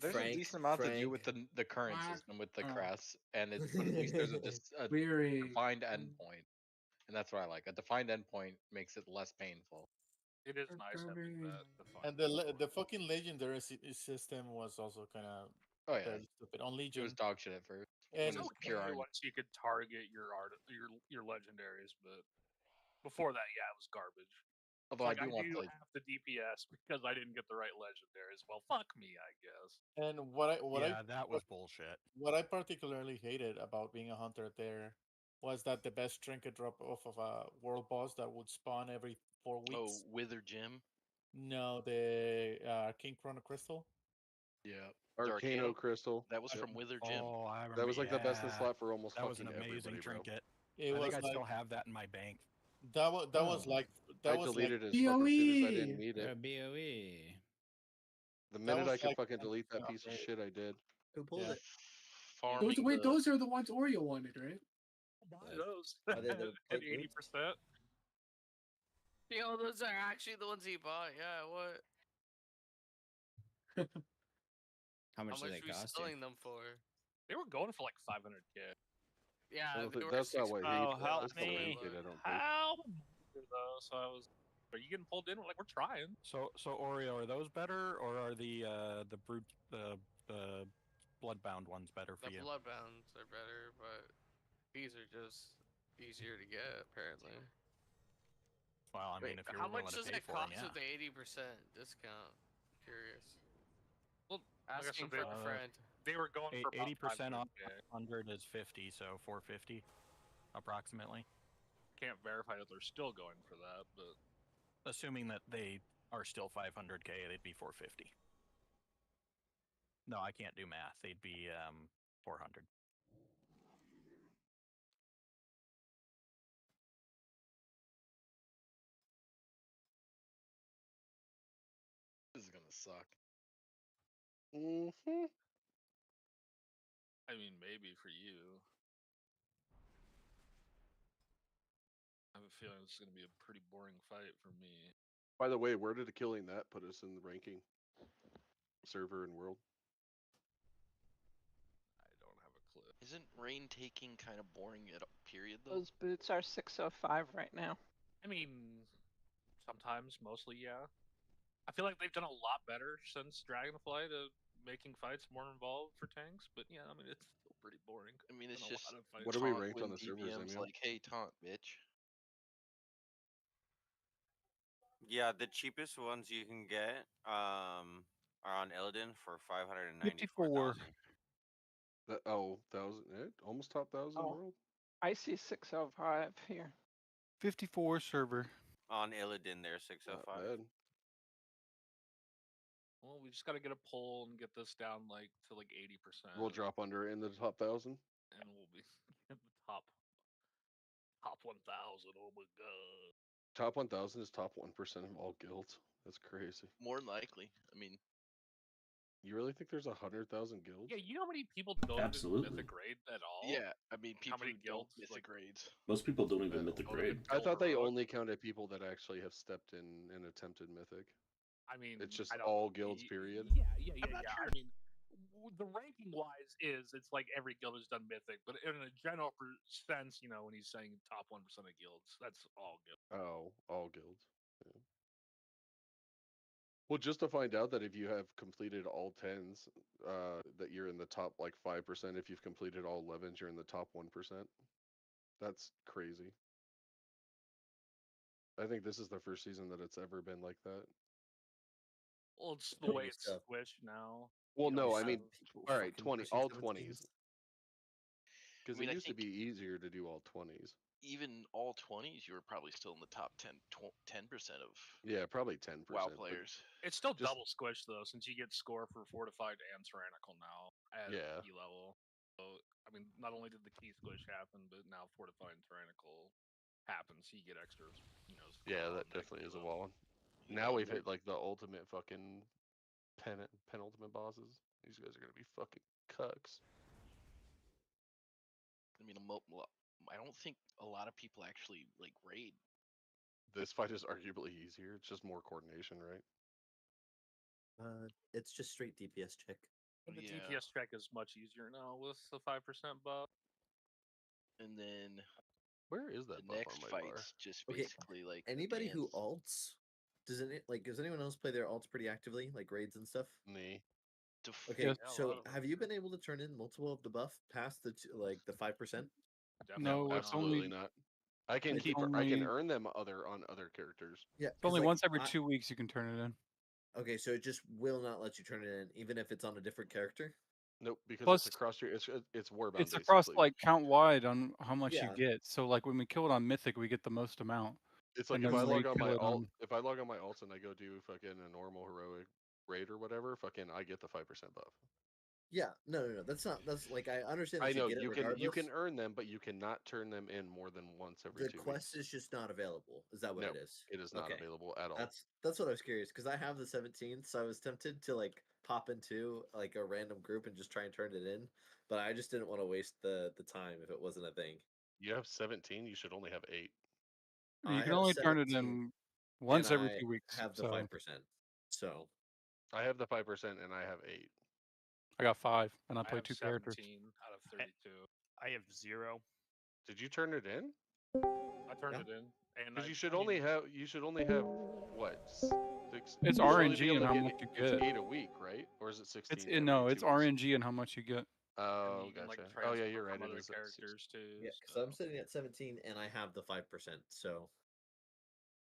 There's a decent amount to do with the current system with the crests, and it's but at least there's a defined endpoint, and that's what I like. A defined endpoint makes it less painful. It is nice having that. And the fucking legendary system was also kind of Oh yeah, very stupid on it Legion. was dog shit at first. And when It's it was okay pure army. once you could target your legendaries, but before that, yeah, it was garbage. Although Like, I do want do the half the DPS because I didn't get the right legendaries. Well, fuck me, I guess. And that was bullshit. What I particularly hated about being a hunter there was that the best trinket drop off of a world boss that would spawn every 4 weeks. Oh, Wither Gem. No, the King Chrono Crystal. Yeah. Arcano Crystal. That was from Wither Gem. Oh, I remember. That was like the best in slot for almost That was an fucking amazing everybody, bro. trinket. It I was think I still like- have that in my bank. That was like I deleted it as fucking soon as I didn't need it. BOE. The minute I was could like fucking delete that piece of great. shit, I did. Who pulled it? Those are the ones Oreo wanted, right? Buy those Are they the at big 80%. Yo, those are actually the ones he bought. Yeah, what? How much did were they you cost selling them for? They were going for like 500K. Yeah, I don't they think were that's not what he Oh, put. help That's not what he me. did, I don't think. Help! Though, so I was. Are you getting pulled in? We're like, we're trying. So Oreo, are those better, or are the bloodbound ones better for The you? bloodbounds are better, but these are just easier to get apparently. Well, I mean, Wait, if you're how willing much to does pay it for them, cost yeah. with the 80% discount? Curious. Well, like I Asking said, for a friend. They were going for about 80% off 500K. 100 is 50, so 450 approximately. Can't verify that they're still going for that, but Assuming that they are still 500K, they'd be 450. No, I can't do math. They'd be 400. This is gonna suck. Mm-hmm. I mean, maybe for you. I have a feeling it's going to be a pretty boring fight for me. By the way, where did killing that put us in the ranking? Server and world? I don't have a clue. Isn't rain taking kind of boring at a period though? Those boots are 605 right now. I mean, sometimes, mostly, yeah. I feel like they've done a lot better since Dragonflight of making fights more involved for tanks, but yeah, I mean, it's still pretty boring. I mean, it's Been a just lot of fights. What are we taunt ranked on when the servers, DPM's Emil? like, hey, taunt, bitch. Yeah, the cheapest ones you can get are on Illidan for 594,000. That, 1,000, almost top 1,000 Oh. world. I see 605 here. 54 server. On Illidan, they're Not 605. bad. Well, we just got to get a poll and get this down like to like 80%. We'll drop under in the top 1,000. And we'll be in the top 1,000. Oh my god. Top 1,000 is top 1% of all guilds. That's crazy. More than likely. I mean, You really think there's 100,000 guilds? Yeah, you know how many people don't Absolutely. even mythic grade at all? yeah, I mean, How people many who don't guilds, mythic like- grades. Most people don't even No. mythic Don't grade. even I guild thought they heroic. only counted people that actually have stepped in and attempted mythic. I mean, It's just I don't all know. guilds, period. Yeah. I'm not I sure. mean, the ranking wise is it's like every guild has done mythic, but in a general sense, you know, when he's saying top 1% of guilds, that's all guilds. Oh, all guilds. Yeah. Well, just to find out that if you have completed all 10s, that you're in the top like 5%. If you've completed all 11s, you're in the top 1%. That's crazy. I think this is the first season that it's ever been like that. Well, it's the Pretty way good it's stuff. squished now. Well, You know, no, you I have- mean, People all right, fucking 20, pushing all 17s. 20s. Because I mean, it I used to think- be easier to do all 20s. Even all 20s, you were probably still in the top 10% of Yeah, probably 10%. WoW but players. It's still just- double squished though, since you get score for fortified and tyrannical now at Yeah. E level. So I mean, not only did the key squish happen, but now fortified and tyrannical happens, so you get extra. You know. Score Yeah, on that the definitely key is a level. wall. Now we've hit like the ultimate fucking penultimate bosses. These guys are gonna be fucking cucks. I mean, I don't think a lot of people actually like raid. This fight is arguably easier. It's just more coordination, right? It's just straight DPS check. And the Yeah. DPS check is much easier now with the 5% buff. And then Where is that the buff next on my bar? fight's just Okay, basically like Anybody who advanced. alts, does anyone else play their alts pretty actively, like raids and stuff? Me. Okay, Yes. Yeah, a lot so of them have you been able to turn in multiple of the buff past the like the 5%? No, Definitely it's Absolutely only not. I can It's keep. I can only- earn them on other characters. Yeah, It's only once every 2 weeks you can turn it in. Okay, so it just will not let you turn it in, even if it's on a different character. Nope, because Plus- it's across your. It's warbound. It's across basically. like count wide on how much Yeah. you get. So like when we kill it on Mythic, we get the most amount. It's like and if then I when log we on my kill it alt, if I log on my alts and I go do fucking a normal heroic raid or whatever, fucking I get the 5% buff. Yeah, no, that's not. That's like I understand. That I know you, get it you can regardless. earn them, but you cannot turn them in more than once every The 2 quest weeks. is just not available. Is that what No, it is? it is not Okay. available at all. That's what I was curious because I have the 17th, so I was tempted to like pop into like a random group and just try and turn it in, but I just didn't want to waste the time if it wasn't a thing. You have 17. You should only have 8. You I can have only turn it 17, in once and every I 2 weeks. have the so 5%. So I have the 5% and I have 8. I got 5, and I I play have 2 17 characters. out of 32. I have 0. Did you turn it in? I turned Yeah. it in, and Because I you should mean, only have what 6? It's you should only RNG be able and to how get much it- you It's get. 8 a week, right? Or is it 16? It's every no, 2 it's weeks? RNG and how much you get. Oh, and you can, like, gotcha. Oh yeah, you're transfer right. from It other is at 6. characters too. yeah, because so. I'm sitting at 17 and I have the 5%. So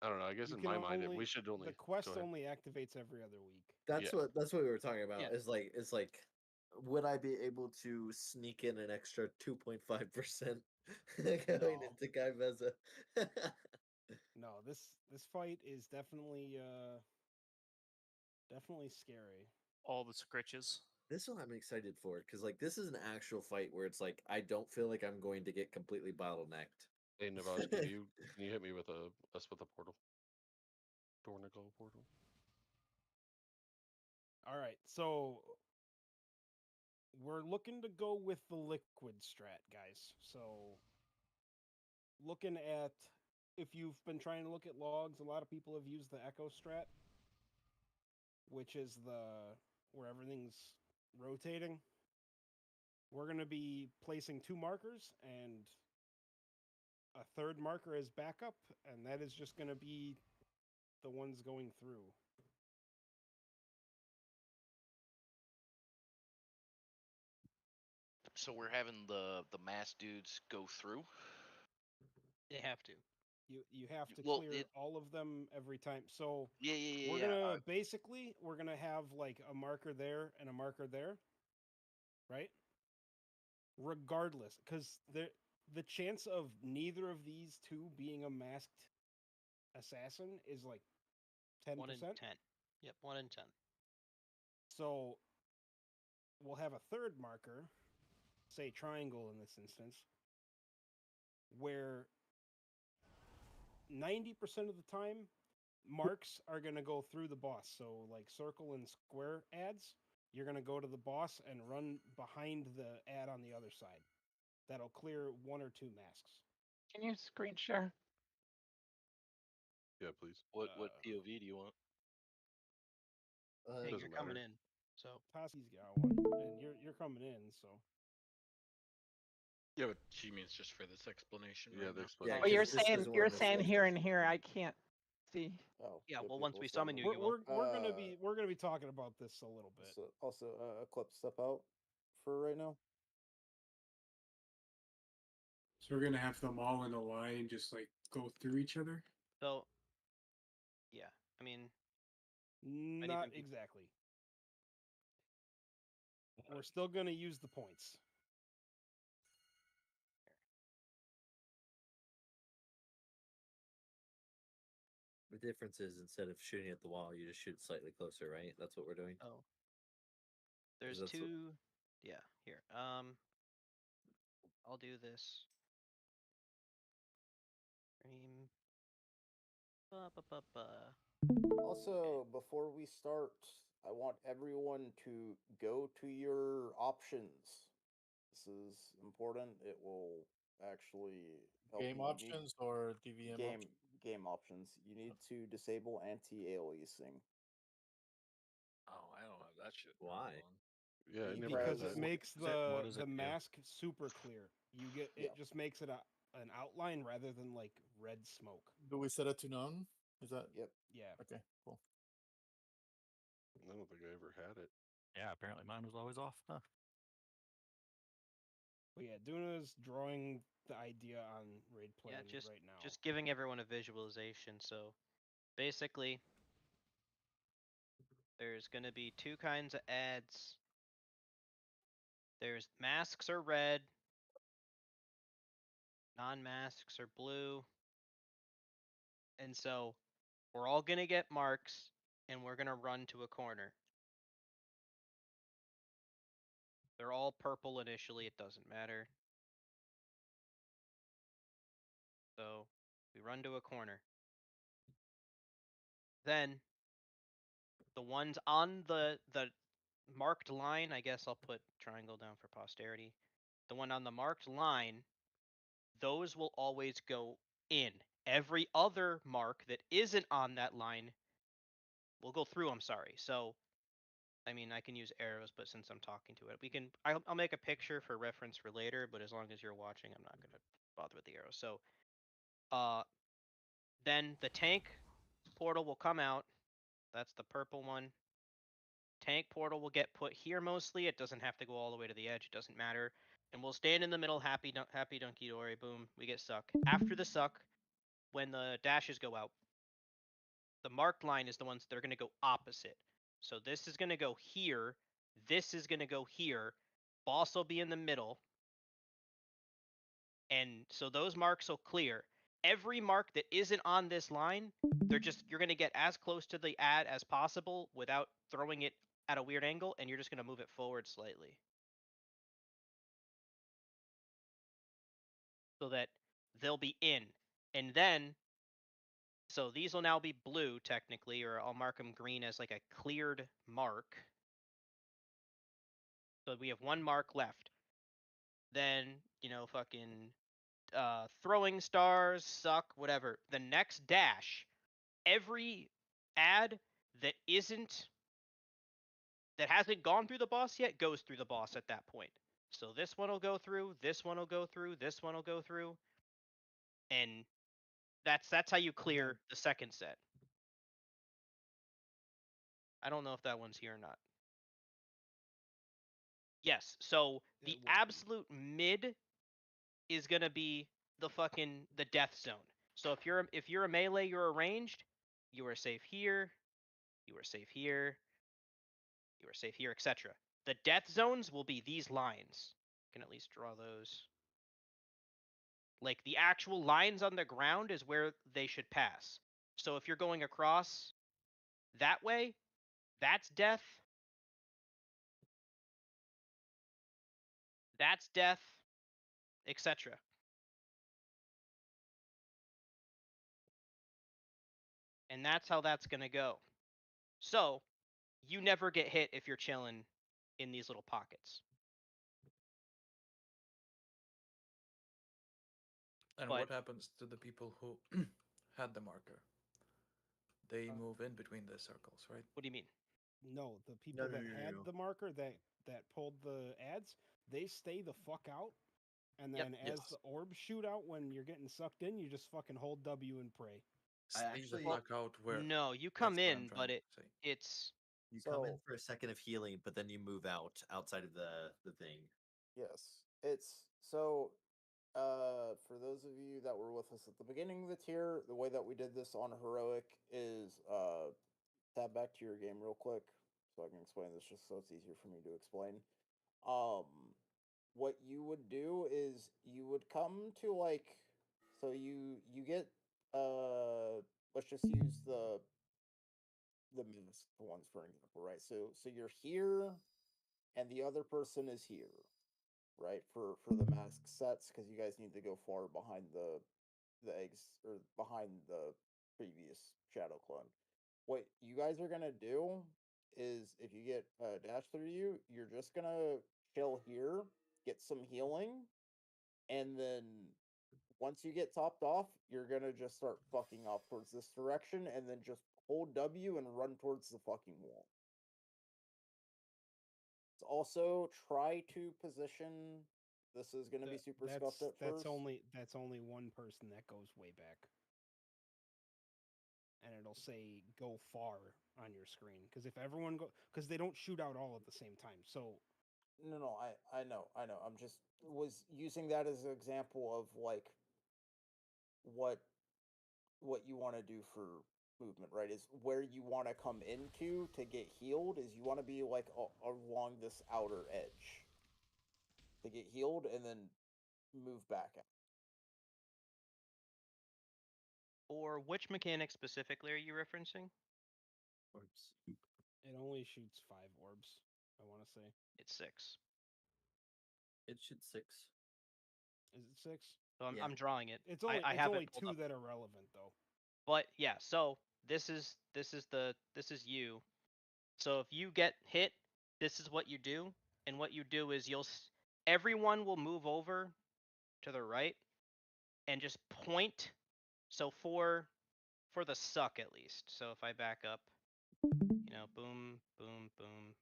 I don't know. I guess You in can my mind, only- we should only. The quest go ahead. only activates every other week. that's Yeah. what we were talking about. Yeah. Is like, would I be able to sneak in an extra 2.5% going No. into Kai Veza? No, this fight is definitely scary. All the scritches. This one I'm excited for because like this is an actual fight where it's like I don't feel like I'm going to get completely bottlenecked. Hey Navaj, can you hit me with us with a portal? Dornigal portal. All right, so we're looking to go with the liquid strat, guys. So looking at if you've been trying to look at logs, a lot of people have used the echo strat, which is the where everything's rotating. We're going to be placing 2 markers and a third marker as backup, and that is just going to be the ones going through. So we're having the mass dudes go through. They have to. You have to Well, clear all of them every time. So Yeah. we're gonna basically we're gonna have like a marker there and a marker there, right? Regardless, because the chance of neither of these two being a masked assassin is like 10%. 1 in 10. Yep, 1 in 10. So we'll have a third marker, say triangle in this instance, where 90% of the time marks are going to go through the boss. So like circle and square ads, you're going to go to the boss and run behind the ad on the other side. That'll clear 1 or 2 masks. Can you screen share? Yeah, please. What POV do you want? Hey, doesn't you're coming matter. in. So Toski's got one, and you're coming in. So Yeah, but she means just for this explanation. Yeah, right the now. explanation. Oh, you're saying here and here. I can't see. Oh, yeah, good well, once people, we some summon of you, them. you will. we're gonna be talking about this a little bit. Also, Eclipse, step out for right now. So we're gonna have them all in a line, just like go through each other. So, yeah, I mean, Not exactly. We're still gonna use the points. The difference is instead of shooting at the wall, you just shoot slightly closer, right? That's what we're doing. Oh. There's that's 2. Yeah, here. I'll do this. Stream. Also, before we start, I want everyone to go to your options. This is important. It will actually help Game you. options or DVM options? Game options. You need to disable anti-aliasing. Oh, I don't have that shit. Why? Yeah, I never Because had it that. makes what does the it do? mask super clear. You get it just makes it an outline rather than like red smoke. Do we set it to none? Is that? Yep. Yeah. Okay, cool. I don't think I ever had it. Yeah, apparently mine was always off. Huh. But yeah, Duna's drawing the idea on raid plan Yeah, just right now. just giving everyone a visualization. So, basically, there's gonna be 2 kinds of ads. There's masks are red, non-masks are blue, and so we're all gonna get marks, and we're gonna run to a corner. They're all purple initially, it doesn't matter. So we run to a corner. Then the ones on the marked line, I guess I'll put triangle down for posterity. The one on the marked line, those will always go in. Every other mark that isn't on that line will go through, I'm sorry. So I mean, I can use arrows, but since I'm talking to it, we can. I'll make a picture for reference for later. But as long as you're watching, I'm not gonna bother with the arrows. So, then the tank portal will come out. That's the purple one. Tank portal will get put here mostly. It doesn't have to go all the way to the edge. It doesn't matter. And we'll stand in the middle. Happy Donkey Dory. Boom. We get suck. After the suck, when the dashes go out, the marked line is the ones that are gonna go opposite. So this is gonna go here. This is gonna go here. Boss will be in the middle. And so those marks will clear. Every mark that isn't on this line, you're gonna get as close to the ad as possible without throwing it at a weird angle, and you're just gonna move it forward slightly. So that they'll be in. And then, so these will now be blue technically, or I'll mark them green as like a cleared mark. So we have one mark left. Then, fucking throwing stars, suck, whatever. The next dash, every ad that hasn't gone through the boss yet goes through the boss at that point. So this one will go through, this one will go through, this one will go through. And that's how you clear the second set. I don't know if that one's here or not. Yes, so the absolute mid is gonna be the death zone. So if you're a melee, you're a ranged, you are safe here, you are safe here, you are safe here, etc. The death zones will be these lines. I can at least draw those. Like the actual lines on the ground is where they should pass. So if you're going across that way, that's death. That's death, etc. And that's how that's going to go. So you never get hit if you're chilling in these little pockets. And But- what happens to the people who had the marker? They move in between the circles, right? What do you mean? No, the people that had the marker that pulled the ads, they stay the fuck out. And then as the orbs shoot out when you're getting sucked in, you just fucking hold W and pray. Stay the fuck out where? No, you come That's what I'm in, trying but to say. it's You come in for a second of healing, but then you move out outside of the thing. Yes, it's so. For those of you that were with us at the beginning of the tier, the way that we did this on heroic is tab back to your game real quick so I can explain this just so it's easier for me to explain. What you would do is you would come to like, so you get let's just use the mask ones for example, right? So you're here, and the other person is here, right? For the mask sets, because you guys need to go far behind the eggs or behind the previous shadow clone. What you guys are gonna do is if you get dash through you, you're just gonna chill here, get some healing, and then once you get topped off, you're gonna just start fucking off towards this direction, and then just hold W and run towards the fucking wall. Also, try to position. This is going to be super scuffed at That's first. only one person that goes way back, and it'll say go far on your screen. Because if everyone because they don't shoot out all at the same time. So no, I know. I'm just was using that as an example of like what you want to do for movement, right? Is where you want to come into to get healed. Is you want to be like along this outer edge to get healed, and then move back out. Or which mechanic specifically are you referencing? Orbs. It only shoots 5 orbs, I want to say. It's 6. It shoots 6. Is it 6? So I'm drawing it. It's only I have only it pulled 2 up. that are relevant though. But yeah, so this is you. So if you get hit, this is what you do, and what you do is everyone will move over to the right and just point. So for the suck at least. So if I back up, boom, boom, boom.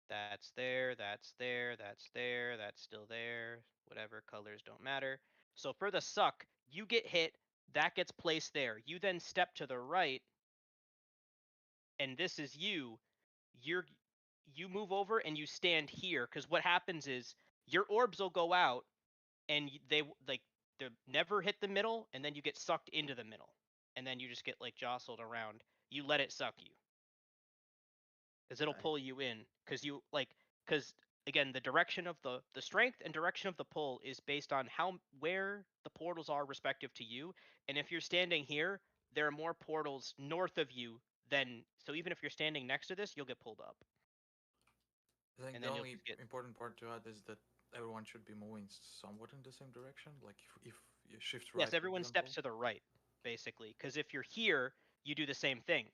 That's there, that's there, that's there, that's still there. Whatever, colors don't matter. So for the suck, you get hit, that gets placed there. You then step to the right, and this is you. You move over and you stand here, because what happens is your orbs will go out, and they never hit the middle, and then you get sucked into the middle, and then you just get like jostled around. You let it suck you, because it'll pull you in, because again, the direction of the strength and direction of the pull is based on where the portals are respective to you. And if you're standing here, there are more portals north of you than, so even if you're standing next to this, you'll get pulled up. think and the then you'll only just get. important part to add is that everyone should be moving somewhat in the same direction. Like if you shift right. Yes, everyone steps to the right, basically. Because if you're here, you do the same thing.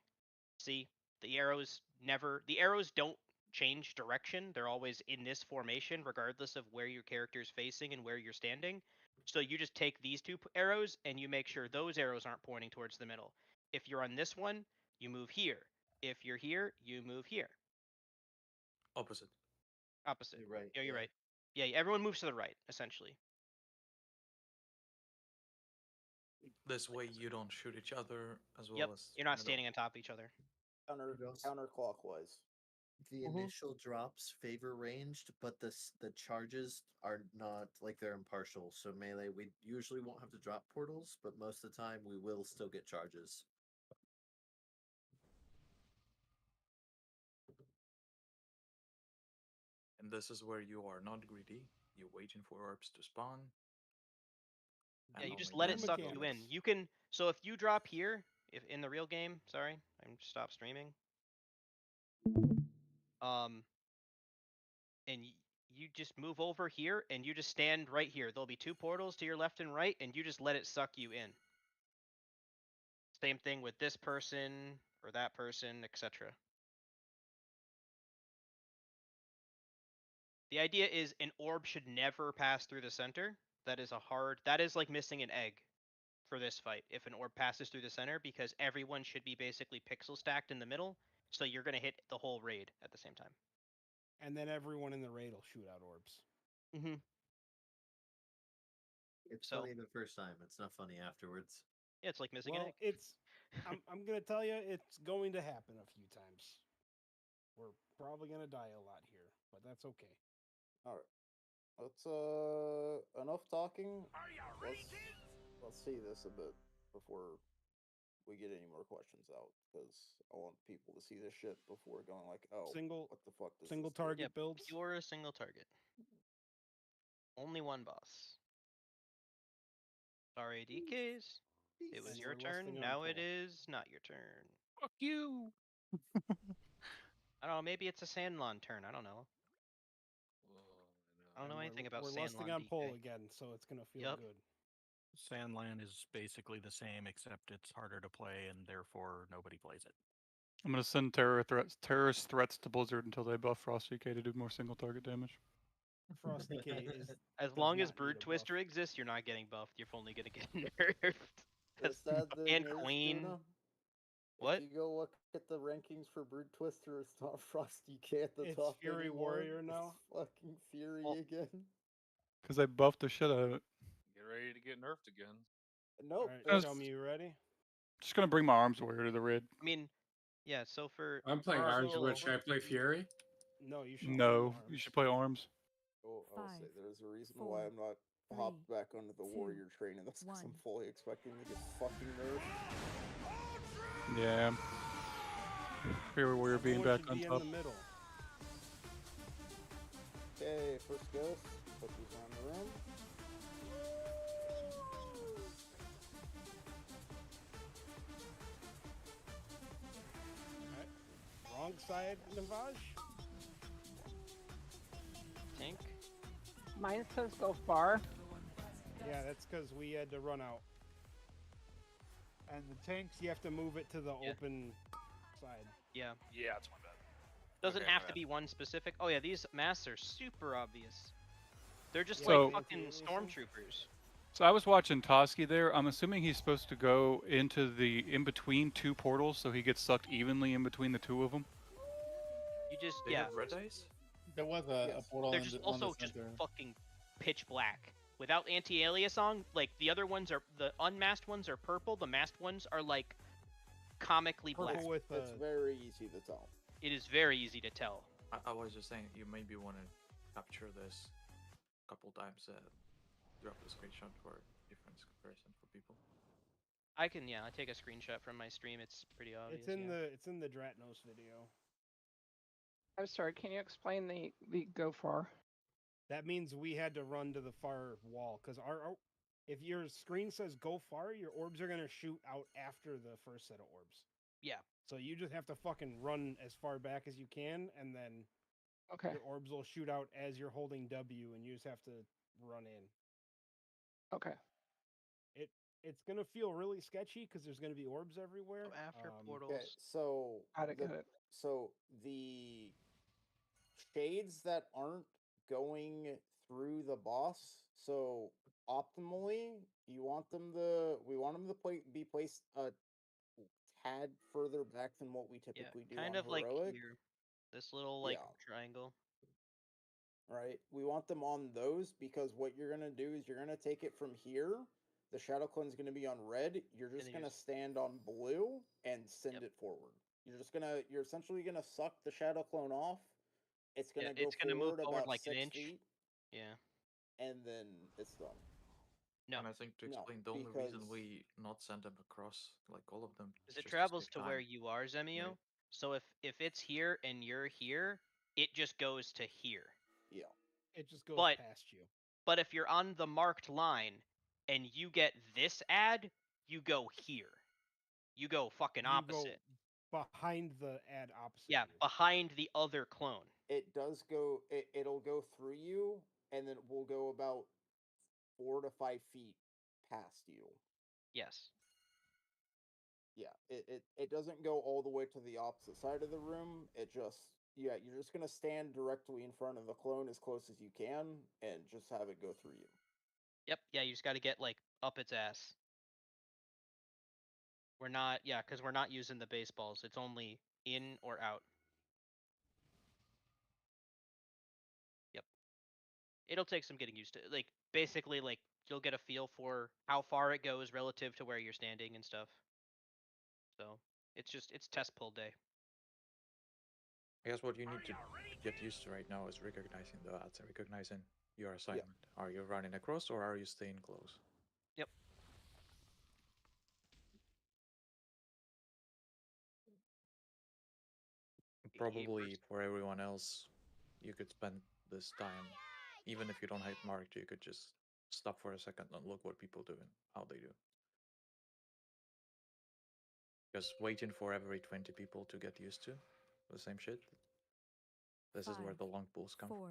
See, the arrows don't change direction. They're always in this formation, regardless of where your character is facing and where you're standing. So you just take these two arrows and you make sure those arrows aren't pointing towards the middle. If you're on this one, you move here. If you're here, you move here. Opposite. Opposite. You're right. Yeah, you're right. Yeah, everyone moves to the right, essentially. This way you don't shoot each other as well Yep, as you're not middle. standing on top of each other. Counterclockwise. The initial drops favor ranged, but the charges are not, like, they're impartial. So melee, we usually won't have to drop portals, but most of the time we will still get charges. And this is where you are not greedy. You're waiting for orbs to spawn. Yeah, and you just only let it then suck go. you in. You can. So if you drop here, if in the real game, sorry, I'm stop streaming. And you just move over here, and you just stand right here. There'll be two portals to your left and right, and you just let it suck you in. Same thing with this person or that person, etc. The idea is an orb should never pass through the center. That is like missing an egg for this fight if an orb passes through the center, because everyone should be basically pixel stacked in the middle, so you're going to hit the whole raid at the same time. And then everyone in the raid will shoot out orbs. Mm-hmm. It's funny the first time. It's not funny afterwards. Yeah, it's like missing an egg. It's I'm gonna tell you, it's going to happen a few times. We're probably gonna die a lot here, but that's okay. All right. Let's enough talking. Let's see this a bit before we get any more questions out, because I want people to see this shit before going like, oh, what the fuck does single this do? target builds. Pure single target. Only one boss. Sorry, DKs. It was And your we're turn. listing on Now it pull. is not your turn. Fuck you. I don't know. Maybe it's a Sandlawn turn. I don't know. I don't know anything about We're Sandlawn lusting on DK. pull again, so it's gonna feel Yep. good. Sandland is basically the same, except it's harder to play, and therefore nobody plays it. I'm gonna send terrorist threats to Blizzard until they buff Frost DK to do more single target damage. Frost DK is As long as Broodtwister exists, you're not getting buffed. You're only gonna get nerfed. The sad thing And is, Queen. Tuna, What? if you go look at the rankings for Broodtwister, it's not Frost DK at the It's top Fury anymore. Warrior now. It's fucking Fury again. Because they buffed the shit out of it. Get ready to get nerfed again. Nope. All right, show me, you ready? Just gonna bring my arms warrior to the raid. I mean, yeah. So for I'm playing Alright, Arms. What should I play? Fury? No, you should. No, you should play arms. Oh, I'll say there's a reason 4, why I'm not hopped back onto the warrior train, and that's because I'm fully expecting to get fucking nerfed. Yeah. Fury warrior being Everyone back should on be top. in the middle. Okay, first ghost. Put these on the room. Wrong side, Navage. Tank. Mine says go far. Yeah, that's because we had to run out. And the tanks, you have to move it to the open side. Yeah. Yeah, it's my bad. Doesn't Okay, have my to bad. be one specific. Oh yeah, these masks are super obvious. They're just So- like fucking stormtroopers. So I was watching Toski there. I'm assuming he's supposed to go into the in between two portals, so he gets sucked evenly in between the two of them. You just They yeah. have red eyes? There was a portal They're in just the, on the also just center. fucking pitch black. Without anti-alias on, like the other ones are, the unmasked ones are purple. The masked ones are like comically black. It's very easy to tell. It is very easy to tell. I was just saying, you maybe want to capture this a couple times. Drop the screenshot for difference comparison for people. I can I take a screenshot from my stream. It's pretty obvious. It's in yeah. the Dratnos video. I'm sorry, can you explain the go far? That means we had to run to the far wall because our if your screen says go far, your orbs are gonna shoot out after the first set of orbs. Yeah. So you just have to fucking run as far back as you can, and then Okay. Your orbs will shoot out as you're holding W, and you just have to run in. Okay. It's gonna feel really sketchy because there's gonna be orbs everywhere. After Okay, portals. so Got it. the Got it. so the shades that aren't going through the boss. So optimally, we want them to be placed a tad further back than what we Yeah, typically do kind on of like heroic. here. This little like Yeah. triangle. Right? We want them on those because what you're gonna do is you're gonna take it from here. The shadow clone's gonna be on red. You're then just you gonna just- stand on blue and send Yep. it forward. You're essentially gonna suck the shadow clone off. It's Yeah, gonna go it's gonna move forward forward about like an 6 inch. feet, Yeah. and then it's done. No. And I think to No, explain the only reason because we not send them across, like all of them, Because is it just to travels save to time. where you are, Zemio. Right. So if it's here and you're here, it just goes to here. yeah. It just goes But past you. but if you're on the marked line and you get this ad, you go here. You go fucking You opposite. go behind the ad opposite. Yeah, you. behind the other clone. It does go it'll go through you and then it will go about 4 to 5 feet past you. Yes. Yeah, it doesn't go all the way to the opposite side of the room. You're just gonna stand directly in front of the clone as close as you can and just have it go through you. Yep. Yeah, you just got to get like up its ass. We're not, yeah, because we're not using the baseballs. It's only in or out. Yep. It'll take some getting used to. Like basically, like you'll get a feel for how far it goes relative to where you're standing and stuff. So it's test pull day. I guess what you need to get used to right now is recognizing the ads and recognizing your assignment. Are you running across or are you staying close? Yep. Probably for everyone else, you could spend this time, even if you don't have marked, you could just stop for a second and look what people do and how they do. Because waiting for every 20 people to get used to the same shit, this is where the long pulls come from. 4,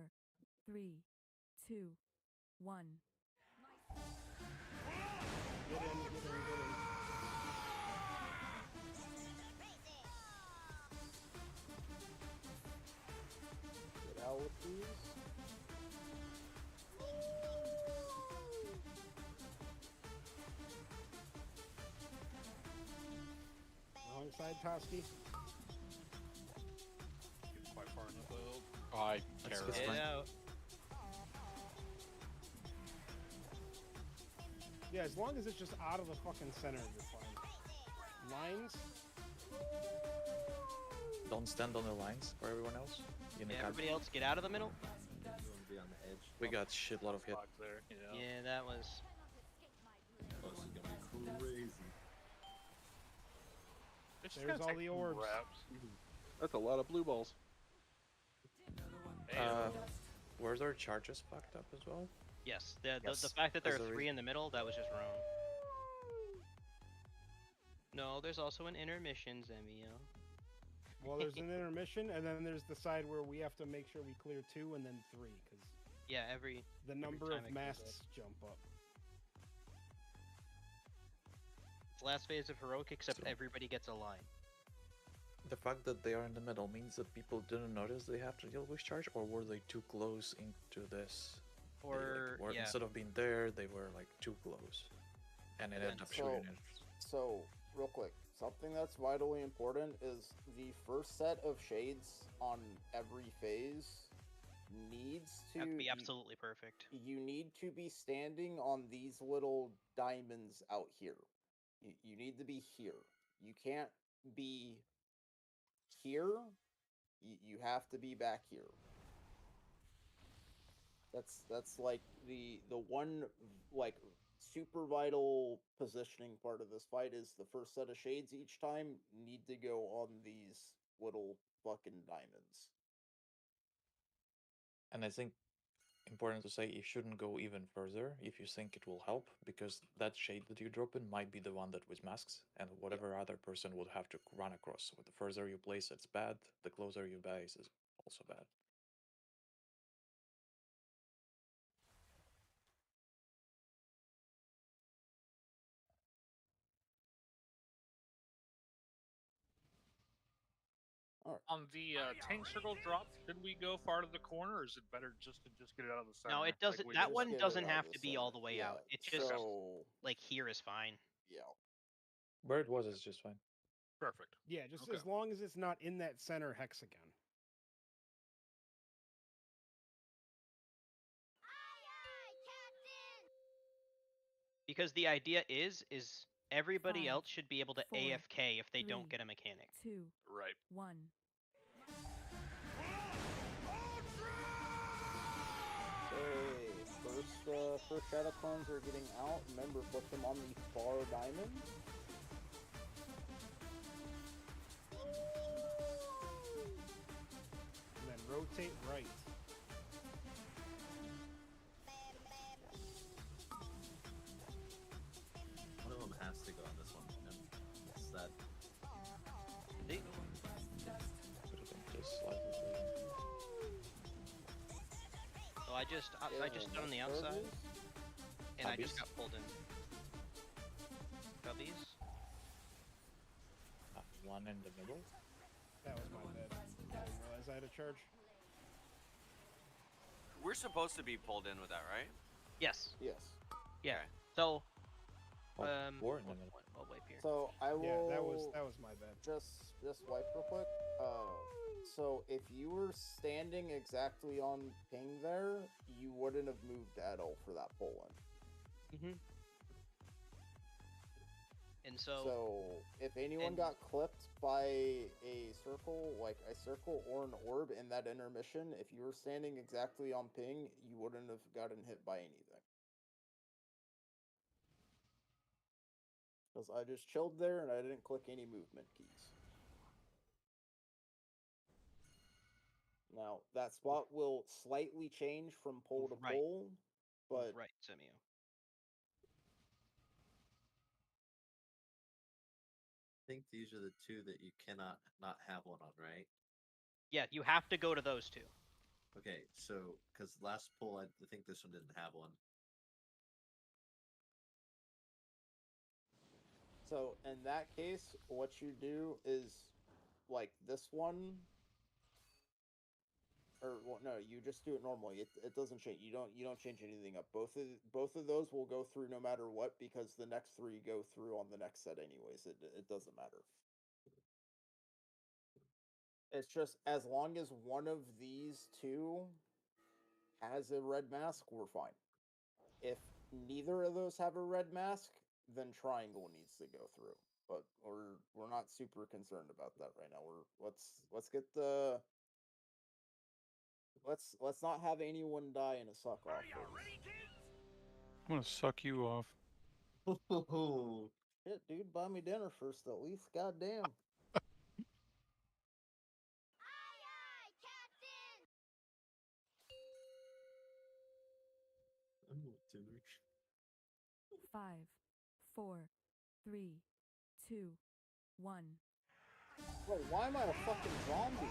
3, 2, 1. Get in. Get out with these. Wrong side, Toski. Quite far enough out. Oh, I care. Get out. Yeah, as long as it's just out of the fucking center, you're fine. Lines. Don't stand on the lines for everyone else. You know, Yeah, everybody else get out of the middle. Be on the edge. we got shitload of hit. There, yeah. Yeah, that was. Oh, this is gonna be crazy. It's just There's gonna all take the some orbs. reps. That's a lot of blue balls. Were there charges fucked up as well? Yes. The Yes, fact that there there's are a 3 in the middle, that was just wrong. No, there's also an intermission, Zemio. Well, there's an intermission, and then there's the side where we have to make sure we clear 2 and then 3, because Yeah, every the number time of it comes masts jump up. It's last phase of heroic, except everybody gets a line. The fact that they are in the middle means that people didn't notice they have to deal with charge, or were they too close into this? Or yeah. Instead of being there, they were like too close, and it ended up shooting it. So, real quick, something that's vitally important is the first set of shades on every phase needs to Have to be absolutely perfect. You need to be standing on these little diamonds out here. You need to be here. You can't be here. You have to be back here. That's like the one like super vital positioning part of this fight is the first set of shades each time need to go on these little fucking diamonds. And I think important to say you shouldn't go even further if you think it will help, because that shade that you drop in might be the one that with masks, and whatever other person would have to run across. So the further you place it's bad, the closer you base is also bad. On the tank circle drop, should we go far to the corner, or is it better just to get it out of the center? No, it doesn't. we that did? one get it doesn't out have of to the be all center. the way Yeah, out. It just so like here is fine. yeah. Where it was is just fine. Perfect. Yeah, just Okay. as long as it's not in that center hexagon. Because the idea is everybody 5, else should be able to 4, AFK if they don't 3, get a mechanic. 2, Right. 1. Okay, first shadow clones are getting out. Remember, put them on the far diamond. And then rotate right. One of them has to go on this one. And it's that. So I just done on the outside, and I just got pulled in. Cubbies. One in the middle. That was my bad. I didn't realize I had a charge. We're supposed to be pulled in with that, right? Yes. Yes. Yeah. So. Four in the middle. I'll wipe here. So I will. Yeah, that was my bad. Just wipe real quick. So if you were standing exactly on ping there, you wouldn't have moved at all for that pull-in. Mhm. And so. So if anyone got clipped by a circle, like a circle or an orb in that intermission, if you were standing exactly on ping, you wouldn't have gotten hit by anything. Because I just chilled there and I didn't click any movement keys. Now, that spot will slightly change from pole to Right. pole, but... Right, Semio. I think these are the two that you cannot not have one on, right? Yeah, you have to go to those two. Okay, so because last poll, I think this one didn't have one. So, in that case, what you do is, like, this one... Or well, no, you just do it normally. It doesn't change. You don't change anything up. Both of those will go through no matter what, because the next three go through on the next set anyways. It doesn't matter. It's just as long as one of these two has a red mask, we're fine. If neither of those have a red mask, then triangle needs to go through. But we're not super concerned about that right now. Let's get the. Let's not have anyone die in a suck off. I'm gonna suck you off. Shit, dude, buy me dinner first at least. Goddamn. 5, 4, 3, 2, 1. Bro, why am I a fucking zombie?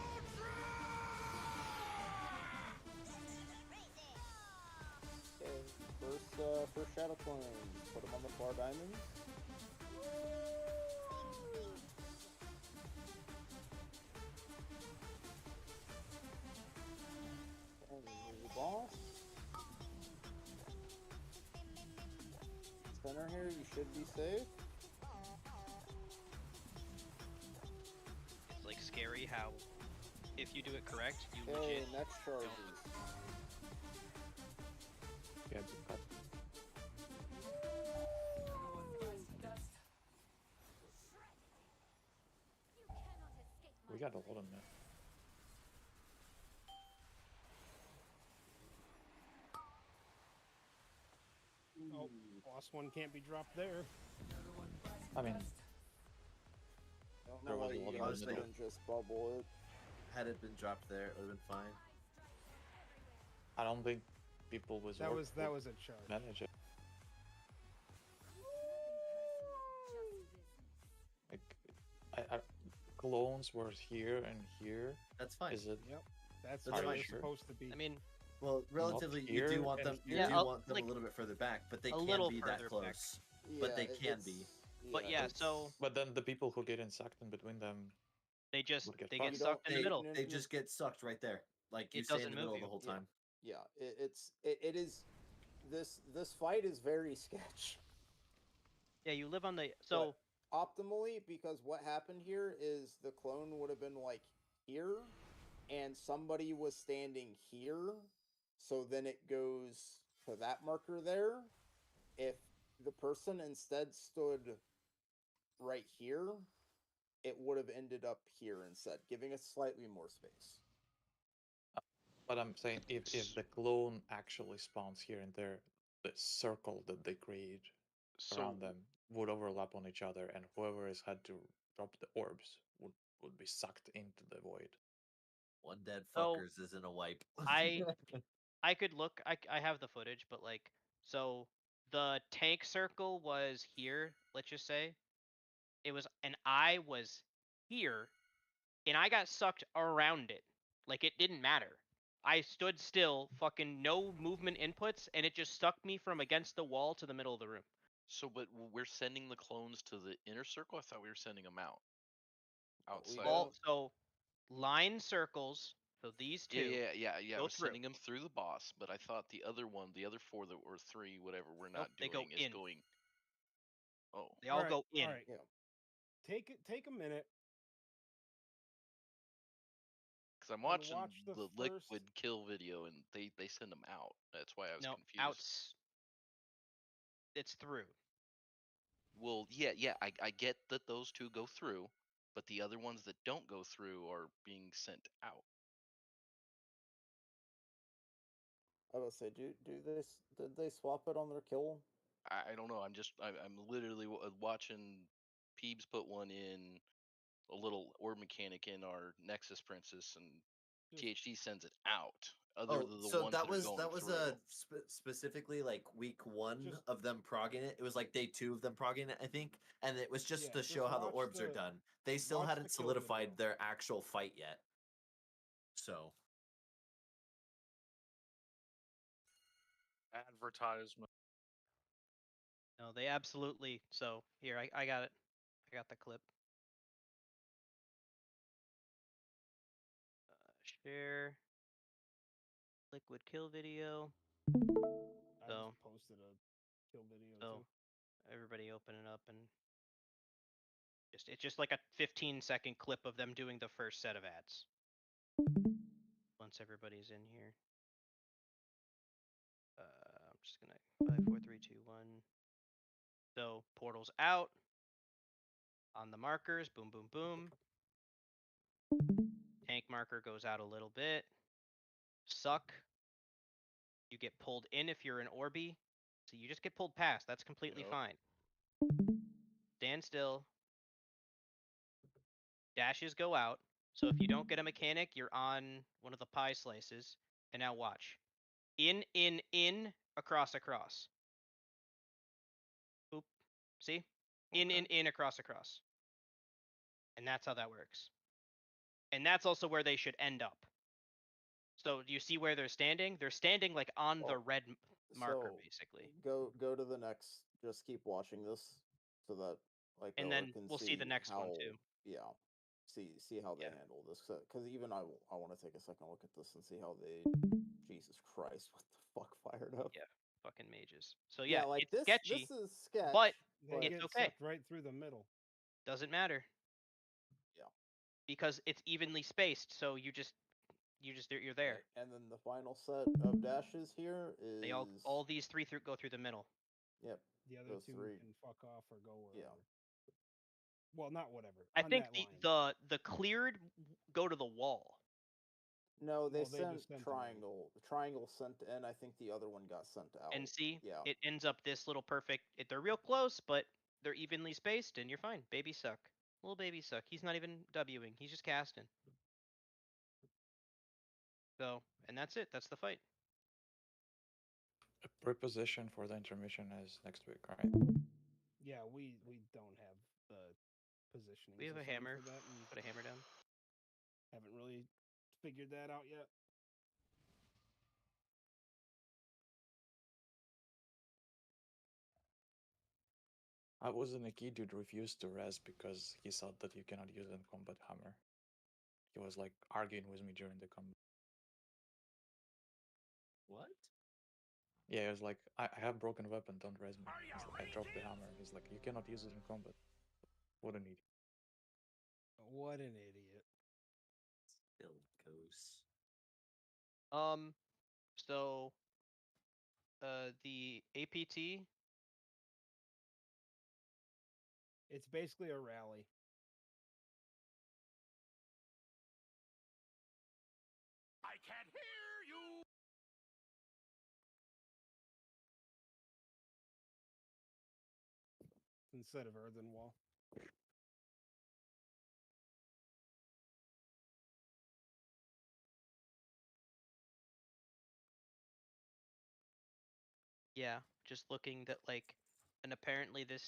Okay, first shadow clones. Put them on the far diamonds. And the boss. Center here, you should be safe. It's like scary how, if you do it correct, you Okay, legit. next charges. Yeah, good cut. We got a lot of that. Oh, last one can't be dropped there. I mean, Don't there know was why a lot you of guys in the middle. didn't just bubble it. Had it been dropped there, it would have been fine. I don't think people with That orc was would a charge. manage it. Like, clones were here and here. That's fine. Is it? Yep, that's That's where fine. it's Sure. supposed to be. I mean, Well, relatively, you do here want them. and You here. do Yeah, want them like, a little bit further back, but they a can little be that further close. back. But they Yeah, can it's- be. But yeah, it's- so But then the people who get insect in between them They just would get they fucked. get sucked in the middle. They just get sucked right there. Like you It stay in doesn't the move middle you. the whole time. Yeah, it is. This fight is very sketch. Yeah, you live on the But optimally, because what happened here is the clone would have been like here, and somebody was standing here, so then it goes to that marker there. If the person instead stood right here, it would have ended up here instead, giving us slightly more space. But I'm saying if the clone actually spawns here and there, the circle that they create around them would overlap on each other, and whoever has had to drop the orbs would be sucked into the void. One dead So, fuckers isn't a wipe. I could look. I have the footage, but like, so the tank circle was here. Let's just say it was, and I was here, and I got sucked around it. Like it didn't matter. I stood still, fucking no movement inputs, and it just sucked me from against the wall to the middle of the room. So, but we're sending the clones to the inner circle. I thought we were sending them out. Outside. So line circles. So these two. Yeah. I Go was through. sending them through the boss, but I thought the other one, the other four that were three, whatever we're not Nope, they doing, go is in. going. Oh. They all go in. All right. Take a minute. Because I'm watching watch the liquid kill video, and they send them out. That's why I was No, confused. It's through. Well, yeah, I get that those two go through, but the other ones that don't go through are being sent out. I was say, did they swap it on their kill? I don't know. I'm literally watching Peebs put one in, a little orb mechanic in our Nexus Princess, and THD sends it out. Other than the so ones that was are going through. Specifically like week 1 of them progging it. It was like day 2 of them progging it, I think, and it was just to show how the orbs are done. They still hadn't solidified their actual fight yet. So advertisement. No, they absolutely. So here, I got it. I got the clip. Share. Liquid kill video. I So just posted a kill video so too. everybody open it up, and it's just like a 15-second clip of them doing the first set of ads. Once everybody's in here. I'm just gonna 5, 4, 3, 2, 1. So portals out. On the markers, boom, boom, boom. Tank marker goes out a little bit. Suck. You get pulled in if you're an Orby. So you just get pulled past. That's completely fine. Stand still. Dashes go out. So if you don't get a mechanic, you're on one of the pie slices. And now watch. In, across, across. Oop. See? In, across, across. And that's how that works. And that's also where they should end up. So do you see where they're standing? They're standing like on the red marker, basically. Go to the next. Just keep watching this, so that like and Owen then can we'll see the next how, one too. Yeah, see how they handle this. Because even I want to take a second look at this and see how they. Jesus Christ, what the fuck fired up? Yeah, fucking mages. So yeah, like it's sketchy. This is sketch, but They it's get okay. sucked right through the middle. Doesn't matter. Yeah. Because it's evenly spaced, so you're there. And then the final set of dashes here is They all these three go through the middle. Yep. The other those two three. can fuck off or go wherever. Yeah. Well, not whatever. I on think that line. the cleared go to the wall. No, they Well, they sent just sent them in. triangle. The triangle sent in. I think the other one got sent out. And see, yeah, it ends up this little perfect. They're real close, but they're evenly spaced, and you're fine. Baby suck. Little baby suck. He's not even Wing. He's just casting. So, and that's it. That's the fight. A preposition for the intermission is next week, right? Yeah, we don't have the positioning. We have a hammer. For that, and Put a hammer down. haven't really figured that out yet. I was in a key dude refused to rest because he thought that you cannot use a combat hammer. He was like arguing with me during the combat. What? Yeah, he was like, I have broken weapon, don't res me. I dropped the hammer. He's like, you cannot use it in combat. What an idiot. What an idiot. Still goes. So the APT, It's basically a rally. I can't hear you. Instead of earthen wall. yeah, just looking that like, and apparently the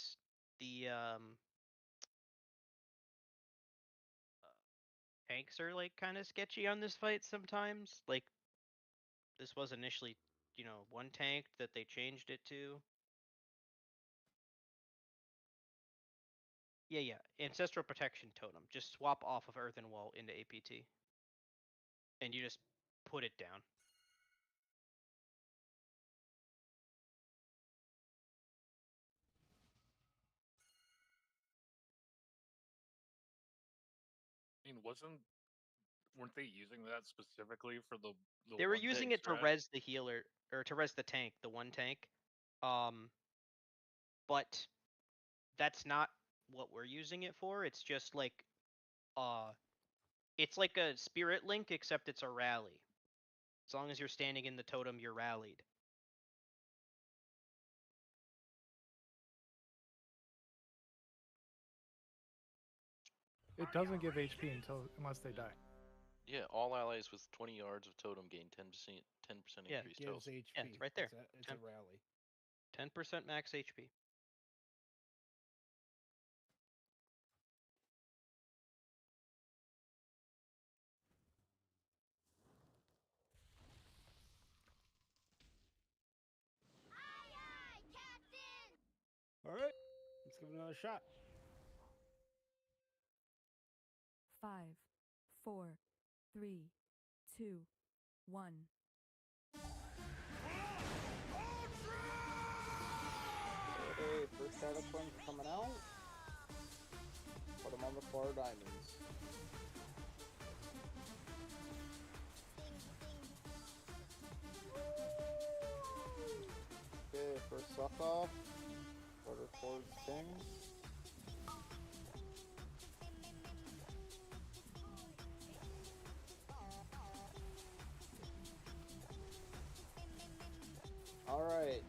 tanks are like kind of sketchy on this fight sometimes. Like, this was initially, one tank that they changed it to. Yeah. Ancestral Protection Totem. Just swap off of Earthen Wall into APT. And you just put it down. I mean, weren't they using that specifically for the They were one using tank it to strat? res the healer, or to res the tank, the one tank. But that's not what we're using it for. It's just like, it's like a spirit link, except it's a rally. As long as you're standing in the totem, you're rallied. It doesn't give HP unless they die. Yeah, all allies with 20 yards of totem gain 10% Yeah, increased Gives health. HP. Yeah, it's right there. It's a rally. 10% max HP. All right, let's give it another shot. 5, 4, 3, 2, 1. Okay, first shadow cleanse coming out. Put them on the far diamonds. Okay, first suck off. Order towards King. Alright,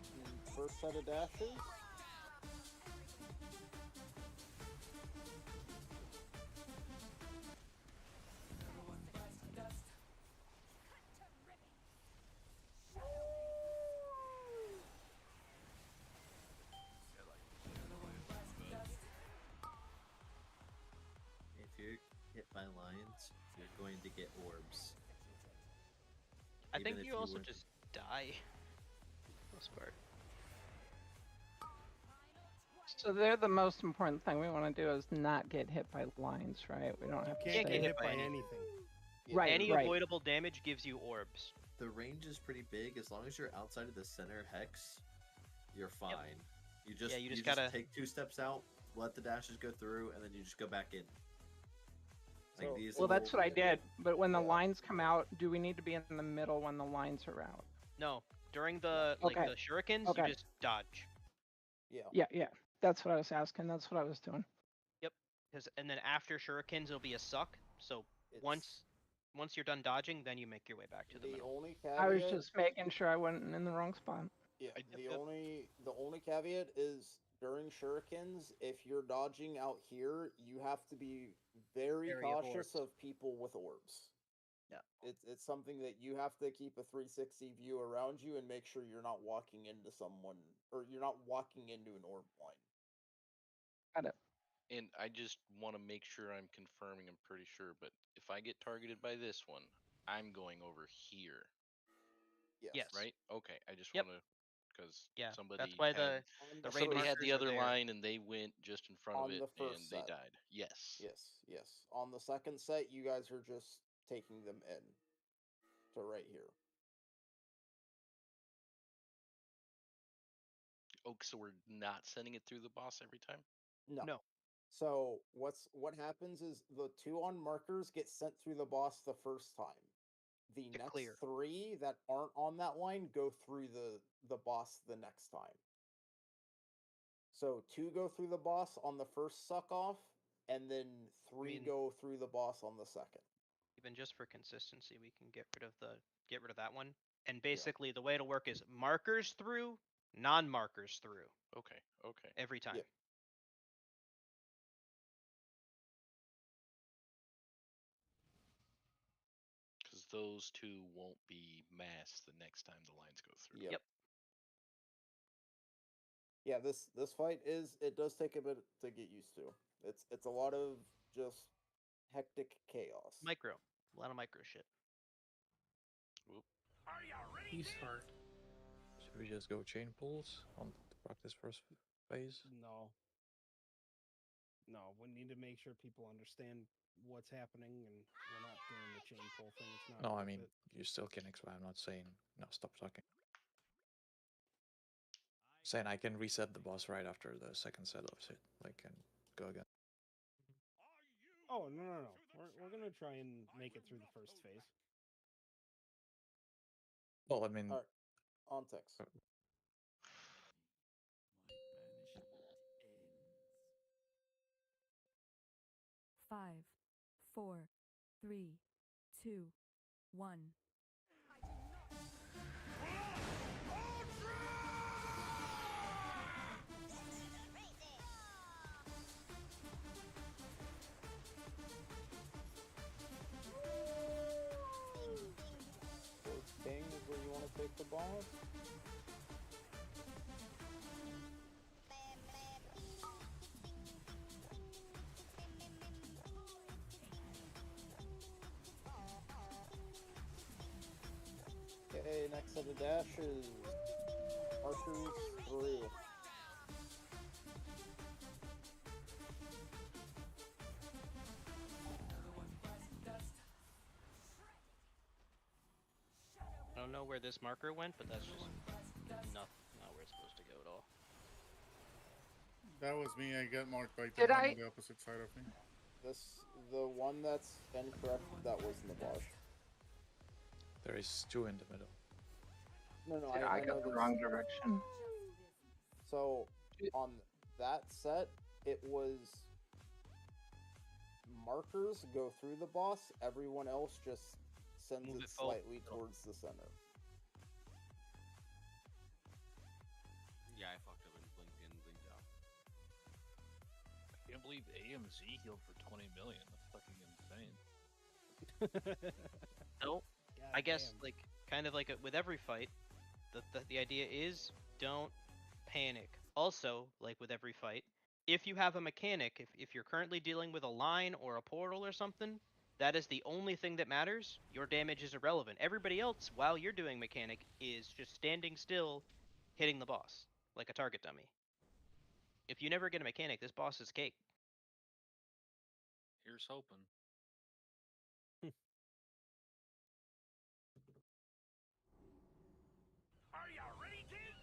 first set of dashes. If you're hit by lions, you're going to get orbs. I Even think if you also weren't- just die. Most part. So they're the most important thing we want to do is not get hit by lines, right? We don't have to Can't stay get hit by anything. Right, Any right. avoidable damage gives you orbs. The range is pretty big. As long as you're outside of the center hex, you're fine. You just you just gotta take 2 steps out, let the dashes go through, and then you just go back in. Like So- these Well, that's little- what I did. But when the lines come out, do we need to be in the middle when the lines are out? No, during the like Okay. the shurikens, Okay. you just dodge. Yeah. That's what I was asking. That's what I was doing. Yep. And then after shurikens, it'll be a suck. So once you're done dodging, then you make your way back to the The middle. only caveat. I was just making sure I wasn't in the wrong spot. Yeah, the only caveat is during shurikens, if you're dodging out here, you have to be very Very cautious orbs. of people with orbs. Yeah. It's something that you have to keep a 360 view around you and make sure you're not walking into someone or you're not walking into an orb line. Got it. And I just want to make sure I'm confirming, I'm pretty sure, but if I get targeted by this one, I'm going over here. Yes. Right? Okay, I just Yep. want to because Yeah, somebody that's why the raid somebody had the markers are other there. line and they went just in front of On it the first and they set. died. Yes. Yes. On the second set, you guys are just taking them in to right here. Oh, so we're not sending it through the boss every time? No. So what happens is the 2 on markers get sent through the boss the first time. The next clear. 3 that aren't on that line go through the boss the next time. So 2 go through the boss on the first suck off, and then 3 go through the boss on the second. Even just for consistency, we can get rid of that one. And basically, the way it'll work is markers through, non-markers through. Okay. Every time. Yep. Because those 2 won't be masked the next time the lines go through. Yep. Yeah, this fight it does take a bit to get used to. It's a lot of just hectic chaos. A lot of micro shit. He's hard. Should we just go chain pulls on to practice first phase? No. We need to make sure people understand what's happening, and we're not doing the chain pull thing. It's not. No, I worth mean it. you still can explain. I'm not saying no. Stop talking. Saying I can reset the boss right after the second set of it, like, and go again. Oh no. We're gonna try and make it through the first phase. Well, I mean, All right. On text. 5, 4, 3, 2, 1. First king is where you want to take the boss. Okay, next set of dashes. Markers through. I don't know where this marker went, but that's just not where it's supposed to go at all. That was me. I got marked by Did the one I- on the opposite side of me. The one that's incorrect, that was Nabosh. there is 2 in the middle. No, I know got the this. wrong direction. So on that set, it was markers go through the boss. Everyone else just sends Move it it forward. slightly towards the center. Yeah, I fucked up and blinked in, blinked out. I can't believe AMZ healed for 20 million. That's fucking insane. So, God I guess damn. like kind of like with every fight, the idea is don't panic. Also, like with every fight, if you have a mechanic, if you're currently dealing with a line or a portal or something, that is the only thing that matters. Your damage is irrelevant. Everybody else, while you're doing mechanic, is just standing still, hitting the boss like a target dummy. If you never get a mechanic, this boss is cake. Here's hoping. Are you ready, kids?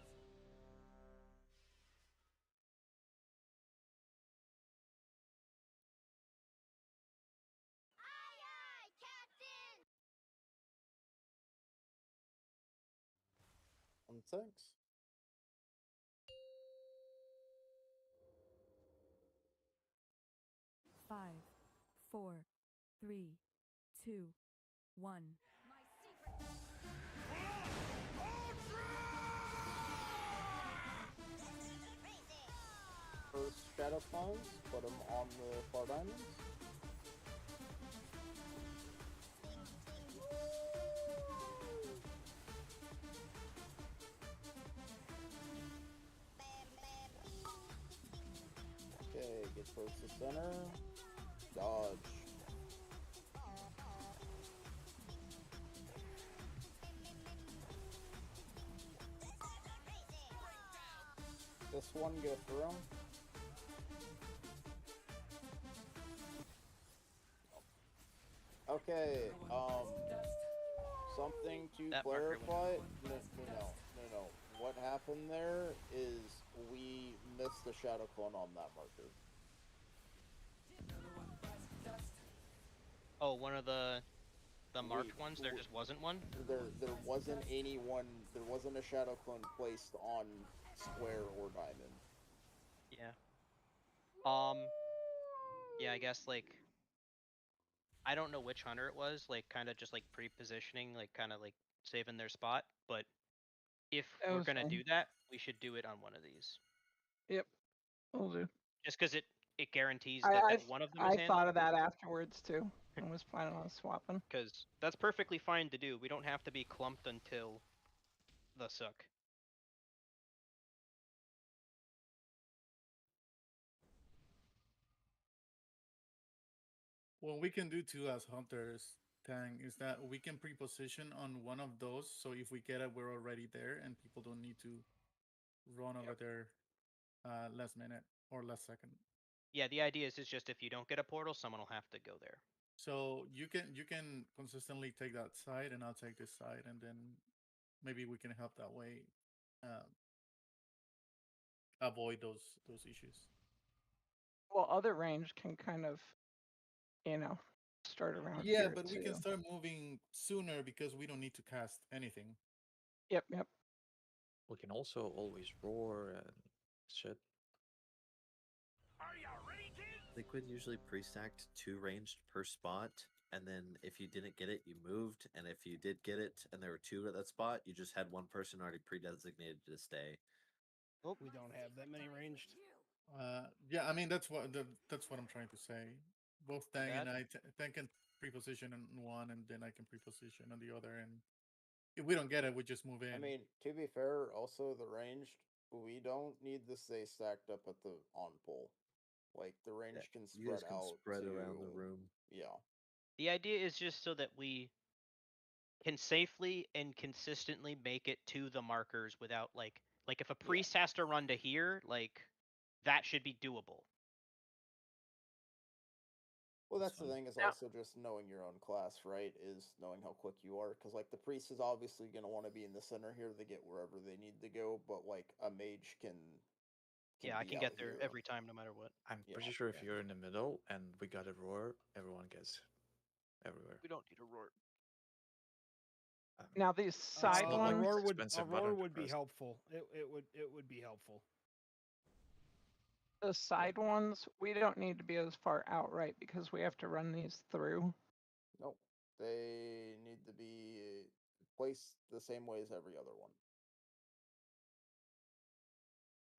On tanks. 5, 4, 3, 2, 1. First shadow clones, put them on the far diamonds. Okay, get towards the center. Dodge. this one go through? Okay, something to That marker went clarify. No. What happened there is we missed the shadow clone on that marker. Oh, one of the marked ones. There just wasn't one. There wasn't anyone. There wasn't a shadow clone placed on square or diamond. Yeah. Yeah, I guess like I don't know which hunter it was. Like, kind of just like pre-positioning, like kind of like saving their spot. But if That we're was gonna fine. do that, we should do it on one of these. Yep. Will do. Just because it guarantees that one of them is I handled. thought of that afterwards too. I was planning on swapping. Because that's perfectly fine to do. We don't have to be clumped until the suck. What we can do too as hunters, Tang, is that we can pre-position on one of those. So if we get it, we're already there, and people don't need to run over there last minute or last second. Yeah, the idea is just if you don't get a portal, someone will have to go there. So you can consistently take that side, and I'll take this side, and then maybe we can help that way avoid those issues. Well, other range can kind of, start around Yeah, here but we too. can start moving sooner because we don't need to cast anything. Yep. We can also always roar and shit. Liquid usually pre-stacked 2 ranged per spot, and then if you didn't get it, you moved, and if you did get it and there were 2 at that spot, you just had 1 person already pre-designated to stay. Oh, we don't have that many ranged. Yeah, I mean that's what I'm trying to say. Both Tang and Tang can pre-position on one, and then I can pre-position on the other, and if we don't get it, we just move in. I mean, to be fair, also the ranged, we don't need to stay stacked up at the on pole. Like the range can spread You guys can out spread around the room. Yeah. The idea is just so that we can safely and consistently make it to the markers without like if a priest has to run to here, like that should be doable. Well, that's the thing is also just knowing your own class, right? Is knowing how quick you are. Because, like, the priest is obviously going to want to be in the center here to get wherever they need to go, but, like, a mage can yeah, I be can out get there here. every time, no matter what. I'm pretty sure if you're in the middle and we got a roar, everyone gets everywhere. We don't need a roar. Now these side A ones. roar would be helpful. It would be helpful. The side ones, we don't need to be as far out, right? Because we have to run these through. Nope. They need to be placed the same way as every other one.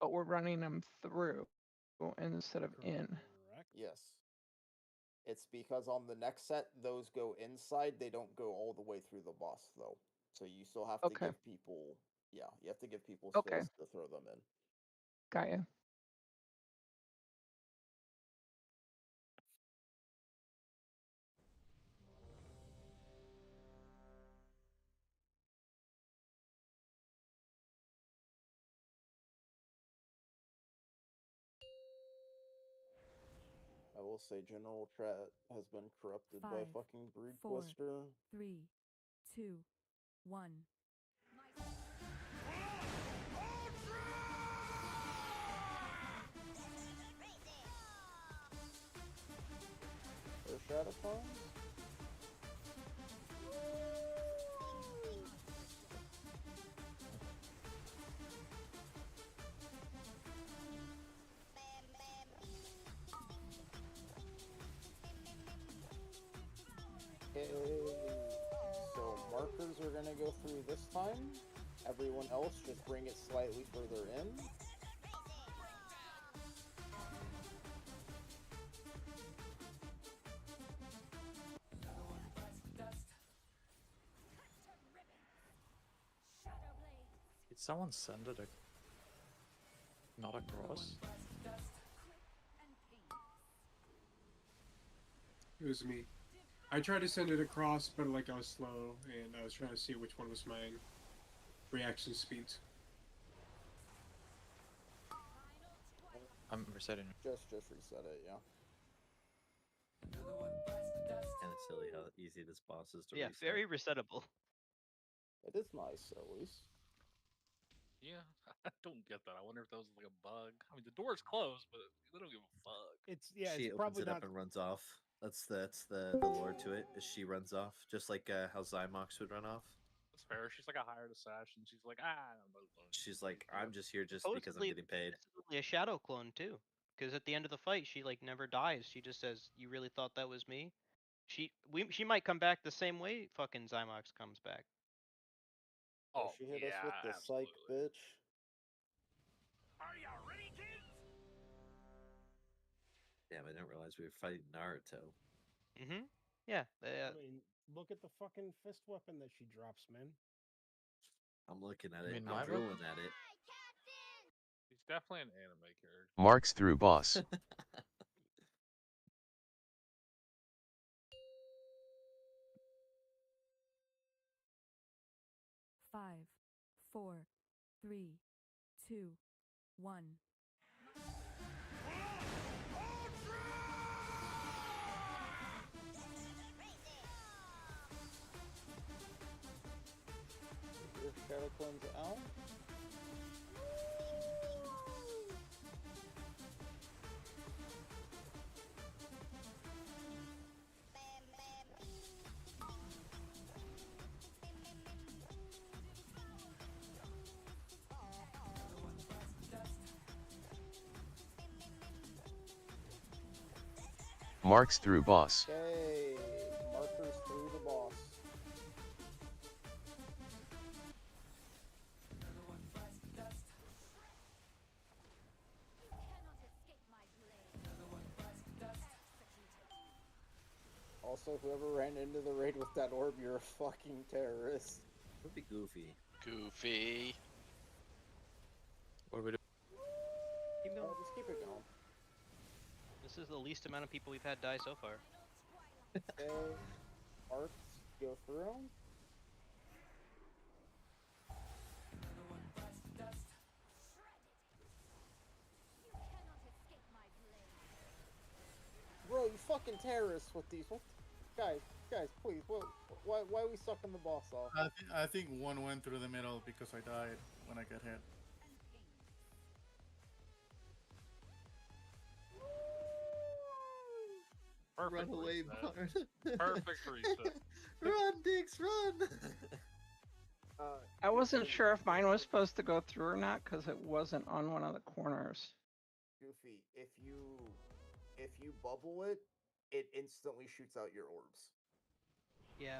But we're running them through instead of in. Yes. It's because on the next set, those go inside. They don't go all the way through the boss, though. So you still have to give people... Yeah, you have to give people space to throw them in. Got you. I will say general chat has been corrupted by fucking Broodtwister. 3, 2, 1. Or shadow clones? Okay, so markers are gonna go through this time. Everyone else just bring it slightly further in. Did someone send it not across? It was me. I tried to send it across, but like I was slow, and I was trying to see which one was my reaction speeds. I'm resetting. Just reset it, yeah. Kind of silly how easy this boss is to Yeah, reset. very resettable. It is nice, at least. Yeah, I don't get that. I wonder if that was like a bug. I mean, the door's closed, but they don't give a fuck. It's She it's opens probably it not. up and runs off. That's the lore to it. Is she runs off just like how Zymox would run off. That's fair. She's like a hired assassin. She's like, I don't know. She's like, I'm just here just because I'm Supposedly, getting paid. this is only a shadow clone too, because at the end of the fight, she like never dies. She just says, "You really thought that was me?" She might come back the same way fucking Zymox comes back. Oh, she hit us with the psych, bitch. Are you ready, kids? Damn, I didn't realize we were fighting Naruto. Mm-hmm. Yeah. I mean, look at the fucking fist weapon that she drops, man. I'm looking at I it. mean, I'm my drooling weapon? at it. He's definitely an anime character. Marks through boss. 5, 4, 3, 2, 1. Your shadow clone's out. Marks through boss. Okay, markers through the boss. Also, whoever ran into the raid with that orb, you're a fucking terrorist. Would be goofy. Goofy. What do we do? Keep going. Just keep it going. This is the least amount of people we've had die so far. Okay, arcs go through. Bro, you fucking terrorists with these. What? Guys, please. Why are we sucking the boss off? I think one went through the middle because I died when I got hit. Perfect Run away, reset. Bard. Perfect reset. Run, Dix, run! I wasn't sure if mine was supposed to go through or not because it wasn't on one of the corners. Goofy, if you bubble it, it instantly shoots out your orbs. Yeah.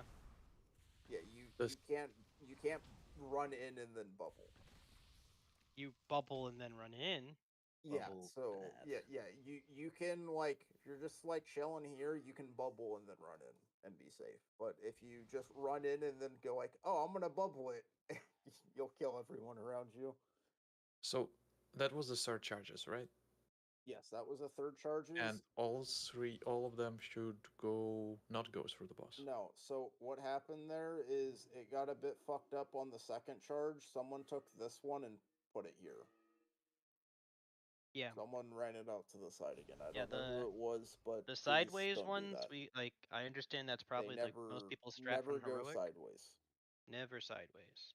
Yeah, you can't run in and then bubble. You bubble and then run in. Yeah, Bubble so bad. yeah, you can like if you're just like chilling here, you can bubble and then run in and be safe. But if you just run in and then go like, oh, I'm gonna bubble it, you'll kill everyone around you. So that was the surge charges, right? Yes, that was a third charges. And all of them should not go through the boss. No, so what happened there is it got a bit fucked up on the second charge. Someone took this one and put it here. Yeah. Someone ran it out to the side again. I Yeah, don't know who it was, but the please sideways don't do ones, that. I understand that's probably They like most people's strat never from go heroic. sideways. Never sideways.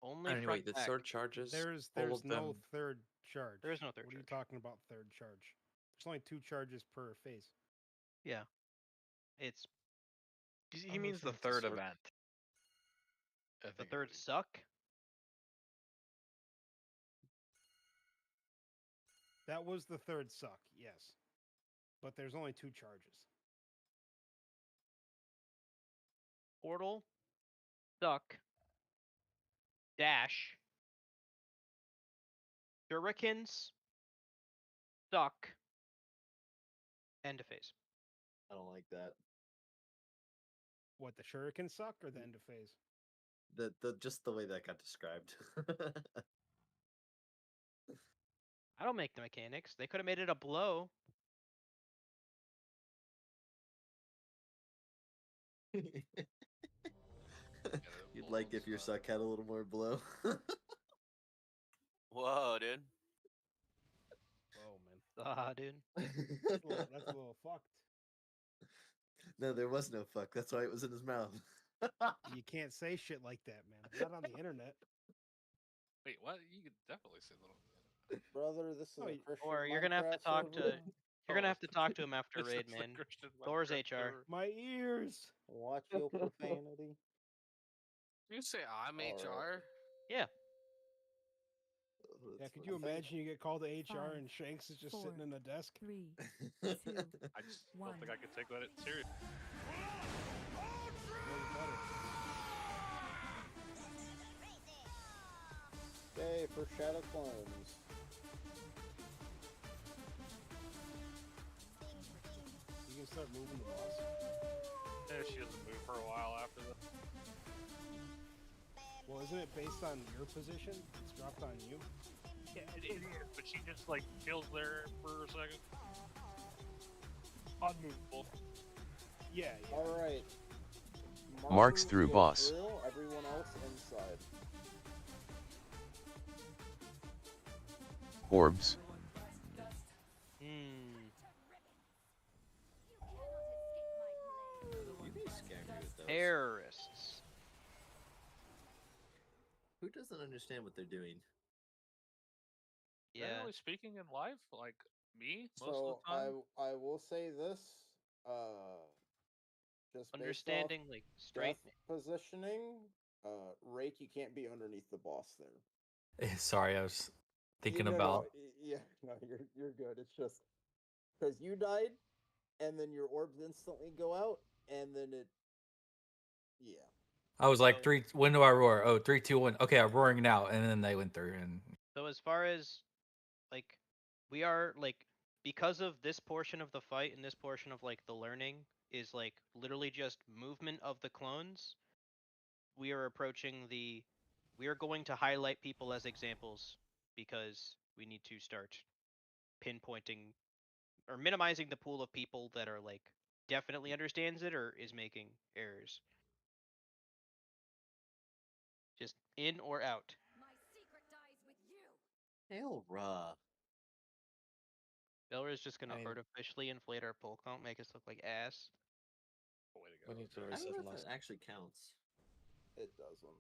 Only Anyway, front the back. surge charges. There's all of no them. third charge. There is no third What are you charge. talking about? Third charge. There's only 2 charges per phase. Yeah. It's He means the third event. the third suck. That was the third suck, yes. But there's only 2 charges. Portal, suck, dash, shurikens, suck, end of phase. I don't like that. What, the shuriken suck or the end of phase? The just the way that got described. I don't make the mechanics. They could have made it a blow. You'd like if your suck had a little more blow. Whoa, dude. Dude. That's a little fucked. No, there was no fuck. That's why it was in his mouth. You can't say shit like that, man. Not on the internet. Wait, what? You could definitely say that. Brother, this is Oh, a y- Christian Or you're gonna have to Minecraft talk to. server. You're gonna have to talk to him after This raid, is the man. Christian Thor's Minecraft HR. server. My ears. Watch your profanity. You say I'm All HR? right. Yeah. Yeah, could you imagine you get called to HR 5, and Shanks is just 4, sitting in a desk? 3, 2, I just 1. don't think I could take that serious. Yay for Shadow Clones. You can start moving the boss. Yeah, she doesn't move for a while after that. Well, isn't it based on your position? It's dropped on you. Yeah, it is, but she just like chills there for a second. Unmovable. Yeah. All right. Marks through go boss. through, everyone else inside. Orbs. You guys scare me with those. Terrorists. Who doesn't understand what they're doing? Yeah. Generally speaking, in life, like me, most So of the time. I will say this. Just Understanding, like, straight. death positioning. Rake, you can't be underneath the boss there. Sorry, I was thinking No, about. yeah, no, you're good. It's just because you died, and then your orbs instantly go out, and then it. Yeah. I was like, three. When do I roar? Oh, 3, 2, 1. Okay, I'm roaring now, and then they went through. And So as far as like we are like because of this portion of the fight and this portion of like the learning is like literally just movement of the clones, we are approaching the we are going to highlight people as examples because we need to start pinpointing or minimizing the pool of people that are like definitely understands it or is making errors. Just in or out. Hell, raw. Belra is just gonna I mean- artificially inflate our pull count, make us look like ass. Way to We go. need to I reset don't know if last. that actually counts. It doesn't.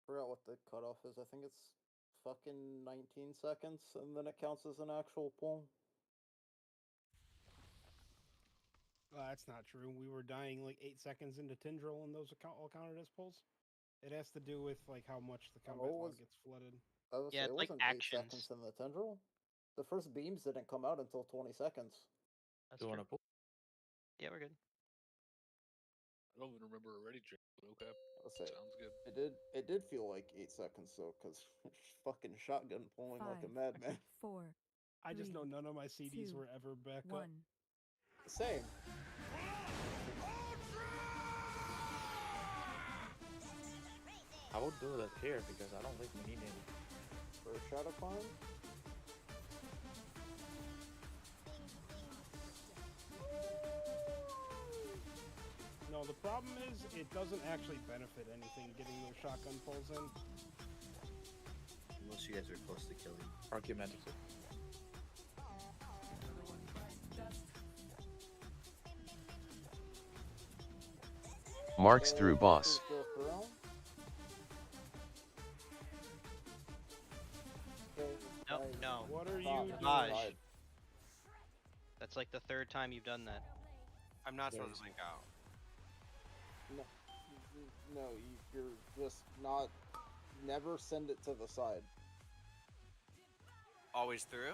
Forgot what the cutoff is. I think it's fucking 19 seconds, and then it counts as an actual pull. That's not true. We were dying like 8 seconds into Tindril, and those all counted as pulls. It has to do with like how much the combat log gets flooded. I was Yeah, it it's like wasn't 8 actions. seconds in the tendril. The first beams didn't come out until 20 seconds. That's Do you true. want to pull? Yeah, we're good. I don't even remember already, Jake, but okay. Let's say Sounds good. it did feel like 8 seconds though, because fucking shotgun pulling like a 5, madman. 4. I just 3, know none of my CDs 2, were ever back 1. up. Same. I would do that here because I don't think we need any. For a shadow climb? No, the problem is it doesn't actually benefit anything getting those shotgun pulls in. Unless you guys are close to killing. Argumentative. Marks through boss. Go through. Okay, No, guys, no. What are you stop. doing? Dodge. Side. That's like the third time you've done that. I'm not supposed to blink out. No, no, you're just not. Never send it to the side. Always through?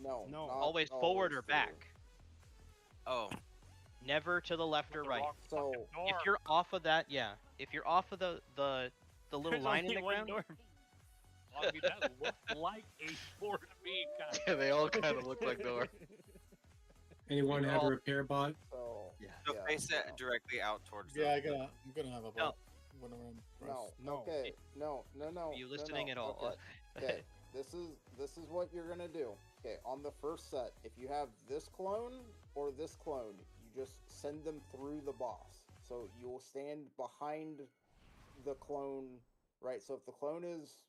No, No. not Always forward or through. back. Oh, Never to the left or right. So If you're off of that, yeah. If you're off of the little There's line in only the one ground, door. I mean, that looked like a door to me, kind of. Yeah, they all kind of look like door. Anyone have a Oh. repair bot? so so face it directly out towards Yeah, the I'm gonna have a No. bot when I'm no, No. okay, no. are you listening no, at all? Okay. Okay, this is what you're gonna do. Okay, on the first set, if you have this clone or this clone, you just send them through the boss. So you will stand behind the clone, right? So if the clone is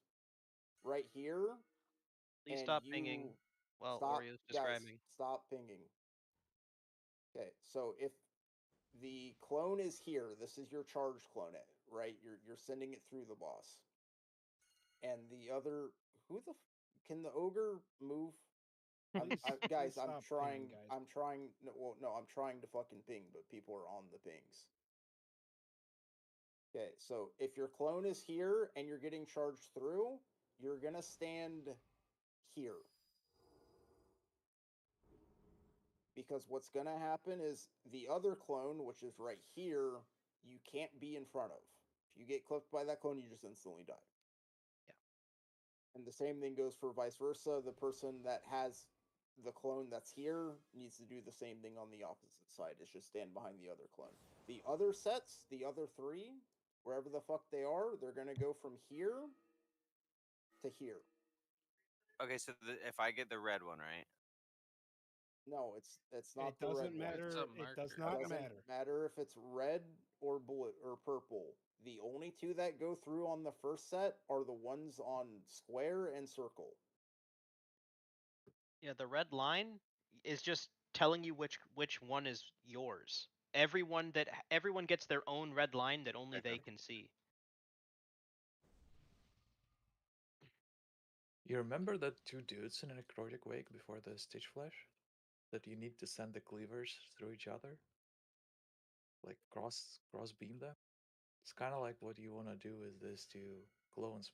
right here. Please and stop you pinging while stop, Oreo's guys, describing. stop pinging. Okay, so if the clone is here, this is your charged clone, right? You're sending it through the boss. And the other, can the ogre move? Guys, I'm Stop trying. pinging, guys. I'm trying. No, I'm trying to fucking ping, but people are on the pings. Okay, so if your clone is here and you're getting charged through, you're gonna stand here. Because what's gonna happen is the other clone, which is right here, you can't be in front of. If you get clipped by that clone, you just instantly die. Yeah. And the same thing goes for vice versa. The person that has the clone that's here needs to do the same thing on the opposite side. It's just stand behind the other clone. The other sets, the other three, wherever the fuck they are, they're gonna go from here to here. Okay, so if I get the red one, right? No, it's not It the red doesn't one. matter. It does It not doesn't matter. matter if it's red or blue or purple. The only two that go through on the first set are the ones on square and circle. Yeah, the red line is just telling you which one is yours. Everyone gets their own red line that only they can see. You remember the two dudes in a necrotic wake before the Stitch Flash? That you need to send the cleavers through each other? Like cross beam them? It's kind of like what you want to do with these two clones.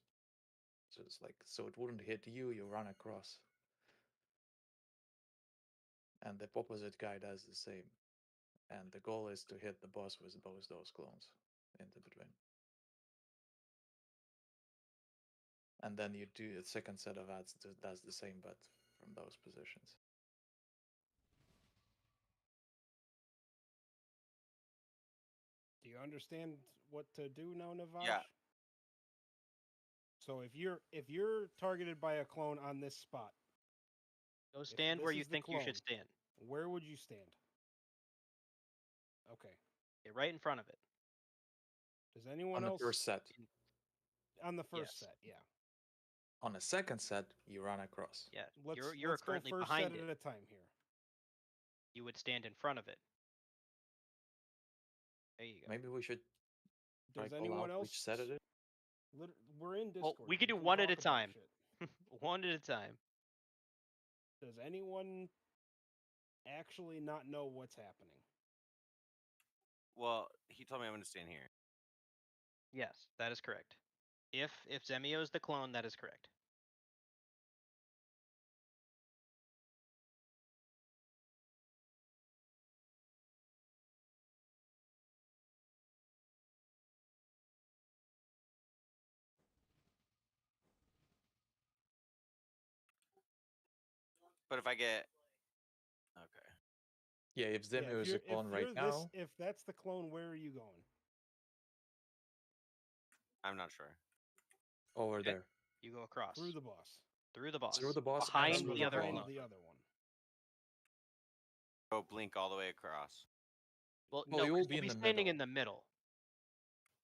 So it's like, so it wouldn't hit you, you run across. And the opposite guy does the same. And the goal is to hit the boss with both those clones into between. And then you do a second set of ads that does the same, but from those positions. Do you understand what to do now, Navash? Yeah. So if you're targeted by a clone on this spot, Go if stand this where you is the think you should clone, stand. Where would you stand? Okay. Get right in front of it. Does anyone On the else first set. on the first Yes. set? Yeah. On the second set, you run across. Yeah. Let's You're let's go currently first behind set it. at a time here. You would stand in front of it. There you go. Maybe we should try Does call anyone out else? which set it is. We're in Well, Discord. we could do can one at a talk about time. shit. One at a time. Does anyone actually not know what's happening? Well, he told me I'm going to stand here. Yes, that is correct. If Zemio is the clone, that is correct. But if I get, okay. Yeah, if Zemio is a clone right now, if that's the clone, where are you going? I'm not sure. over Okay. there. You go across. Through the boss. Through the boss. Through the boss and behind through the the other clone. clone. The other one. Go blink all the way across. Well, Well, no, you will 'cause be you'll in be the standing middle. in the middle.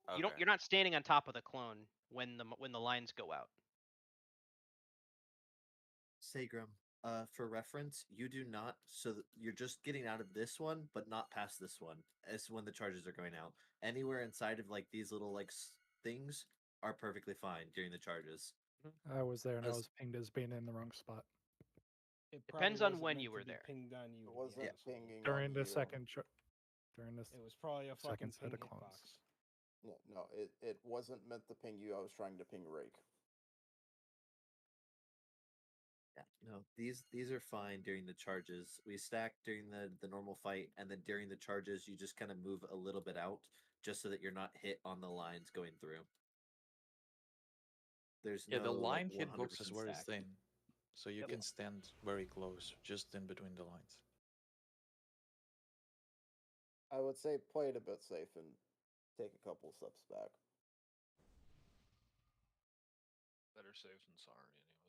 Okay. You're not standing on top of the clone when the lines go out. Sagrim, for reference, you do not. So you're just getting out of this one, but not past this one. As when the charges are going out, anywhere inside of like these little like things are perfectly fine during the charges. I was there and I As- was pinged as being in the wrong spot. It Depends probably on wasn't when meant you to were be there. Pinged on you. It to be wasn't honest with you. pinging During on the you. second during this It was probably a fucking second set ping of clones. hitbox. No, it wasn't meant to ping you. I was trying to ping Rake. Yeah, no, these are fine during the charges. We stack during the normal fight, and then during the charges, you just kind of move a little bit out, just so that you're not hit on the lines going through. There's Yeah, no the line like, hitbox is 100% very stack. thin, so you can stand very close, just in between the lines. I would say play it a bit safe and take a couple steps back. Better safe than sorry, anyway.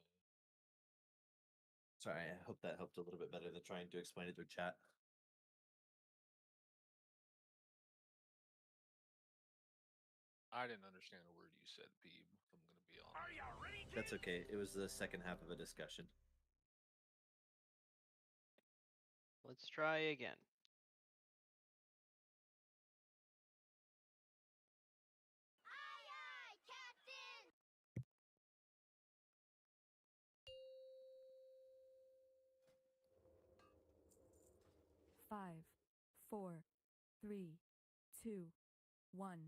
Sorry, I hope that helped a little bit better than trying to explain it through chat. I didn't understand a word you said, Beeb. If I'm gonna be honest. Are you ready, kids? That's okay. It was the second half of a discussion. Let's try again. Five, 4, 3, 2, 1.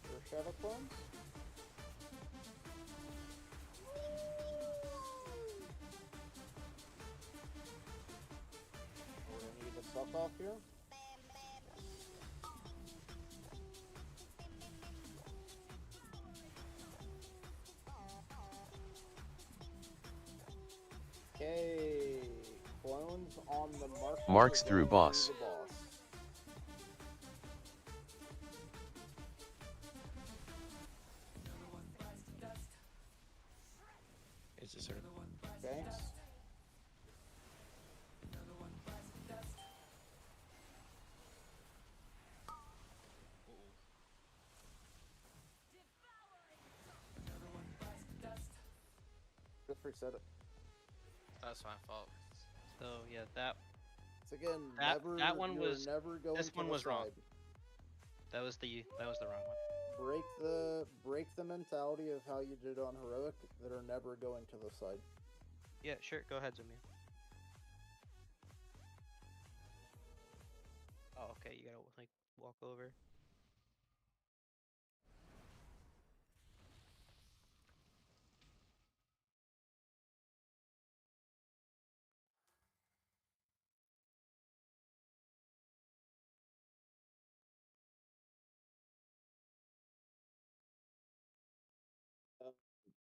Your shadow clones? We're gonna need to suck off here. Okay, clones on the mark. Marks through boss. Is this a Thanks. Just reset it. That's my fault. So yeah, that It's again, that one you're was never going this to one the was wrong. side. That was the wrong one. Break the mentality of how you did on heroic that are never going to the side. Yeah, sure. Go ahead, Zumia. Oh, okay. You gotta like walk over.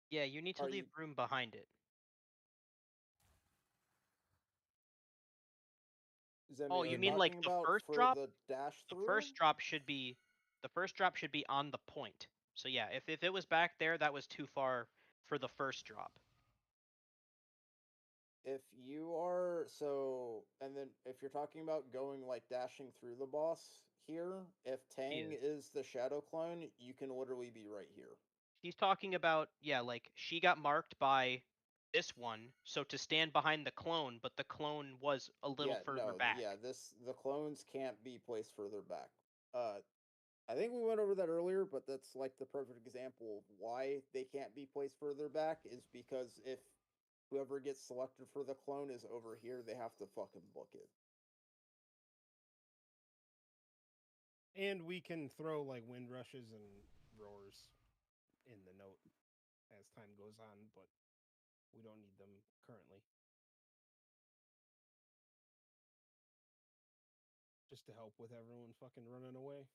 Yeah, you need to leave room behind it. Oh, you mean like the first drop? The dash The through? first drop should be on the point. So yeah, if it was back there, that was too far for the first drop. If you are and then if you're talking about going like dashing through the boss here, if Tang is the shadow clone, you can literally be right here. He's talking about, yeah, like she got marked by this one, so to stand behind the clone, but the clone was a little further back. Yeah, the clones can't be placed further back. I think we went over that earlier, but that's like the perfect example of why they can't be placed further back is because if whoever gets selected for the clone is over here, they have to fucking book it. And we can throw like wind rushes and roars in the note as time goes on, but we don't need them currently. Just to help with everyone fucking running away.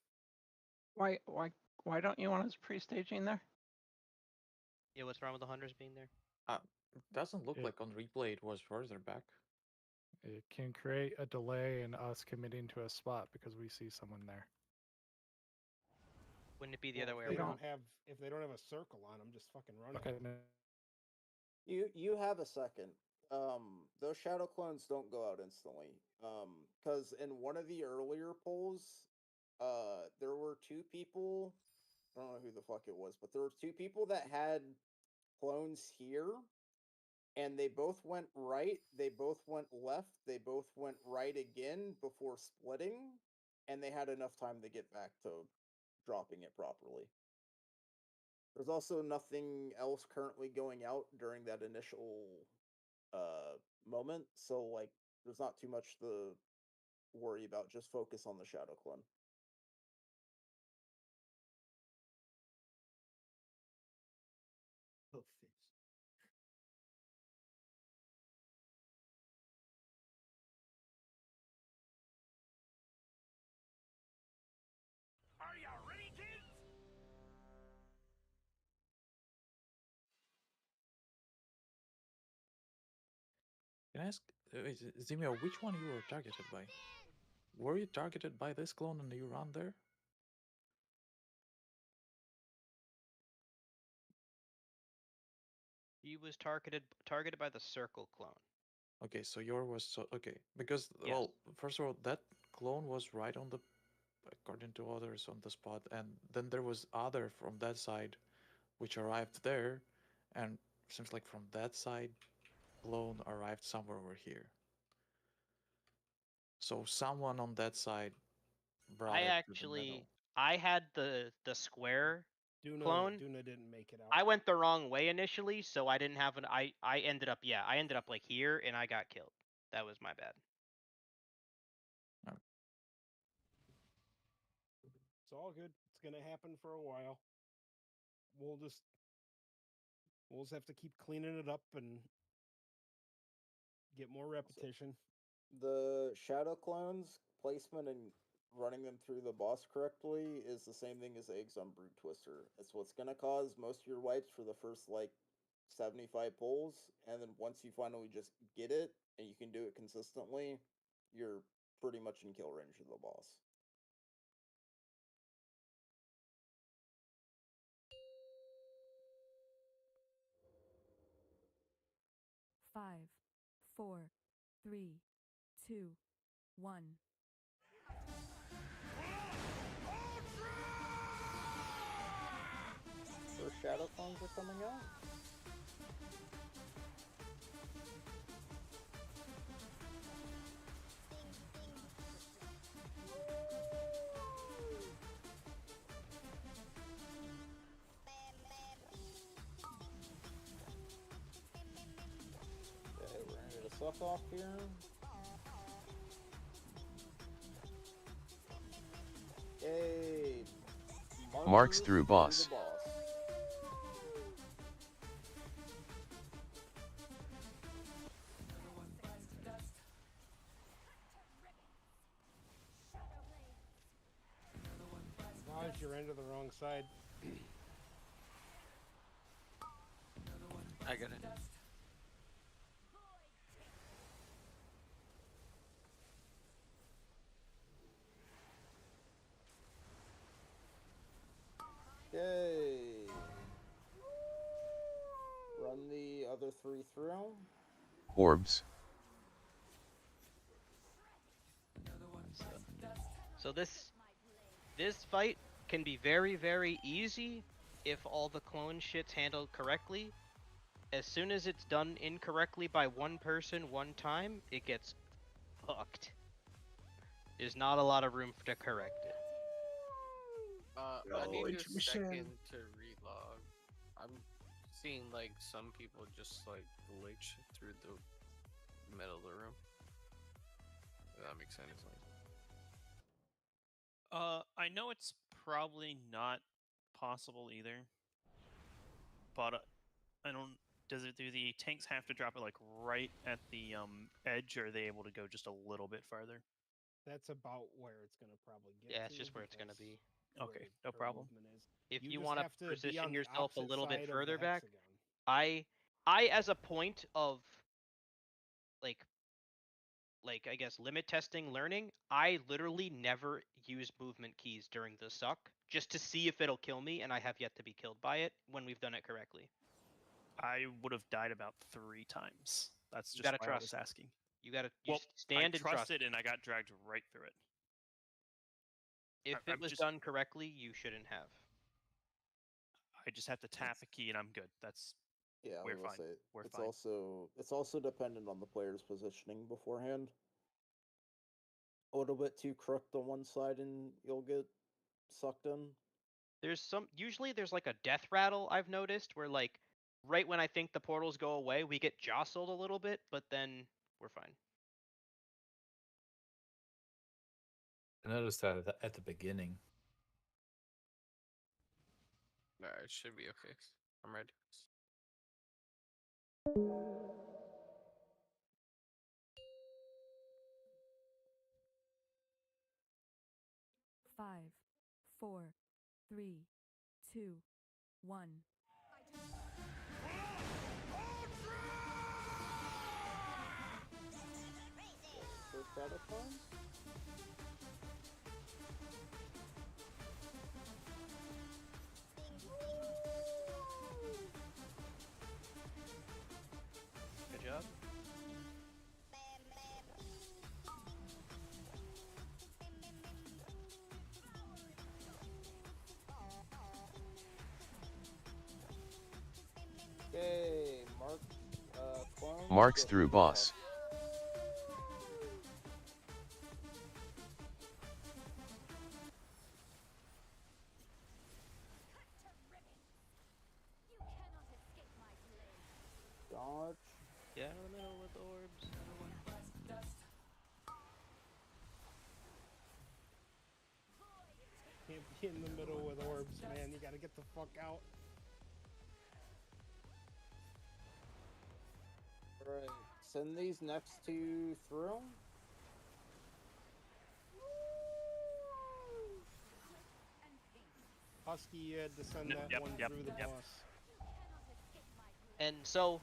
Why don't you want us pre-staging there? Yeah, what's wrong with the hunters being there? Doesn't look like on replay it was further back. It can create a delay in us committing to a spot because we see someone there. Wouldn't it be the other way If around? if they don't have a circle on them, just fucking run. Okay. You have a second. Those shadow clones don't go out instantly. Because in one of the earlier polls, there were two people. I don't know who the fuck it was, but there were two people that had clones here, and they both went right. They both went left. They both went right again before splitting, and they had enough time to get back to dropping it properly. There's also nothing else currently going out during that initial moment, so like there's not too much to worry about. Just focus on the shadow clone. Oh, Are you ready, kids? Can I ask, Zimio, which one you were targeted by? Were you targeted by this clone and you ran there? He was targeted by the circle clone. Okay, so yours was okay because well, first of all, that clone was right on the, according to others, on the spot, and then there was other from that side, which arrived there, and seems like from that side, clone arrived somewhere over here. So someone on that side brought it to the middle. I had the square clone. Duna didn't make it out. I went the wrong way initially, so I didn't have I ended up like here and I got killed. That was my bad. It's all good. It's gonna happen for a while. We'll just have to keep cleaning it up and get more repetition. The shadow clones placement and running them through the boss correctly is the same thing as eggs on Broodtwister. It's what's gonna cause most of your wipes for the first like 75 pulls, and then once you finally just get it and you can do it consistently, you're pretty much in kill range of the boss. Five, 4, 3, 2, 1. Those shadow clones are coming out. Okay, we're gonna get a suck off here. Yay! Marks through boss. Dodge, you're into the wrong side. I got it. Okay. Run the other 3 through. Orbs. So this fight can be very, very easy if all the clone shit's handled correctly. As soon as it's done incorrectly by one person one time, it gets fucked. There's not a lot of room to correct it. I need a second to relog. I'm seeing like some people just like glitch through the middle of the room. If that makes sense. I know it's probably not possible either, but I don't. Do the tanks have to drop it like right at the edge, or are they able to go just a little bit farther? That's about where it's gonna probably get. Yeah, it's just where it's gonna be. Okay, no problem. If you just want have to to be position on the yourself a opposite little bit side of the further back, hexagon. I as a point of like I guess limit testing learning, I literally never use movement keys during the suck just to see if it'll kill me, and I have yet to be killed by it when we've done it correctly. I would have died about 3 times. That's You just gotta why I was trust. asking. You gotta Well, stand I and trust. trusted, and I got dragged right through it. If I'm it was just- done correctly, you shouldn't have. I just have to tap a key, and I'm good. That's Yeah, we're I will fine. say We're it's fine. it's also dependent on the player's positioning beforehand. A little bit too crooked on one side and you'll get sucked in. Usually there's like a death rattle I've noticed where like right when I think the portals go away, we get jostled a little bit, but then we're fine. I noticed that at the beginning. Alright, it should be okay. I'm ready. 5, 4, 3, 2, 1. First shadow clone. Marks through boss. Dodge. Get out of the middle with the orbs. Can't be in the middle with orbs, man. You gotta get the fuck out. Alright, send these next two through. Husky, you had to send that one through the boss. And so,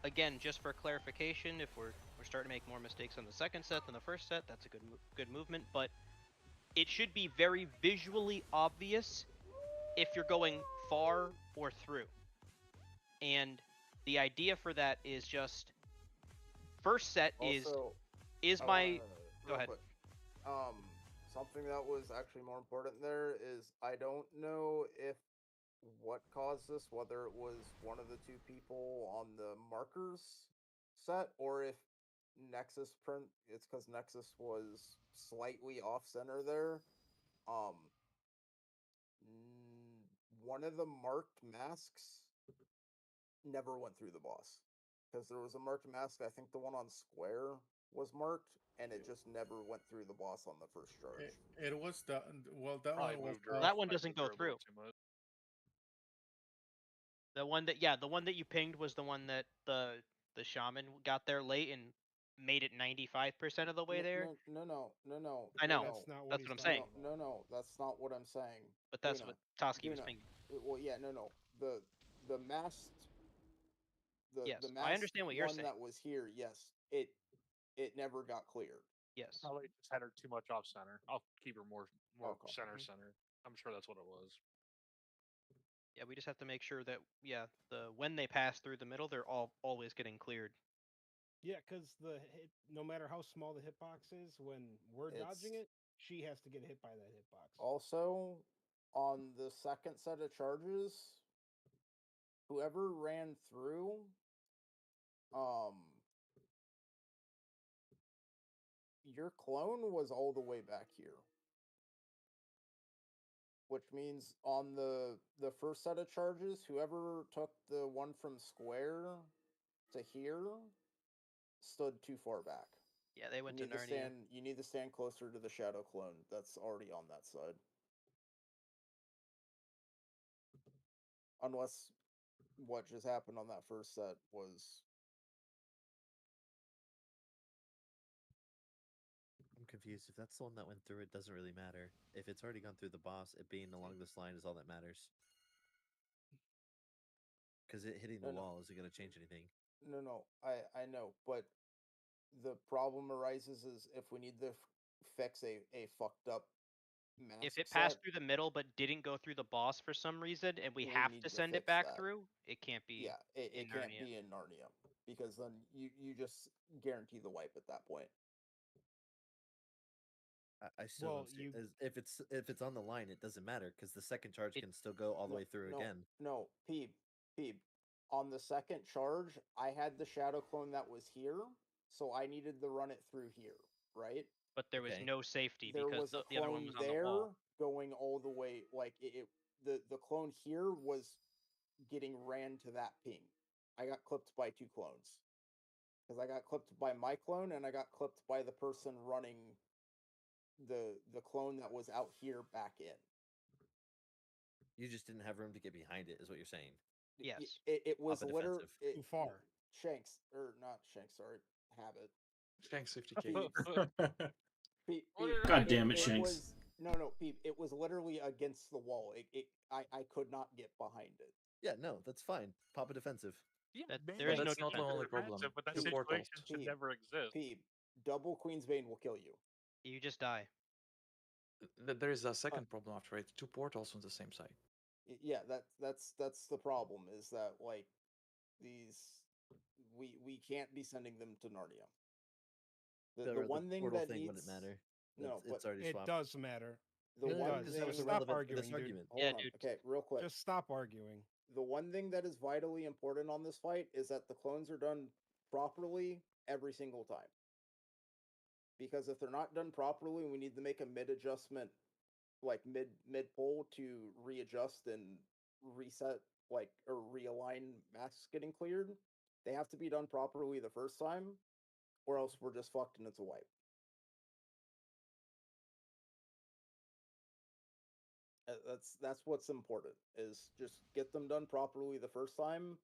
again, just for clarification, if we're starting to make more mistakes on the second set than the first set, that's a good movement. But it should be very visually obvious if you're going far or through. And the idea for that is just first set Also, is I my wanna- go real ahead. quick, something that was actually more important there is I don't know if what caused this, whether it was one of the two people on the markers set or if Nexus print. It's because Nexus was slightly off center there. One of the marked masks never went through the boss because there was a marked mask. I think the one on square was marked, and it just never went through the boss on the first charge. It was that. Well, that Probably one was moved her That up, one I doesn't moved her go a little through. too much. The one that you pinged was the one that the shaman got there late and made it 95% of the way there. No. I know. That's not what That's he's what I'm talking saying. about. No, that's not what I'm saying. But that's Duna, what Toski was Duna, pinging. Well, yeah, no. The masked. Yes, The I masked understand what you're one saying. that was here. Yes, it never got cleared. Yes. Probably just had her too much off center. I'll keep her more Okay. center Mhm. center. I'm sure that's what it was. Yeah, we just have to make sure that when they pass through the middle, they're always getting cleared. Yeah, because no matter how small the hitbox is, when we're dodging it, she has to get hit by that hitbox. Also, on the second set of charges, whoever ran through, your clone was all the way back here. Which means on the first set of charges, whoever took the one from square to here stood too far back. Yeah, they went to You need to Narnia. you need to stand closer to the shadow clone that's already on that side. Unless what just happened on that first set was I'm confused. If that's the one that went through, it doesn't really matter. If it's already gone through the boss, it being along this line is all that matters. Because it hitting the wall isn't going to change anything. No, I know, but the problem arises is if we need to fix a fucked up mask If it passed set, through the middle but didn't go through the boss for some reason, and we we have need to to send it fix back that. through, it can't be. yeah, it in can't Narnia. be in Narnia because then you just guarantee the wipe at that point. I still don't see if it's on the line, it doesn't matter because the second charge can still go all the way through again. No, Peeb. On the second charge, I had the shadow clone that was here, so I needed to run it through here, right? But there was no safety There because was a the other one clone was on the there wall. going all the way, like the clone here was getting ran to that ping. I got clipped by two clones because I got clipped by my clone and I got clipped by the person running the clone that was out here back in. You just didn't have room to get behind it, is what you're saying. Yes. It was Pop a literally defensive. Too far. Shanks, or not Shanks, sorry, Habit. Shanks 50k. God damn it, Shanks. No, Peep. It was literally against the wall. I could not get behind it. Yeah, no, that's fine. Pop a defensive. Yeah, there is no that's not the only problem. But that Two situation portals. should never exist. Peep, double Queensbane will kill you. You just die. There is a second problem after it. Two portals on the same side. Yeah, that's the problem. Is that like these we can't be sending them to Narnia. The one thing portal that thing needs wouldn't matter. No, it's but already It swapped. does matter. the It one does. thing that was Stop irrelevant to arguing, this dude. argument. Hold on. Okay, real quick. Just stop arguing. The one thing that is vitally important on this fight is that the clones are done properly every single time. Because if they're not done properly, we need to make a mid adjustment, like mid pull to readjust and reset, like, or realign masks getting cleared. They have to be done properly the first time, or else we're just fucked and it's a wipe. That's what's important, is just get them done properly the first time,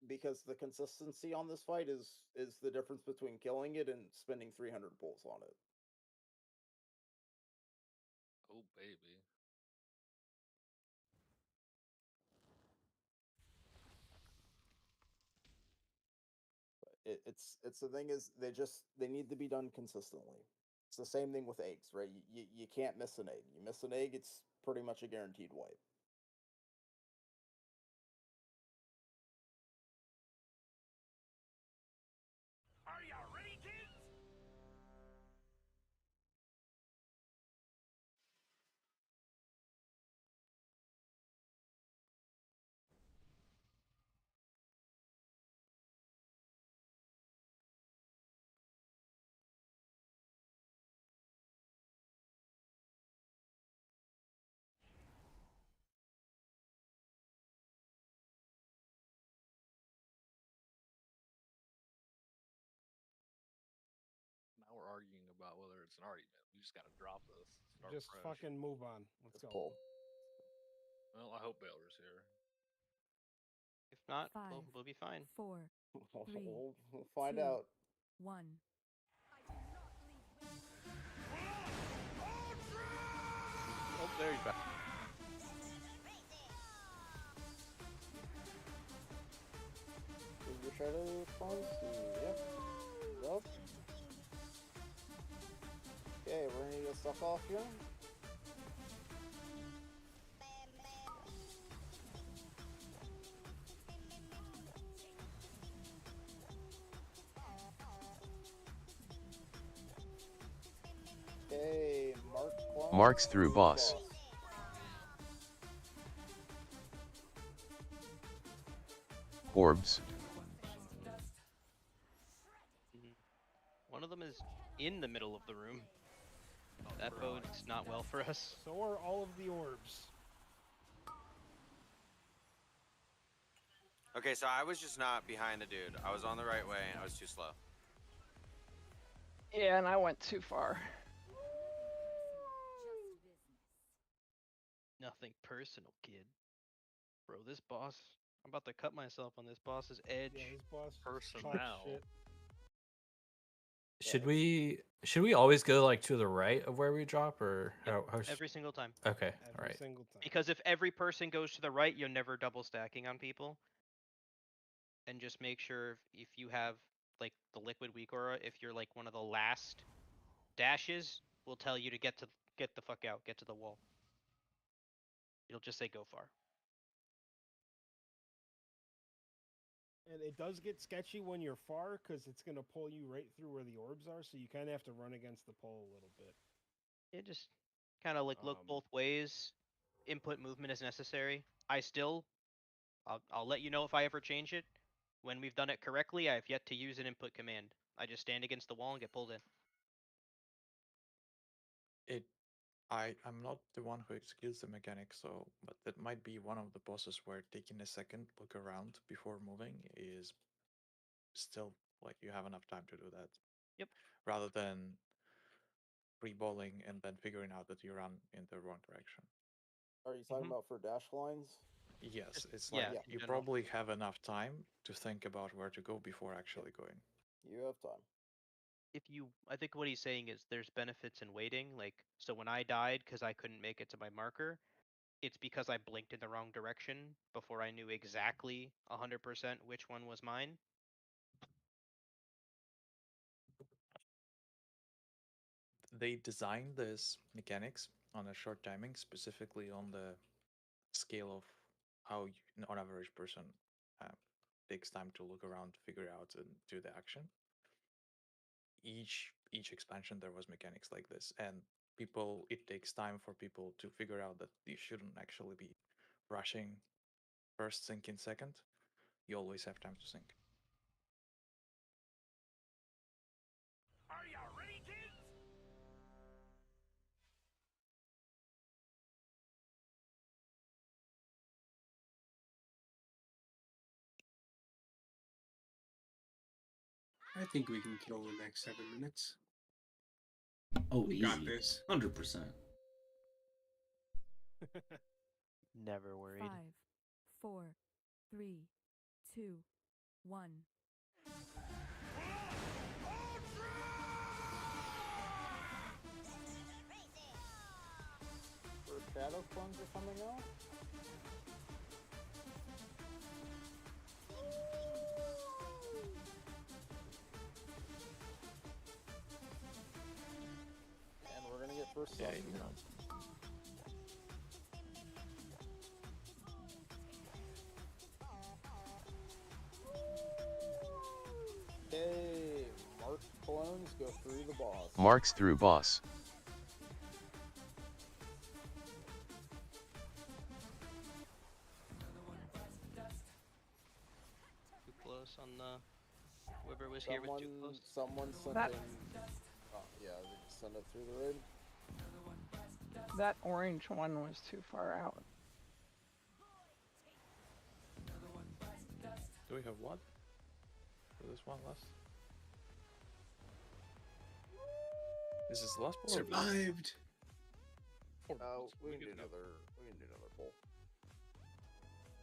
because the consistency on this fight is the difference between killing it and spending 300 pulls on it. Oh baby. It's the thing is, they need to be done consistently. It's the same thing with eggs, right? You can't miss an egg. You miss an egg, it's pretty much a guaranteed wipe. Are you ready, kids? Now we're arguing about whether it's an argument. We just gotta drop this. Start Just fresh. fucking move on. Let's go. Pull. Well, I hope Baylor's here. If not, Five, we'll be fine. 4, 3, We'll find 2, out. 1. Oh, there he's back. Is your shadow response? Yep. Yep. Okay, we're gonna get stuck off here. Okay, Marks through boss. Orbs. One of them is in the middle of the room. That bodes not well for us. So are all of the orbs. Okay, so I was just not behind the dude. I was on the right way and I was too slow. Yeah, and I went too far. Nothing personal, kid. Bro, this boss, I'm about to cut myself on this boss's edge. Yeah, this boss Personnel. shit. Should we always go like to the right of where we drop, or Every single time. Okay, all Every right. single time. Because if every person goes to the right, you're never double stacking on people. And just make sure if you have like the liquid weak aura, if you're like one of the last dashes, will tell you to get the fuck out, get to the wall. It'll just say go far. And it does get sketchy when you're far, because it's going to pull you right through where the orbs are, so you kind of have to run against the pole a little bit. Yeah, just kind of like look both ways. Input movement is necessary. I'll let you know if I ever change it. When we've done it correctly, I have yet to use an input command. I just stand against the wall and get pulled in. I'm not the one who executes the mechanic, so but that might be one of the bosses where taking a second look around before moving is still like you have enough time to do that. Yep. Rather than pre-bowling and then figuring out that you run in the wrong direction. Are you talking about for dash lines? Yes, it's like yeah, you in general. probably have enough time to think about where to go before actually going. You have time. I think what he's saying is there's benefits in waiting. Like, so when I died because I couldn't make it to my marker, it's because I blinked in the wrong direction before I knew exactly 100% which one was mine. They designed this mechanics on a short timing, specifically on the scale of how an average person takes time to look around, figure out, and do the action. Each expansion there was mechanics like this, and it takes time for people to figure out that you shouldn't actually be rushing first, sync in second. You always have time to sync. I think we can kill the next 7 minutes. Oh, We easy. got this. 100%. Never worried. 5, 4, 3, 2, 1. For shadow clones are coming out? And we're gonna get first Yeah, suck. you know. Okay, marked clones go through the boss. Marks through boss. Too close on the. Whoever was here was too close. Someone sent That- in. Oh, yeah, they send it through the raid. That orange one was too far out. Do we have what? For this one last? Is this the last ball? Survived. Oh, we can do another. We can do another pull.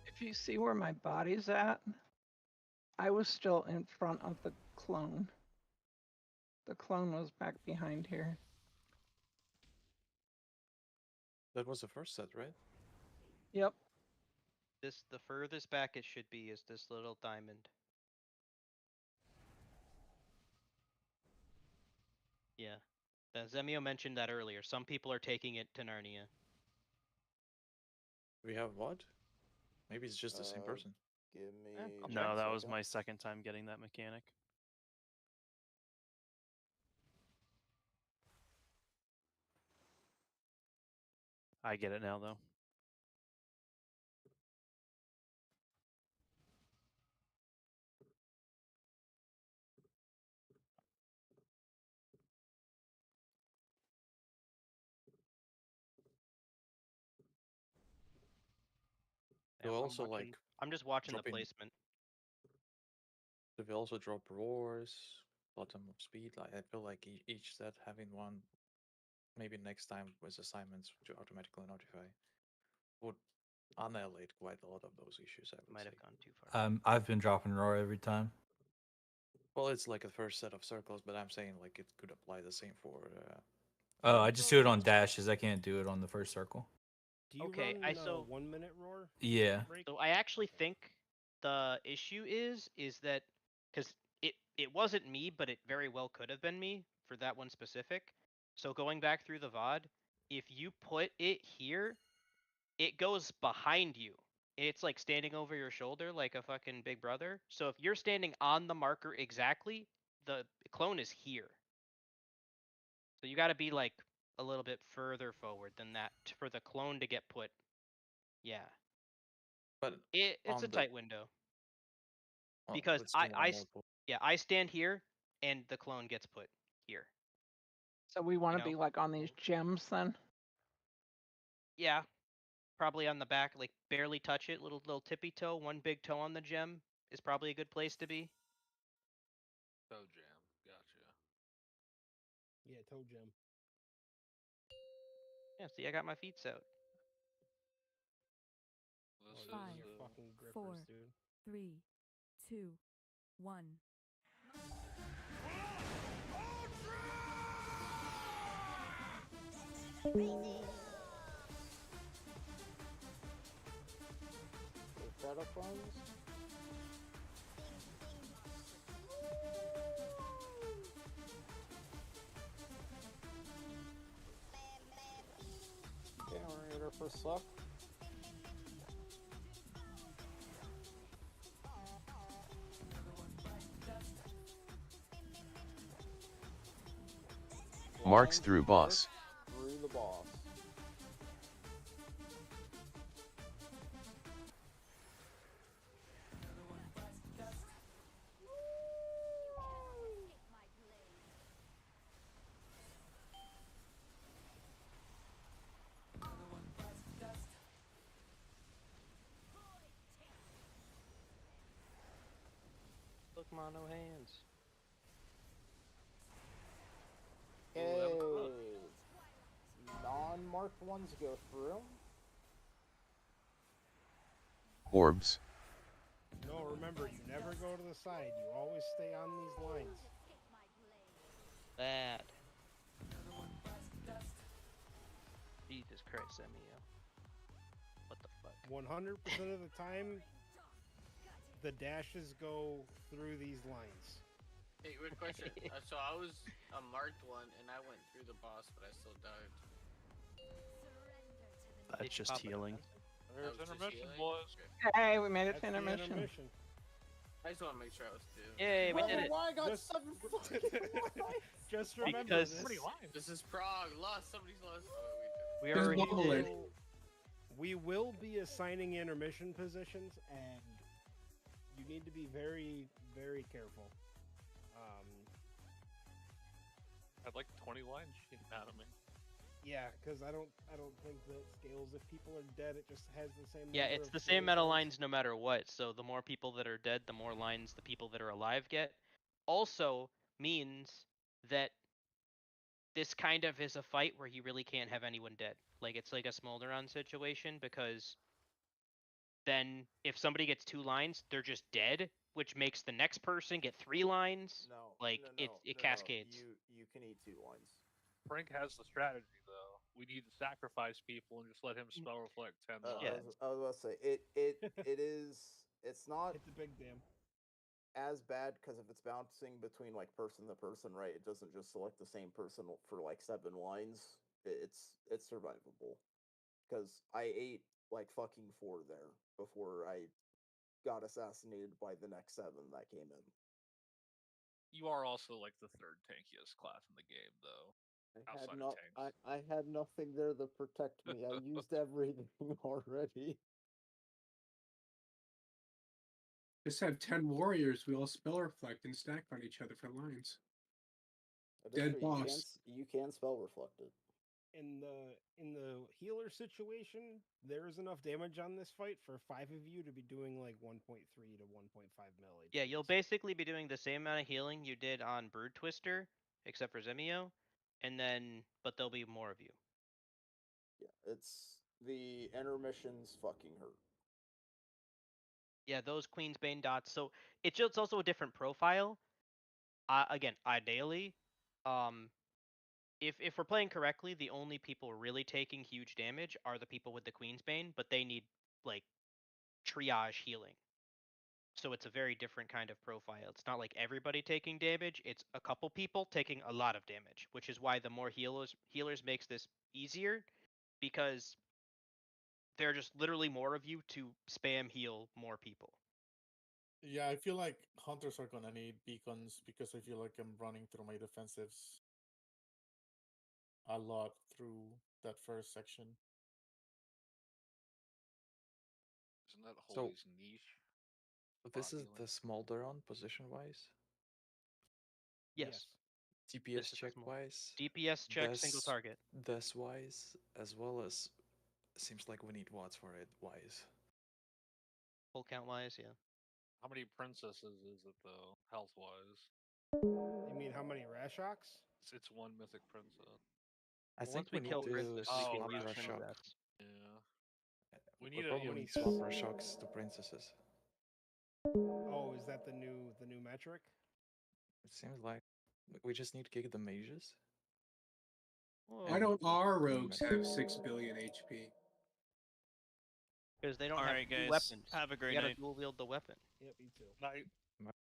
If you see where my body's at, I was still in front of the clone. The clone was back behind here. That was the first set, right? Yep. The furthest back it should be is this little diamond. Yeah. Zemio mentioned that earlier. Some people are taking it to Narnia. We have what? Maybe it's just the same person. Give me. I'll No, check. that was my second time getting that mechanic. I get it now, though. Do Yeah, we I'm also watching- like I'm just watching dropping- the placement. do we also drop roars, bottom of speed? Like I feel like each set having one, maybe next time with assignments to automatically notify, would annihilate quite a lot of those issues. I would Might say. have gone too far. I've been dropping roar every time. Well, it's like a first set of circles, but I'm saying like it could apply the same for. Oh, I just do it on dashes. I can't do it on the first circle. Do you Okay, run I so 1 minute roar? Yeah. Break? So I actually think the issue is that because it wasn't me, but it very well could have been me for that one specific. So going back through the VOD, if you put it here, it goes behind you. It's like standing over your shoulder like a fucking big brother. So if you're standing on the marker exactly, the clone is here. So you got to be like a little bit further forward than that for the clone to get put. Yeah. But it's on a the- tight window. Well, Because let's do one more pull. I stand here and the clone gets put here. So we want to know? be like on these gems then? Yeah. Probably on the back, like barely touch it, little tippy toe, one big toe on the gem is probably a good place to be. Toe jam. Gotcha. Yeah, toe gem. Yeah, see, I got my feet out. This is 5, Your fucking grippers, 4, dude. 3, 2, 1. Shadow clones. Okay, we're gonna get our first suck. Marks through boss. Through the boss. Look, mono hands. unmarked ones go through. Orbs. No, remember, you never go to the side. You always stay on these lines. Bad. Jesus Christ, Emio. What the fuck? 100% of the time, the dashes go through these lines. Hey, quick question. So I was a marked one, and I went through the boss, but I still died. That's just healing. There's That was just intermission, healing? boys. Hey, we made it That's to the intermission. I just want to make sure I was doing. Yay, we did it. Why I got Just- 7 fucking lines? Just remember Because- this. How many lines? This is prog. Lost. Somebody's lost. Oh, We Just already bubble did. it. We will be assigning intermission positions, and you need to be very, very careful. I'd like 20 lines shooting out of me. Yeah, because I don't think that scales. If people are dead, it just has the same. Yeah, number it's of the same scale meta points. lines no matter what. So the more people that are dead, the more lines the people that are alive get. Also means that this kind of is a fight where you really can't have anyone dead. Like it's like a Smolderon situation because then if somebody gets 2 lines, they're just dead, which makes the next person get 3 lines. No, Like no, it no, no, cascades. You can eat 2 lines. Frank has the strategy, though. We need to sacrifice people and just let him spell reflect 10 lines. Yeah. I was about to say it's not Hit the big damn. as bad because if it's bouncing between like person to person, right? It doesn't just select the same person for like 7 lines. It's survivable. Because I ate like fucking 4 there before I got assassinated by the next 7 that came in. You are also like the 3rd tankiest class in the game, though. Outside of tanks. I had nothing there to protect me. I used everything already. Just have 10 warriors. We all spell reflect and stack on each other for lines. That is Dead true, boss. You can spell reflect it. In the healer situation, there is enough damage on this fight for 5 of you to be doing like 1.3 to 1.5 mil. Yeah, you'll basically be doing the same amount of healing you did on Broodtwister, except for Zemio, and then but there'll be more of you. Yeah, it's the intermissions fucking hurt. Yeah, those Queen's Bane dots. So it's also a different profile. Again, ideally, if we're playing correctly, the only people really taking huge damage are the people with the Queen's Bane, but they need like triage healing. So it's a very different kind of profile. It's not like everybody taking damage, it's a couple people taking a lot of damage, which is why the more healers makes this easier because there are just literally more of you to spam heal more people. Yeah, I feel like hunters are gonna need beacons because I feel like I'm running through my defensives a lot through that first section. Isn't that So- Holy's niche? But this Bot is the Smolderon position-wise? Yes. DPS This is the check small- wise. DPS check single target. This wise, as well as seems like we need watts for it wise. Full count wise, yeah. How many princesses is it, though, health-wise? You mean how many Rashocks? It's 1 mythic princess. I Well, think once we we kill need to Princess, we swap can use Rush Shock. princess. Yeah. We need a- probably you need need swap s- Rush Shocks to princesses. Oh, is that the new metric? It seems like we just need to kick the mages. Why don't our rogues have 6 billion HP? Because they don't Alright, have two guys. weapons. Have a You great gotta night. dual wield the weapon. Yep, me too. Night. Well,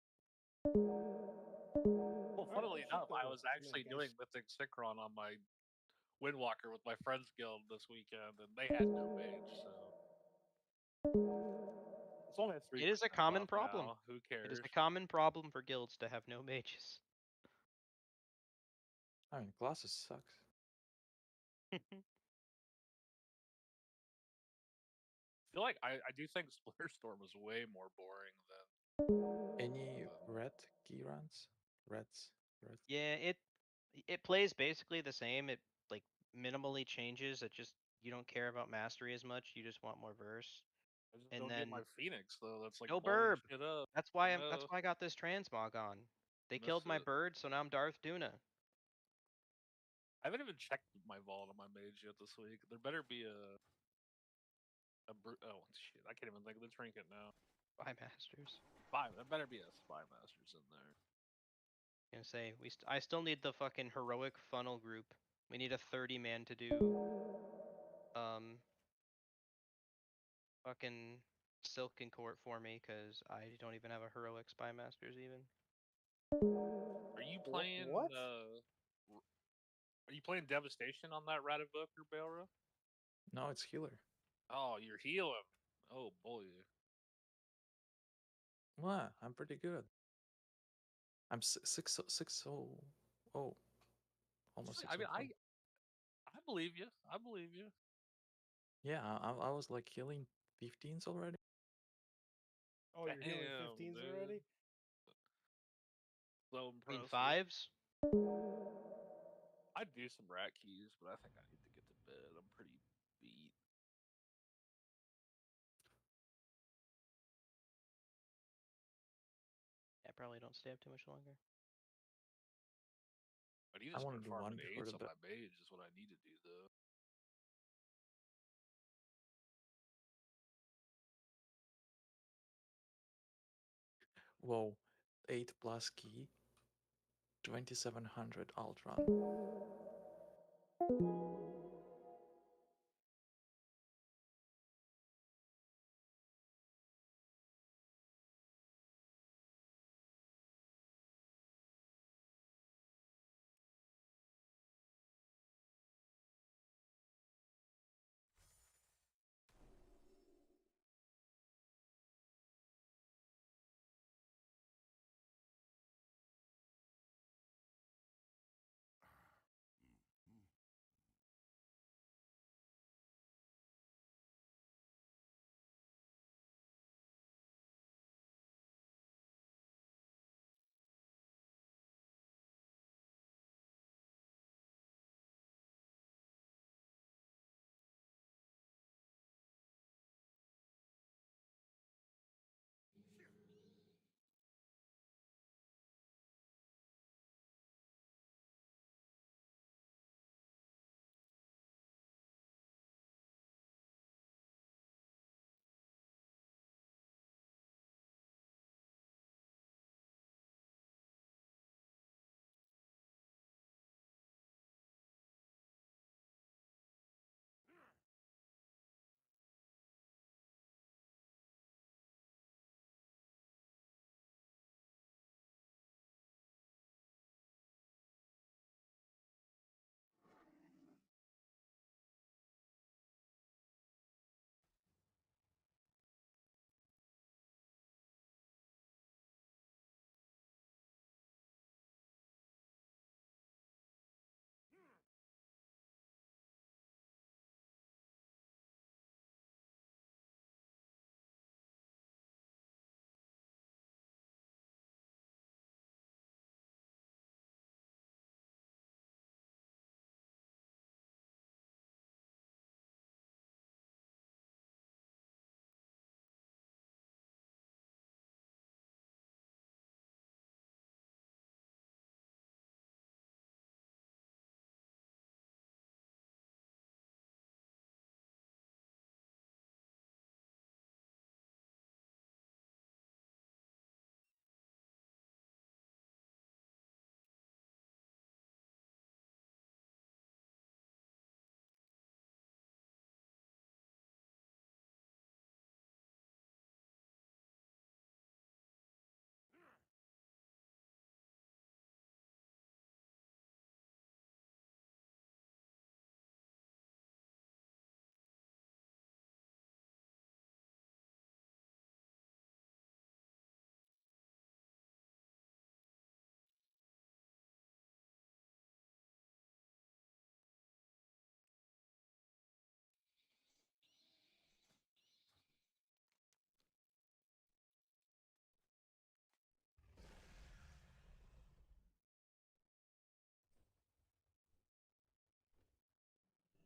Alright, funnily shit, enough, I though. was Good night, actually guys. doing Mythic Synchron on my Windwalker with my friends guild this weekend, and they had no mage, so it's only a 3% It is a common buff problem. now. Who It cares? is a common problem for guilds to have no mages. I mean, classes sucks. I feel like I do think Splitter Storm is way more boring than Any red key runs? Reds? Red? Yeah, it plays basically the same. It like minimally changes. It just you don't care about mastery as much. You just want more verse. I just And don't then get my Phoenix though. That's like no blowing burb. shit up. That's why I got this transmog on. They Miss killed my it. bird, so now I'm Darth Duna. I haven't even checked my vault on my mage yet this week. There better be a oh shit! I can't even think of the trinket now. Spy Masters. There better be a Spy Masters in there. Gonna say I still need the fucking heroic funnel group. We need a 30-man to do fucking Silken Court for me, cause I don't even have a heroic Spy Masters even. Are you playing? What? Are you playing Devastation on that Radivuk or Balra? No, it's healer. Oh, you're healing. Oh boy. What? I'm pretty good. I'm 6-0. Oh, almost 6-0. I mean, I believe you. I believe you. Yeah, I was like healing 15s already. Oh, you're healing Damn, 15s dude. already? So I mean impressive. 5s? I'd do some rat keys, but I think I need to get to bed. I'm pretty beat. I probably don't stay up too much longer. I need I to wanna start do one farming before 8s the on my mage is what I need to do though. Whoa, 8 plus key, 2700 Ultron.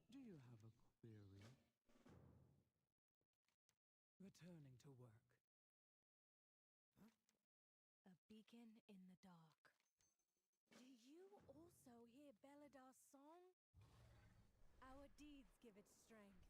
Do you have a query? Returning to work. A beacon in the dark. Do you also hear Beladar's song? Our deeds give it strength.